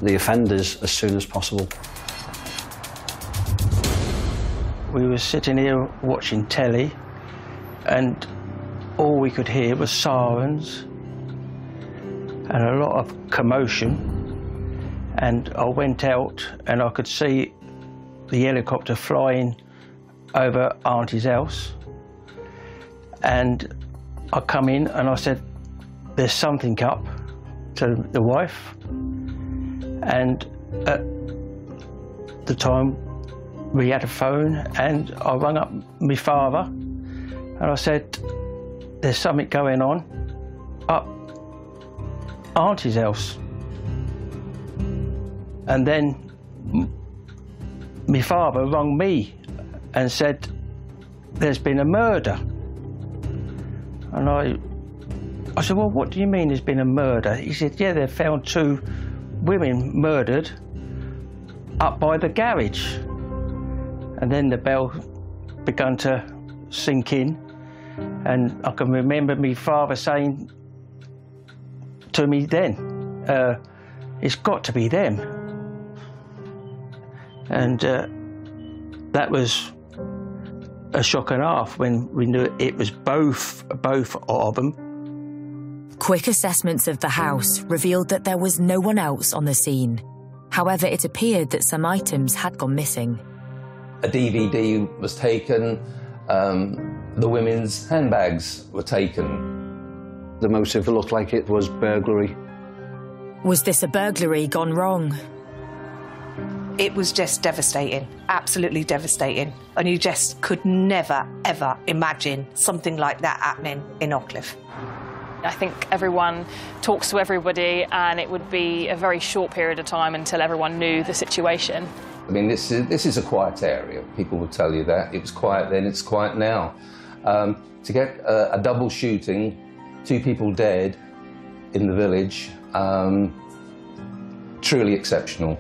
Speaker 23: the offenders as soon as possible.
Speaker 25: We were sitting here watching telly, and all we could hear was sirens and a lot of commotion. And I went out and I could see the helicopter flying over Auntie's house. And I come in and I said, "There's something up," to the wife. And at the time, we had a phone, and I rang up my father and I said, "There's something going on up Auntie's house." And then my father rang me and said, "There's been a murder." And I said, "Well, what do you mean there's been a murder?" He said, "Yeah, they found 2 women murdered up by the garage." And then the bell began to sink in, and I can remember my father saying to me then, "It's got to be them." And that was a shock and a half when we knew it was both of them.
Speaker 27: Quick assessments of the house revealed that there was no one else on the scene. However, it appeared that some items had gone missing.
Speaker 21: A DVD was taken, the women's handbags were taken.
Speaker 23: The motive looked like it was burglary.
Speaker 27: Was this a burglary gone wrong?
Speaker 26: It was just devastating, absolutely devastating. And you just could never, ever imagine something like that happening in Ockcliffe.
Speaker 29: I think everyone talks to everybody, and it would be a very short period of time until everyone knew the situation.
Speaker 21: I mean, this is a quiet area. People will tell you that. It was quiet then, it's quiet now. To get a double shooting, 2 people dead in the village, truly exceptional.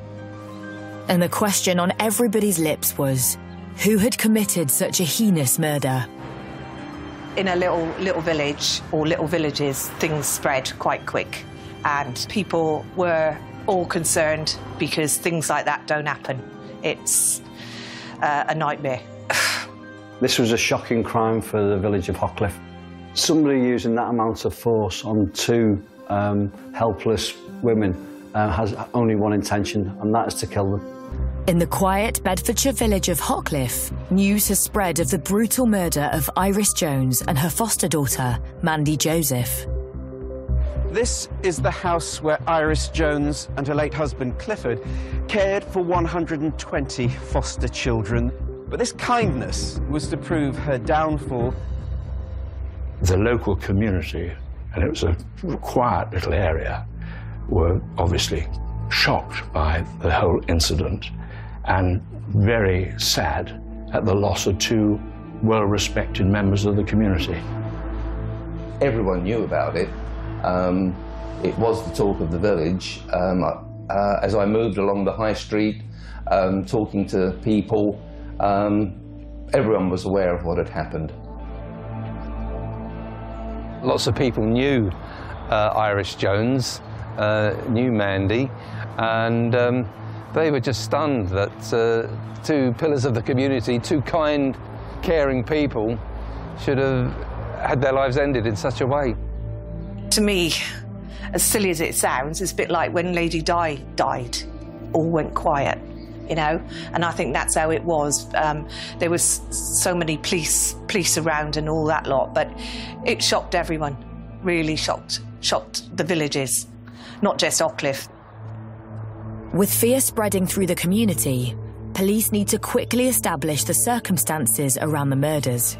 Speaker 27: And the question on everybody's lips was, who had committed such a heinous murder?
Speaker 26: In a little village, or little villages, things spread quite quick. And people were all concerned because things like that don't happen. It's a nightmare.
Speaker 23: This was a shocking crime for the village of Ockcliffe. Somebody using that amount of force on 2 helpless women has only one intention, and that is to kill them.
Speaker 27: In the quiet Bedfordshire village of Ockcliffe, news has spread of the brutal murder of Iris Jones and her foster daughter, Mandy Joseph.
Speaker 3: This is the house where Iris Jones and her late husband Clifford cared for 120 foster children. But this kindness was to prove her downfall.
Speaker 5: The local community, and it was a quiet little area, were obviously shocked by the whole incident and very sad at the loss of 2 well-respected members of the community.
Speaker 21: Everyone knew about it. It was the talk of the village. As I moved along the high street, talking to people, everyone was aware of what had happened.
Speaker 7: Lots of people knew Iris Jones, knew Mandy, and they were just stunned that 2 pillars of the community, 2 kind, caring people, should have had their lives ended in such a way.
Speaker 26: To me, as silly as it sounds, it's a bit like when Lady Di died, all went quiet, you know? And I think that's how it was. There was so many police around and all that lot, but it shocked everyone, really shocked the villages, not just Ockcliffe.
Speaker 27: With fear spreading through the community, police need to quickly establish the circumstances around the murders.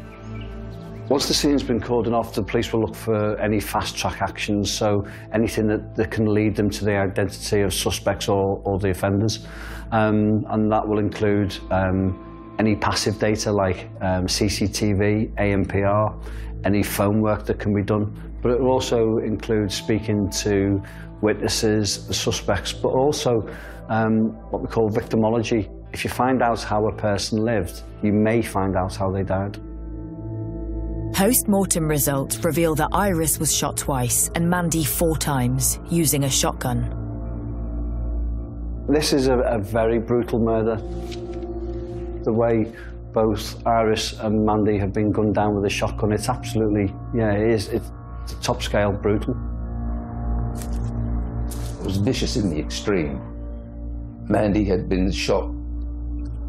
Speaker 23: Once the scene's been cordoned off, the police will look for any fast-track actions, so anything that can lead them to the identity of suspects or the offenders. And that will include any passive data like CCTV, ANPR, any phone work that can be done. But it will also include speaking to witnesses, the suspects, but also what we call victimology. If you find out how a person lived, you may find out how they died.
Speaker 27: Post-mortem results reveal that Iris was shot twice and Mandy 4 times, using a shotgun.
Speaker 23: This is a very brutal murder. The way both Iris and Mandy have been gunned down with a shotgun, it's absolutely, yeah, it's top scale brutal.
Speaker 21: It was vicious in the extreme. Mandy had been shot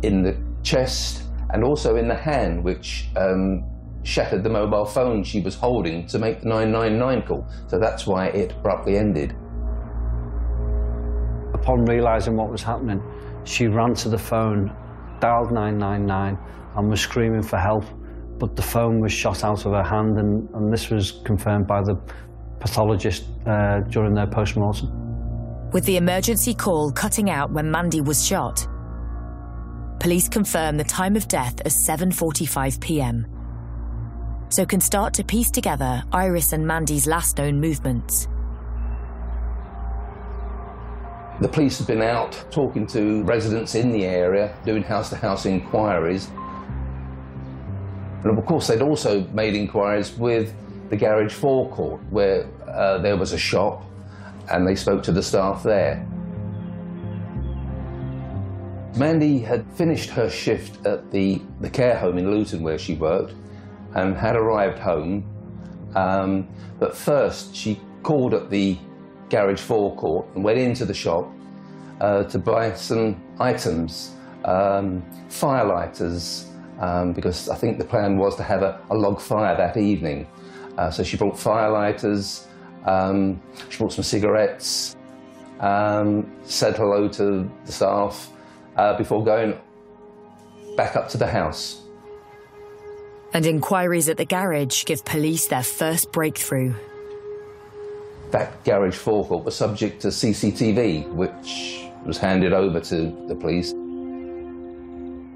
Speaker 21: in the chest and also in the hand, which shattered the mobile phone she was holding to make the 999 call. So that's why it abruptly ended.
Speaker 23: Upon realising what was happening, she ran to the phone, dialed 999 and was screaming for help, but the phone was shot out of her hand, and this was confirmed by the pathologist during their post-mortem.
Speaker 27: With the emergency call cutting out when Mandy was shot, police confirm the time of death as 7:45 p.m. so can start to piece together Iris and Mandy's last known movements.
Speaker 21: The police have been out talking to residents in the area, doing house-to-house inquiries. And of course, they'd also made inquiries with the garage forecourt, where there was a shop, and they spoke to the staff there. Mandy had finished her shift at the care home in Luton, where she worked, and had arrived home. But first, she called at the garage forecourt and went into the shop to buy some items, firelighters, because I think the plan was to have a log fire that evening. So she brought firelighters, she brought some cigarettes, said hello to the staff before going back up to the house.
Speaker 27: And inquiries at the garage give police their first breakthrough.
Speaker 21: That garage forecourt was subject to CCTV, which was handed over to the police.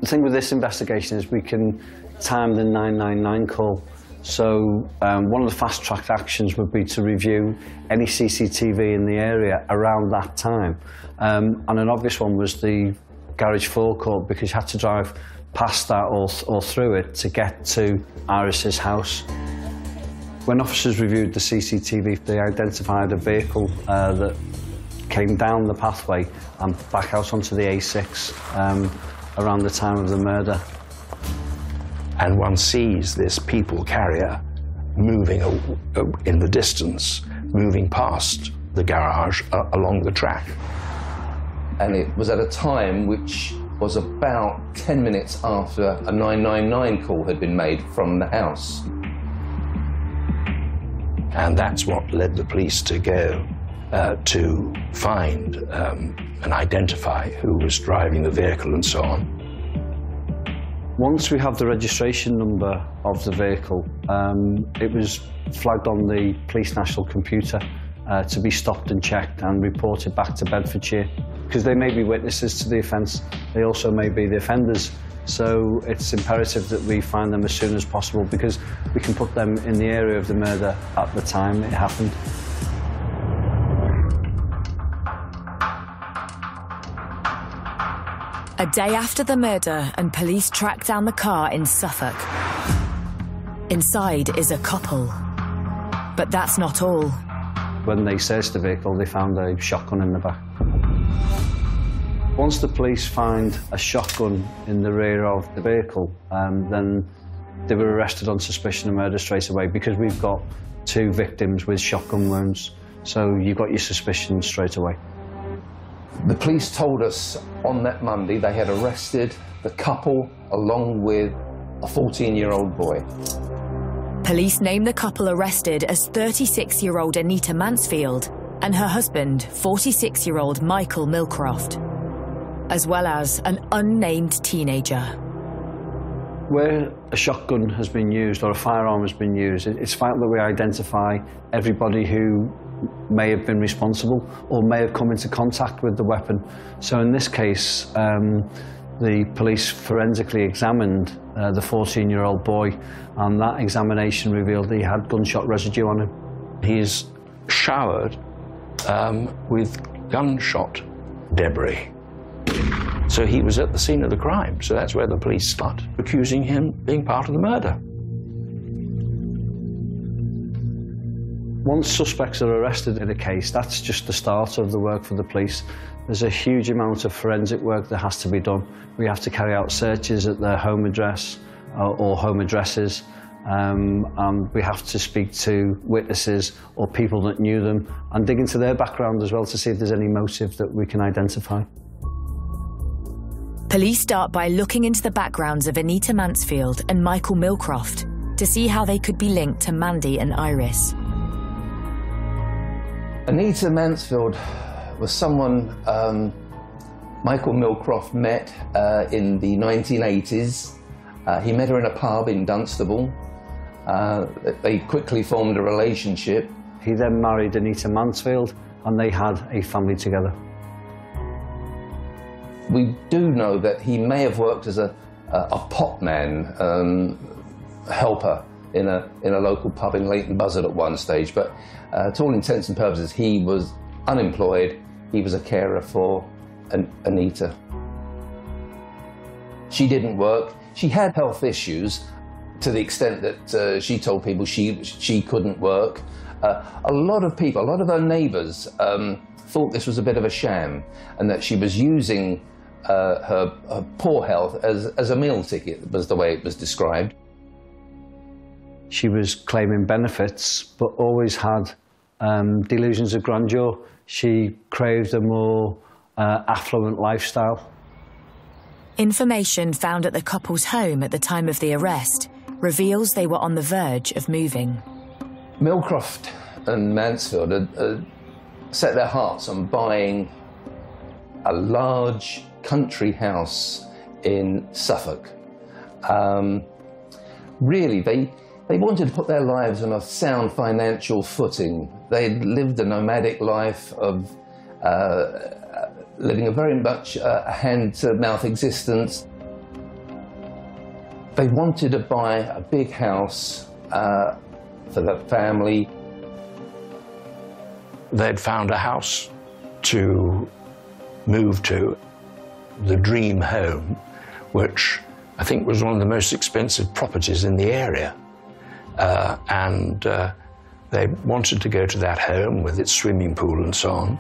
Speaker 23: The thing with this investigation is we can time the 999 call. So one of the fast-track actions would be to review any CCTV in the area around that time. And an obvious one was the garage forecourt, because you had to drive past that or through it to get to Iris's house. When officers reviewed the CCTV, they identified a vehicle that came down the pathway and back out onto the A6 around the time of the murder.
Speaker 5: And one sees this people carrier moving in the distance, moving past the garage along the track.
Speaker 21: And it was at a time which was about 10 minutes after a 999 call had been made from the house.
Speaker 5: And that's what led the police to go to find and identify who was driving the vehicle and so on.
Speaker 23: Once we have the registration number of the vehicle, it was flagged on the police national computer to be stopped and checked and reported back to Bedfordshire. Because they may be witnesses to the offence, they also may be the offenders. So it's imperative that we find them as soon as possible, because we can put them in the area of the murder at the time it happened.
Speaker 27: A day after the murder, and police track down the car in Suffolk. Inside is a couple. But that's not all.
Speaker 23: When they searched the vehicle, they found a shotgun in the back. Once the police find a shotgun in the rear of the vehicle, then they were arrested on suspicion of murder straight away, because we've got 2 victims with shotgun wounds. So you've got your suspicion straight away.
Speaker 21: The police told us on that Monday they had arrested the couple along with a 14-year-old boy.
Speaker 27: Police named the couple arrested as 36-year-old Anita Mansfield and her husband, 46-year-old Michael Milcroft, as well as an unnamed teenager.
Speaker 23: Where a shotgun has been used or a firearm has been used, it's vital that we identify everybody who may have been responsible or may have come into contact with the weapon. So in this case, the police forensically examined the 14-year-old boy, and that examination revealed he had gunshot residue on him.
Speaker 5: He's showered with gunshot debris. So he was at the scene of the crime, so that's where the police start accusing him being part of the murder.
Speaker 23: Once suspects are arrested in a case, that's just the start of the work for the police. There's a huge amount of forensic work that has to be done. We have to carry out searches at their home address or home addresses, and we have to speak to witnesses or people that knew them and dig into their background as well to see if there's any motive that we can identify.
Speaker 27: Police start by looking into the backgrounds of Anita Mansfield and Michael Milcroft to see how they could be linked to Mandy and Iris.
Speaker 21: Anita Mansfield was someone Michael Milcroft met in the 1980s. He met her in a pub in Dunstable. They quickly formed a relationship.
Speaker 23: He then married Anita Mansfield and they had a family together.
Speaker 21: We do know that he may have worked as a potman helper in a local pub in Leighton Buzzard at one stage, but to all intents and purposes he was unemployed. He was a carer for Anita. She didn't work. She had health issues to the extent that she told people she couldn't work. A lot of people, a lot of her neighbours thought this was a bit of a sham and that she was using her poor health as a meal ticket, was the way it was described.
Speaker 23: She was claiming benefits, but always had delusions of grandeur. She craved a more affluent lifestyle.
Speaker 27: Information found at the couple's home at the time of the arrest reveals they were on the verge of moving.
Speaker 21: Milcroft and Mansfield had set their hearts on buying a large country house in Suffolk. Really, they wanted to put their lives on a sound financial footing. They'd lived a nomadic life of living a very much a hand-to-mouth existence. They wanted to buy a big house for the family.
Speaker 5: They'd found a house to move to, the dream home, which I think was one of the most expensive properties in the area. They wanted to go to that home with its swimming pool and so on.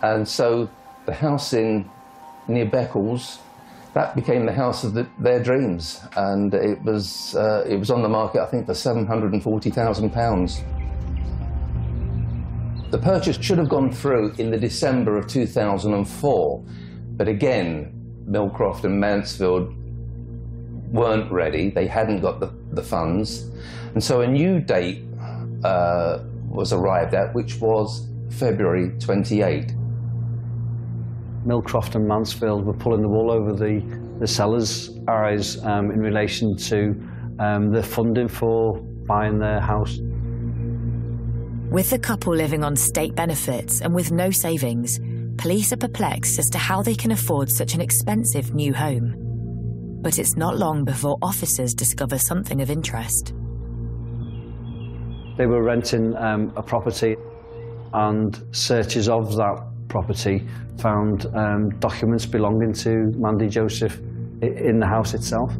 Speaker 21: And so the house near Beccles, that became the house of their dreams, and it was on the market, I think, for £740,000. The purchase should have gone through in the December of 2004, but again, Milcroft and Mansfield weren't ready. They hadn't got the funds, and so a new date was arrived at, which was February 28.
Speaker 23: Milcroft and Mansfield were pulling the wool over the seller's eyes in relation to the funding for buying their house.
Speaker 27: With the couple living on state benefits and with no savings, police are perplexed as to how they can afford such an expensive new home. But it's not long before officers discover something of interest.
Speaker 23: They were renting a property, and searches of that property found documents belonging to Mandy Joseph in the house itself.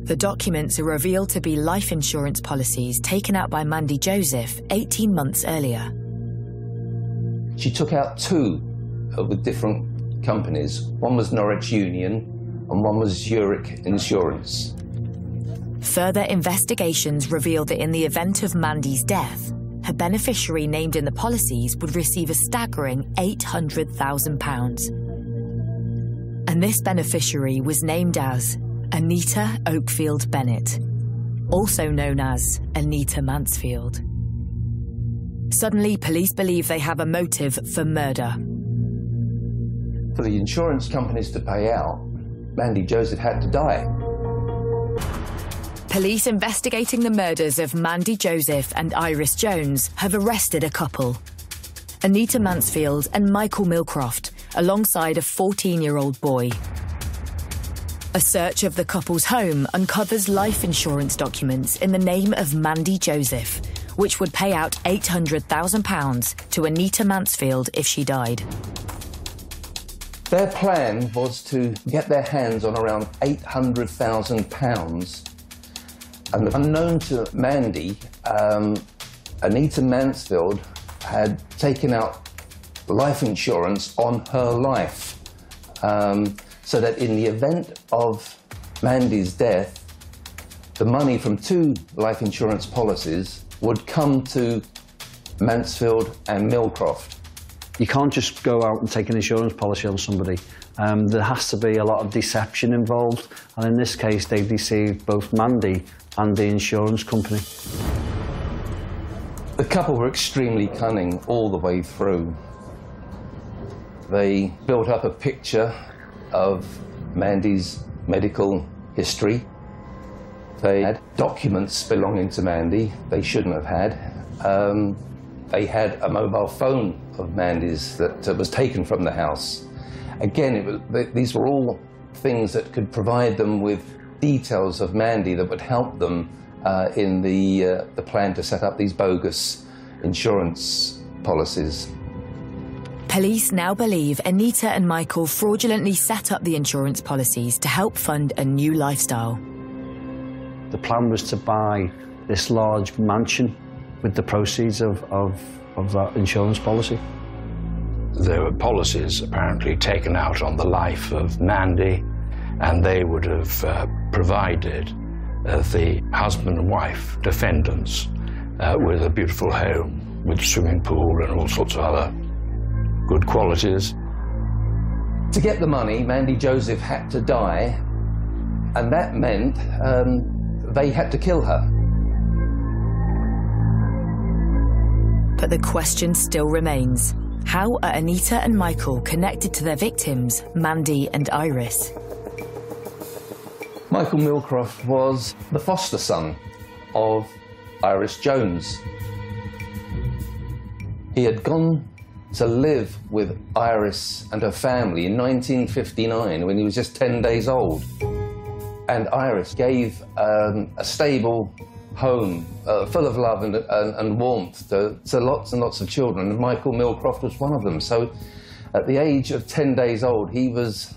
Speaker 27: The documents are revealed to be life insurance policies taken out by Mandy Joseph 18 months earlier.
Speaker 21: She took out two with different companies. One was Norwich Union and one was Zurich Insurance.
Speaker 27: Further investigations revealed that in the event of Mandy's death, her beneficiary named in the policies would receive a staggering £800,000. And this beneficiary was named as Anita Oakfield Bennett, also known as Anita Mansfield. Suddenly, police believe they have a motive for murder.
Speaker 21: For the insurance companies to pay out, Mandy Joseph had to die.
Speaker 27: Police investigating the murders of Mandy Joseph and Iris Jones have arrested a couple, Anita Mansfield and Michael Milcroft, alongside a 14-year-old boy. A search of the couple's home uncovers life insurance documents in the name of Mandy Joseph, which would pay out £800,000 to Anita Mansfield if she died.
Speaker 21: Their plan was to get their hands on around £800,000. And unknown to Mandy, Anita Mansfield had taken out life insurance on her life, so that in the event of Mandy's death, the money from 2 life insurance policies would come to Mansfield and Milcroft.
Speaker 23: You can't just go out and take an insurance policy on somebody. There has to be a lot of deception involved, and in this case they deceived both Mandy and the insurance company.
Speaker 21: The couple were extremely cunning all the way through. They built up a picture of Mandy's medical history. They had documents belonging to Mandy they shouldn't have had. They had a mobile phone of Mandy's that was taken from the house. Again, these were all things that could provide them with details of Mandy that would help them in the plan to set up these bogus insurance policies.
Speaker 27: Police now believe Anita and Michael fraudulently set up the insurance policies to help fund a new lifestyle.
Speaker 23: The plan was to buy this large mansion with the proceeds of that insurance policy.
Speaker 5: There were policies apparently taken out on the life of Mandy, and they would have provided the husband and wife defendants with a beautiful home, with a swimming pool and all sorts of other good qualities.
Speaker 21: To get the money, Mandy Joseph had to die, and that meant they had to kill her.
Speaker 27: But the question still remains. How are Anita and Michael connected to their victims, Mandy and Iris?
Speaker 21: Michael Milcroft was the foster son of Iris Jones. He had gone to live with Iris and her family in 1959 when he was just 10 days old. And Iris gave a stable home full of love and warmth to lots and lots of children, and Michael Milcroft was one of them. So at the age of 10 days old, he was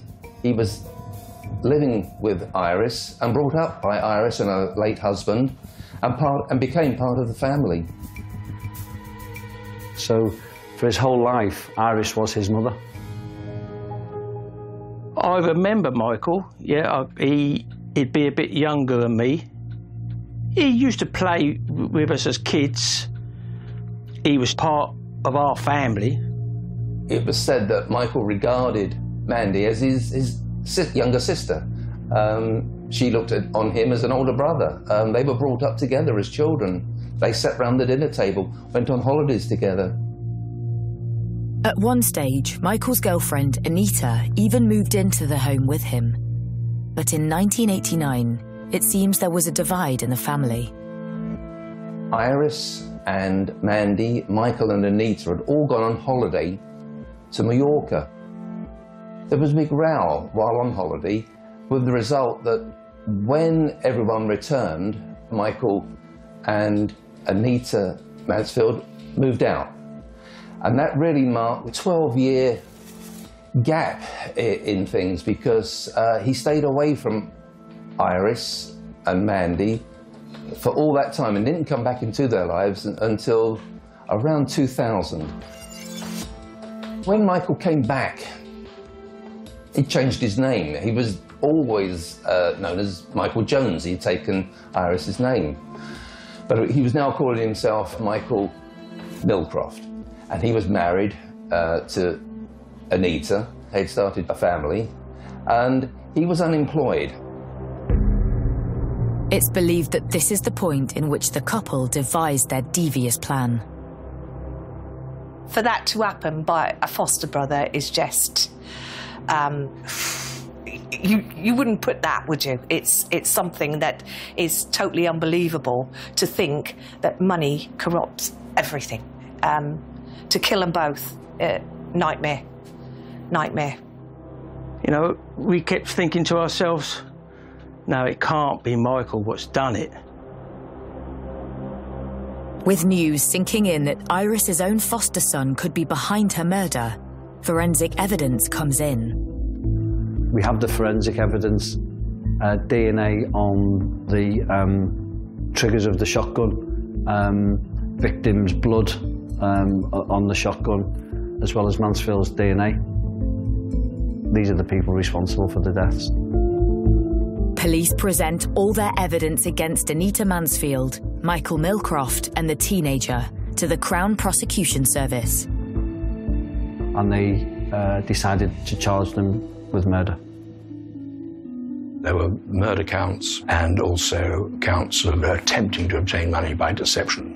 Speaker 21: living with Iris and brought up by Iris and her late husband, and became part of the family.
Speaker 23: So for his whole life, Iris was his mother.
Speaker 25: I remember Michael, yeah, he'd be a bit younger than me. He used to play with us as kids. He was part of our family.
Speaker 21: It was said that Michael regarded Mandy as his younger sister. She looked on him as an older brother. They were brought up together as children. They sat round the dinner table, went on holidays together.
Speaker 27: At one stage, Michael's girlfriend, Anita, even moved into the home with him. But in 1989, it seems there was a divide in the family.
Speaker 21: Iris and Mandy, Michael and Anita had all gone on holiday to Mallorca. There was a big row while on holiday, with the result that when everyone returned, Michael and Anita Mansfield moved out. And that really marked a 12-year gap in things, because he stayed away from Iris and Mandy for all that time and didn't come back into their lives until around 2000. When Michael came back, he changed his name. He was always known as Michael Jones. He'd taken Iris's name. But he was now calling himself Michael Milcroft. And he was married to Anita. They'd started a family. And he was unemployed.
Speaker 27: It's believed that this is the point in which the couple devised their devious plan.
Speaker 26: For that to happen by a foster brother is just, you wouldn't put that, would you? It's something that is totally unbelievable to think that money corrupts everything. To kill them both, nightmare. Nightmare.
Speaker 25: You know, we kept thinking to ourselves, no, it can't be Michael what's done it.
Speaker 27: With news sinking in that Iris's own foster son could be behind her murder, forensic evidence comes in.
Speaker 23: We have the forensic evidence, DNA on the triggers of the shotgun, victim's blood on the shotgun, as well as Mansfield's DNA. These are the people responsible for the deaths.
Speaker 27: Police present all their evidence against Anita Mansfield, Michael Millcroft and the teenager to the Crown Prosecution Service.
Speaker 23: And they decided to charge them with murder.
Speaker 5: There were murder counts and also counts of attempting to obtain money by deception.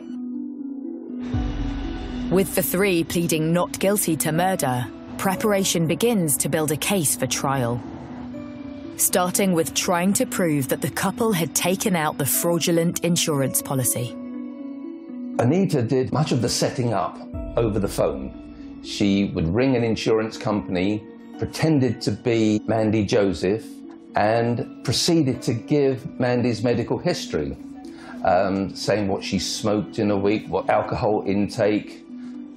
Speaker 27: With the three pleading not guilty to murder, preparation begins to build a case for trial. Starting with trying to prove that the couple had taken out the fraudulent insurance policy.
Speaker 21: Anita did much of the setting up over the phone. She would ring an insurance company, pretended to be Mandy Joseph, and proceeded to give Mandy's medical history, saying what she smoked in a week, what alcohol intake,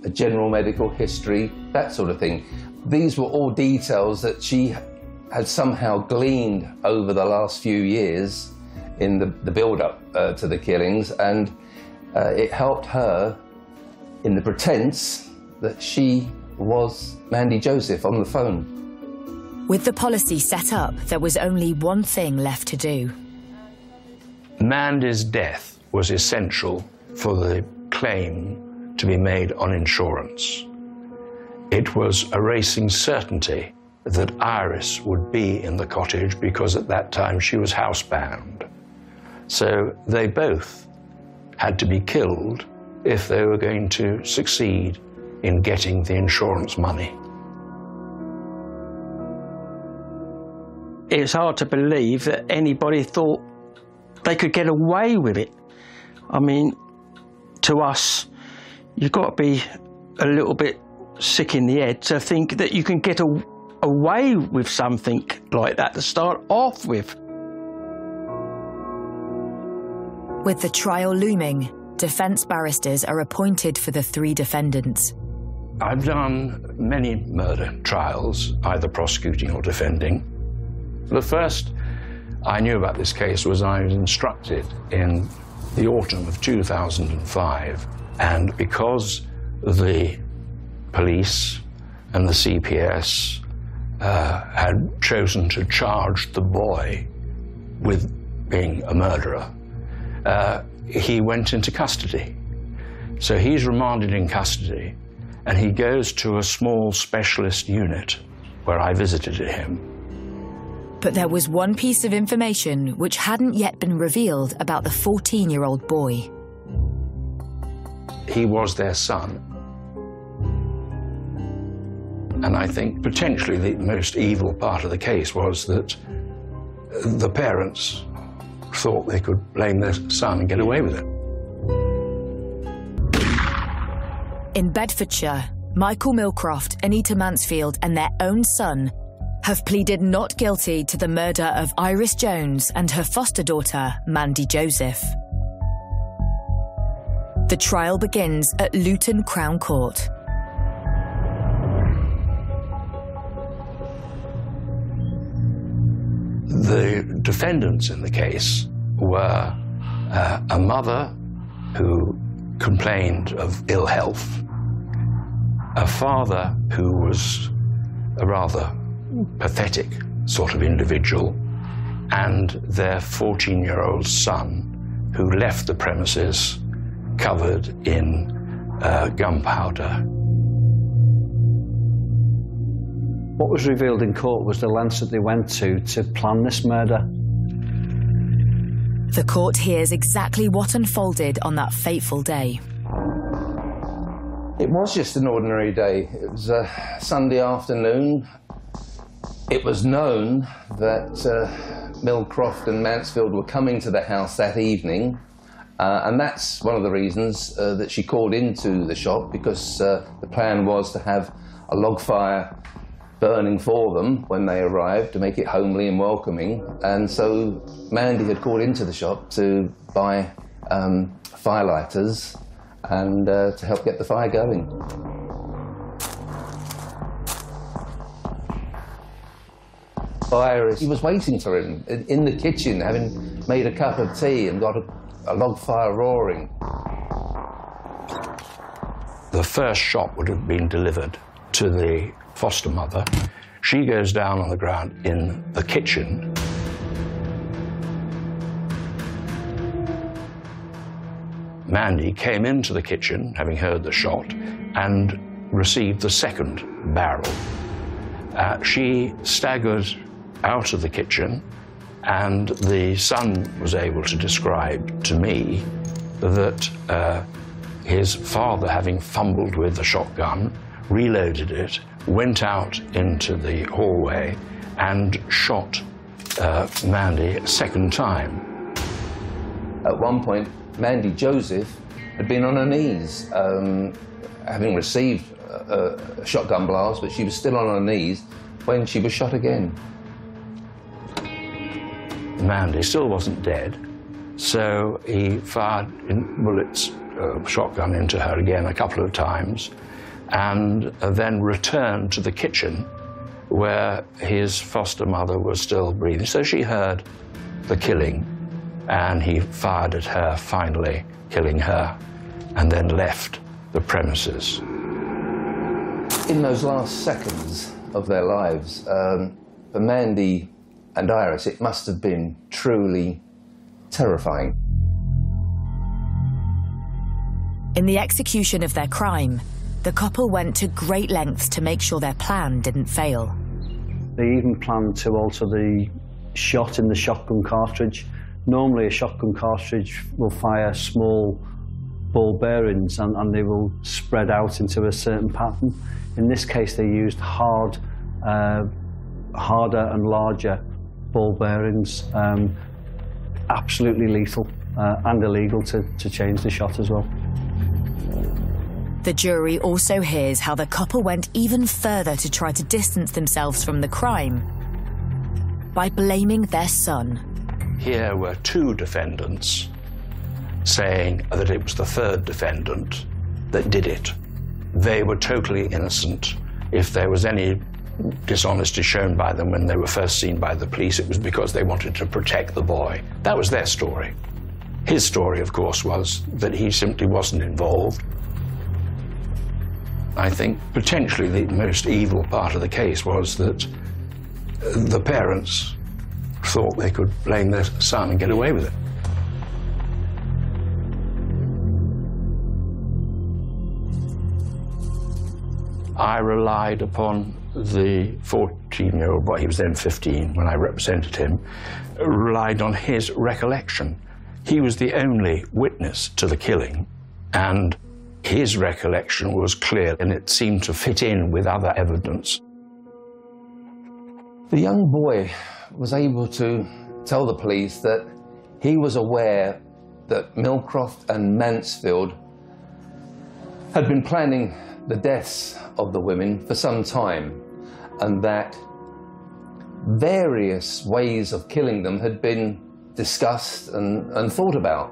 Speaker 21: a general medical history, that sort of thing. These were all details that she had somehow gleaned over the last few years in the build-up to the killings, and it helped her in the pretense that she was Mandy Joseph on the phone.
Speaker 27: With the policy set up, there was only one thing left to do.
Speaker 5: Mandy's death was essential for the claim to be made on insurance. It was a racing certainty that Iris would be in the cottage because at that time she was housebound. So they both had to be killed if they were going to succeed in getting the insurance money.
Speaker 25: It's hard to believe that anybody thought they could get away with it. I mean, to us, you've got to be a little bit sick in the head to think that you can get away with something like that to start off with.
Speaker 27: With the trial looming, defence barristers are appointed for the three defendants.
Speaker 5: I've done many murder trials, either prosecuting or defending. The first I knew about this case was I was instructed in the autumn of 2005, and because the police and the CPS had chosen to charge the boy with being a murderer, he went into custody. So he's remanded in custody, and he goes to a small specialist unit where I visited him.
Speaker 27: But there was one piece of information which hadn't yet been revealed about the 14-year-old boy.
Speaker 5: He was their son. And I think potentially the most evil part of the case was that the parents thought they could blame their son and get away with it.
Speaker 27: In Bedfordshire, Michael Millcroft, Anita Mansfield and their own son have pleaded not guilty to the murder of Iris Jones and her foster daughter, Mandy Joseph. The trial begins at Luton Crown Court.
Speaker 5: The defendants in the case were a mother who complained of ill health, a father who was a rather pathetic sort of individual, and their 14-year-old son who left the premises covered in gunpowder.
Speaker 23: What was revealed in court was the lengths that they went to plan this murder.
Speaker 27: The court hears exactly what unfolded on that fateful day.
Speaker 21: It was just an ordinary day. It was a Sunday afternoon. It was known that Millcroft and Mansfield were coming to the house that evening, and that's one of the reasons that she called into the shop, because the plan was to have a log fire burning for them when they arrived to make it homely and welcoming. And so Mandy had called into the shop to buy firelighters and to help get the fire going. Iris, he was waiting for him in the kitchen, having made a cup of tea and got a log fire roaring.
Speaker 5: The first shot would have been delivered to the foster mother. She goes down on the ground in the kitchen. Mandy came into the kitchen, having heard the shot, and received the second barrel. She staggered out of the kitchen, and the son was able to describe to me that his father, having fumbled with the shotgun, reloaded it, went out into the hallway and shot Mandy a second time.
Speaker 21: At one point, Mandy Joseph had been on her knees, having received a shotgun blast, but she was still on her knees when she was shot again.
Speaker 5: Mandy still wasn't dead, so he fired bullets, shotgun into her again a couple of times, and then returned to the kitchen where his foster mother was still breathing. So she heard the killing, and he fired at her, finally killing her, and then left the premises.
Speaker 21: In those last seconds of their lives, for Mandy and Iris, it must have been truly terrifying.
Speaker 27: In the execution of their crime, the couple went to great lengths to make sure their plan didn't fail.
Speaker 23: They even planned to alter the shot in the shotgun cartridge. Normally a shotgun cartridge will fire small ball bearings and they will spread out into a certain pattern. In this case they used harder and larger ball bearings, absolutely lethal and illegal to change the shot as well.
Speaker 27: The jury also hears how the couple went even further to try to distance themselves from the crime by blaming their son.
Speaker 5: Here were two defendants saying that it was the third defendant that did it. They were totally innocent. If there was any dishonesty shown by them when they were first seen by the police, it was because they wanted to protect the boy. That was their story. His story, of course, was that he simply wasn't involved. I think potentially the most evil part of the case was that the parents thought they could blame their son and get away with it. I relied upon the 14-year-old boy, he was then 15 when I represented him, relied on his recollection. He was the only witness to the killing, and his recollection was clear, and it seemed to fit in with other evidence.
Speaker 21: The young boy was able to tell the police that he was aware that Millcroft and Mansfield had been planning the deaths of the women for some time, and that various ways of killing them had been discussed and thought about.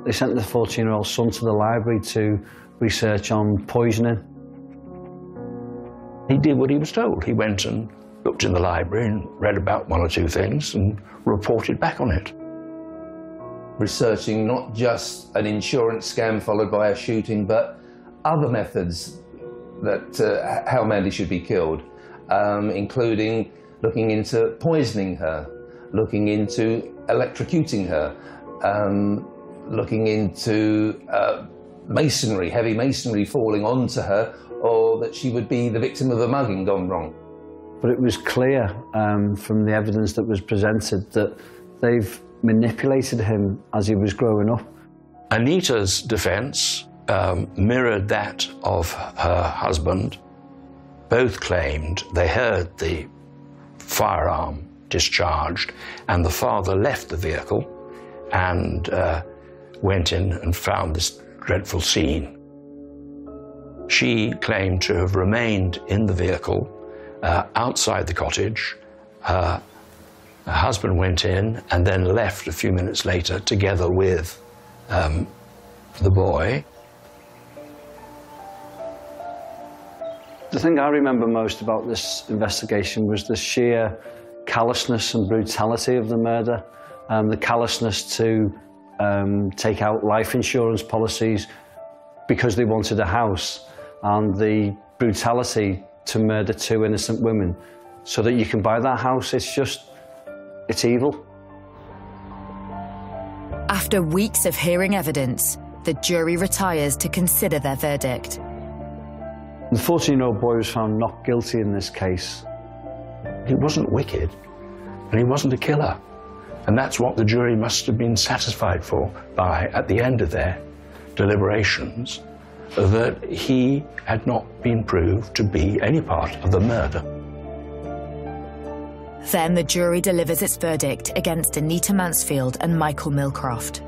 Speaker 23: They sent the 14-year-old son to the library to research on poisoning.
Speaker 5: He did what he was told. He went and looked in the library and read about one or two things and reported back on it.
Speaker 21: Researching not just an insurance scam followed by a shooting, but other methods that how Mandy should be killed, including looking into poisoning her, looking into electrocuting her, looking into masonry, heavy masonry falling onto her, or that she would be the victim of a mugging gone wrong.
Speaker 23: But it was clear from the evidence that was presented that they've manipulated him as he was growing up.
Speaker 5: Anita's defense mirrored that of her husband. both claimed they heard the firearm discharged, and the father left the vehicle and went in and found this dreadful scene. She claimed to have remained in the vehicle outside the cottage. Her husband went in and then left a few minutes later together with the boy.
Speaker 23: The thing I remember most about this investigation was the sheer callousness and brutality of the murder. The callousness to take out life insurance policies because they wanted a house, and the brutality to murder 2 innocent women so that you can buy that house. It's evil.
Speaker 27: After weeks of hearing evidence, the jury retires to consider their verdict.
Speaker 23: The 14-year-old boy was found not guilty in this case.
Speaker 5: He wasn't wicked, and he wasn't a killer. And that's what the jury must have been satisfied by, at the end of their deliberations, that he had not been proved to be any part of the murder.
Speaker 27: Then the jury delivers its verdict against Anita Mansfield and Michael Millcroft.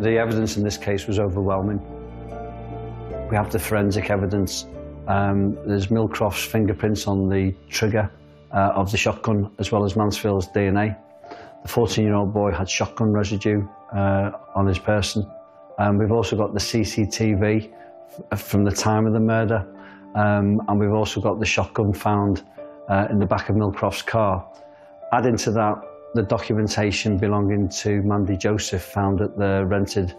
Speaker 23: The evidence in this case was overwhelming. We have the forensic evidence. There's Millcroft's fingerprints on the trigger of the shotgun, as well as Mansfield's DNA. The 14-year-old boy had shotgun residue on his person. We've also got the CCTV from the time of the murder, and we've also got the shotgun found in the back of Millcroft's car. Adding to that, the documentation belonging to Mandy Joseph found at the rented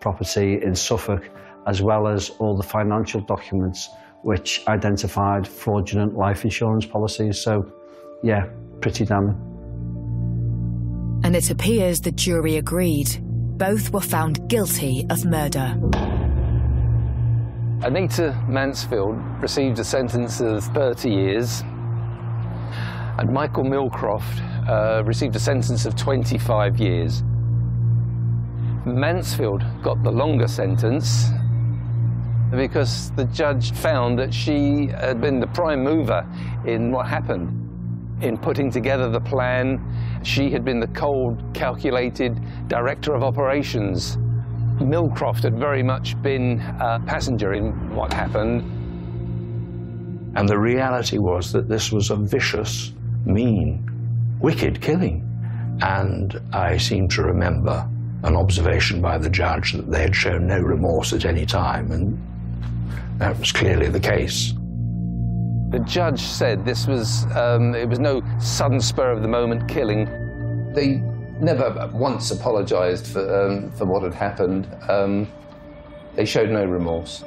Speaker 23: property in Suffolk, as well as all the financial documents which identified fraudulent life insurance policies. So, yeah, pretty damning.
Speaker 27: And it appears the jury agreed. Both were found guilty of murder.
Speaker 7: Anita Mansfield received a sentence of 30 years, and Michael Millcroft received a sentence of 25 years. Mansfield got the longer sentence because the judge found that she had been the prime mover in what happened. In putting together the plan, she had been the cold, calculated director of operations. Millcroft had very much been a passenger in what happened.
Speaker 5: And the reality was that this was a vicious, mean, wicked killing. And I seem to remember an observation by the judge that they had shown no remorse at any time, and that was clearly the case.
Speaker 7: The judge said this was, it was no sudden spur-of-the-moment killing. They never once apologised for what had happened. They showed no remorse.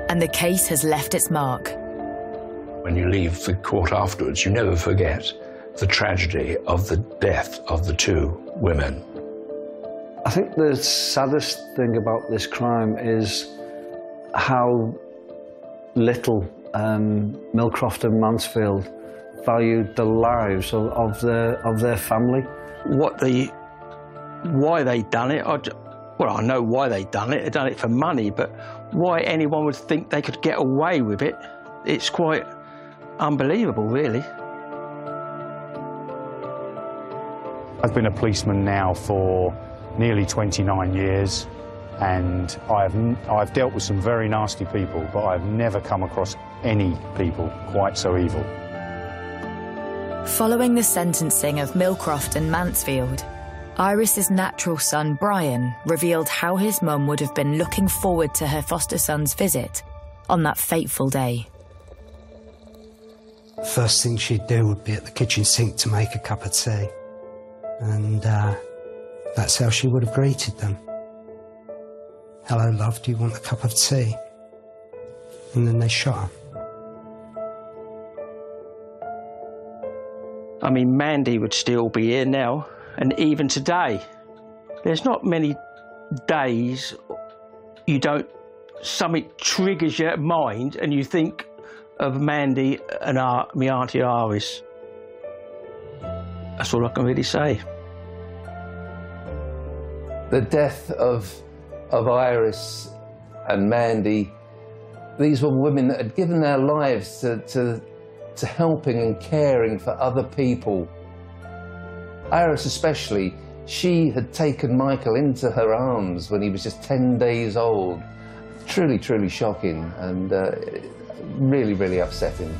Speaker 27: And the case has left its mark.
Speaker 5: When you leave the court afterwards, you never forget the tragedy of the death of the 2 women.
Speaker 23: I think the saddest thing about this crime is how little Millcroft and Mansfield valued the lives of their family.
Speaker 25: Why they done it, well, I know why they done it. They done it for money, but why anyone would think they could get away with it, it's quite unbelievable, really.
Speaker 1: I've been a policeman now for nearly 29 years, and I've dealt with some very nasty people, but I've never come across any people quite so evil.
Speaker 27: Following the sentencing of Millcroft and Mansfield, Iris's natural son, Brian, revealed how his mum would have been looking forward to her foster son's visit on that fateful day.
Speaker 10: First thing she'd do would be at the kitchen sink to make a cup of tea. And that's how she would have greeted them. "Hello, love, do you want a cup of tea?" And then they shot her.
Speaker 25: I mean, Mandy would still be here now, and even today, there's not many days something triggers your mind and you think of Mandy and my Auntie Iris. That's all I can really say.
Speaker 7: The death of Iris and Mandy
Speaker 21: These were women that had given their lives to helping and caring for other people. Iris especially, she had taken Michael into her arms when he was just 10 days old. Truly, truly shocking and really, really upsetting.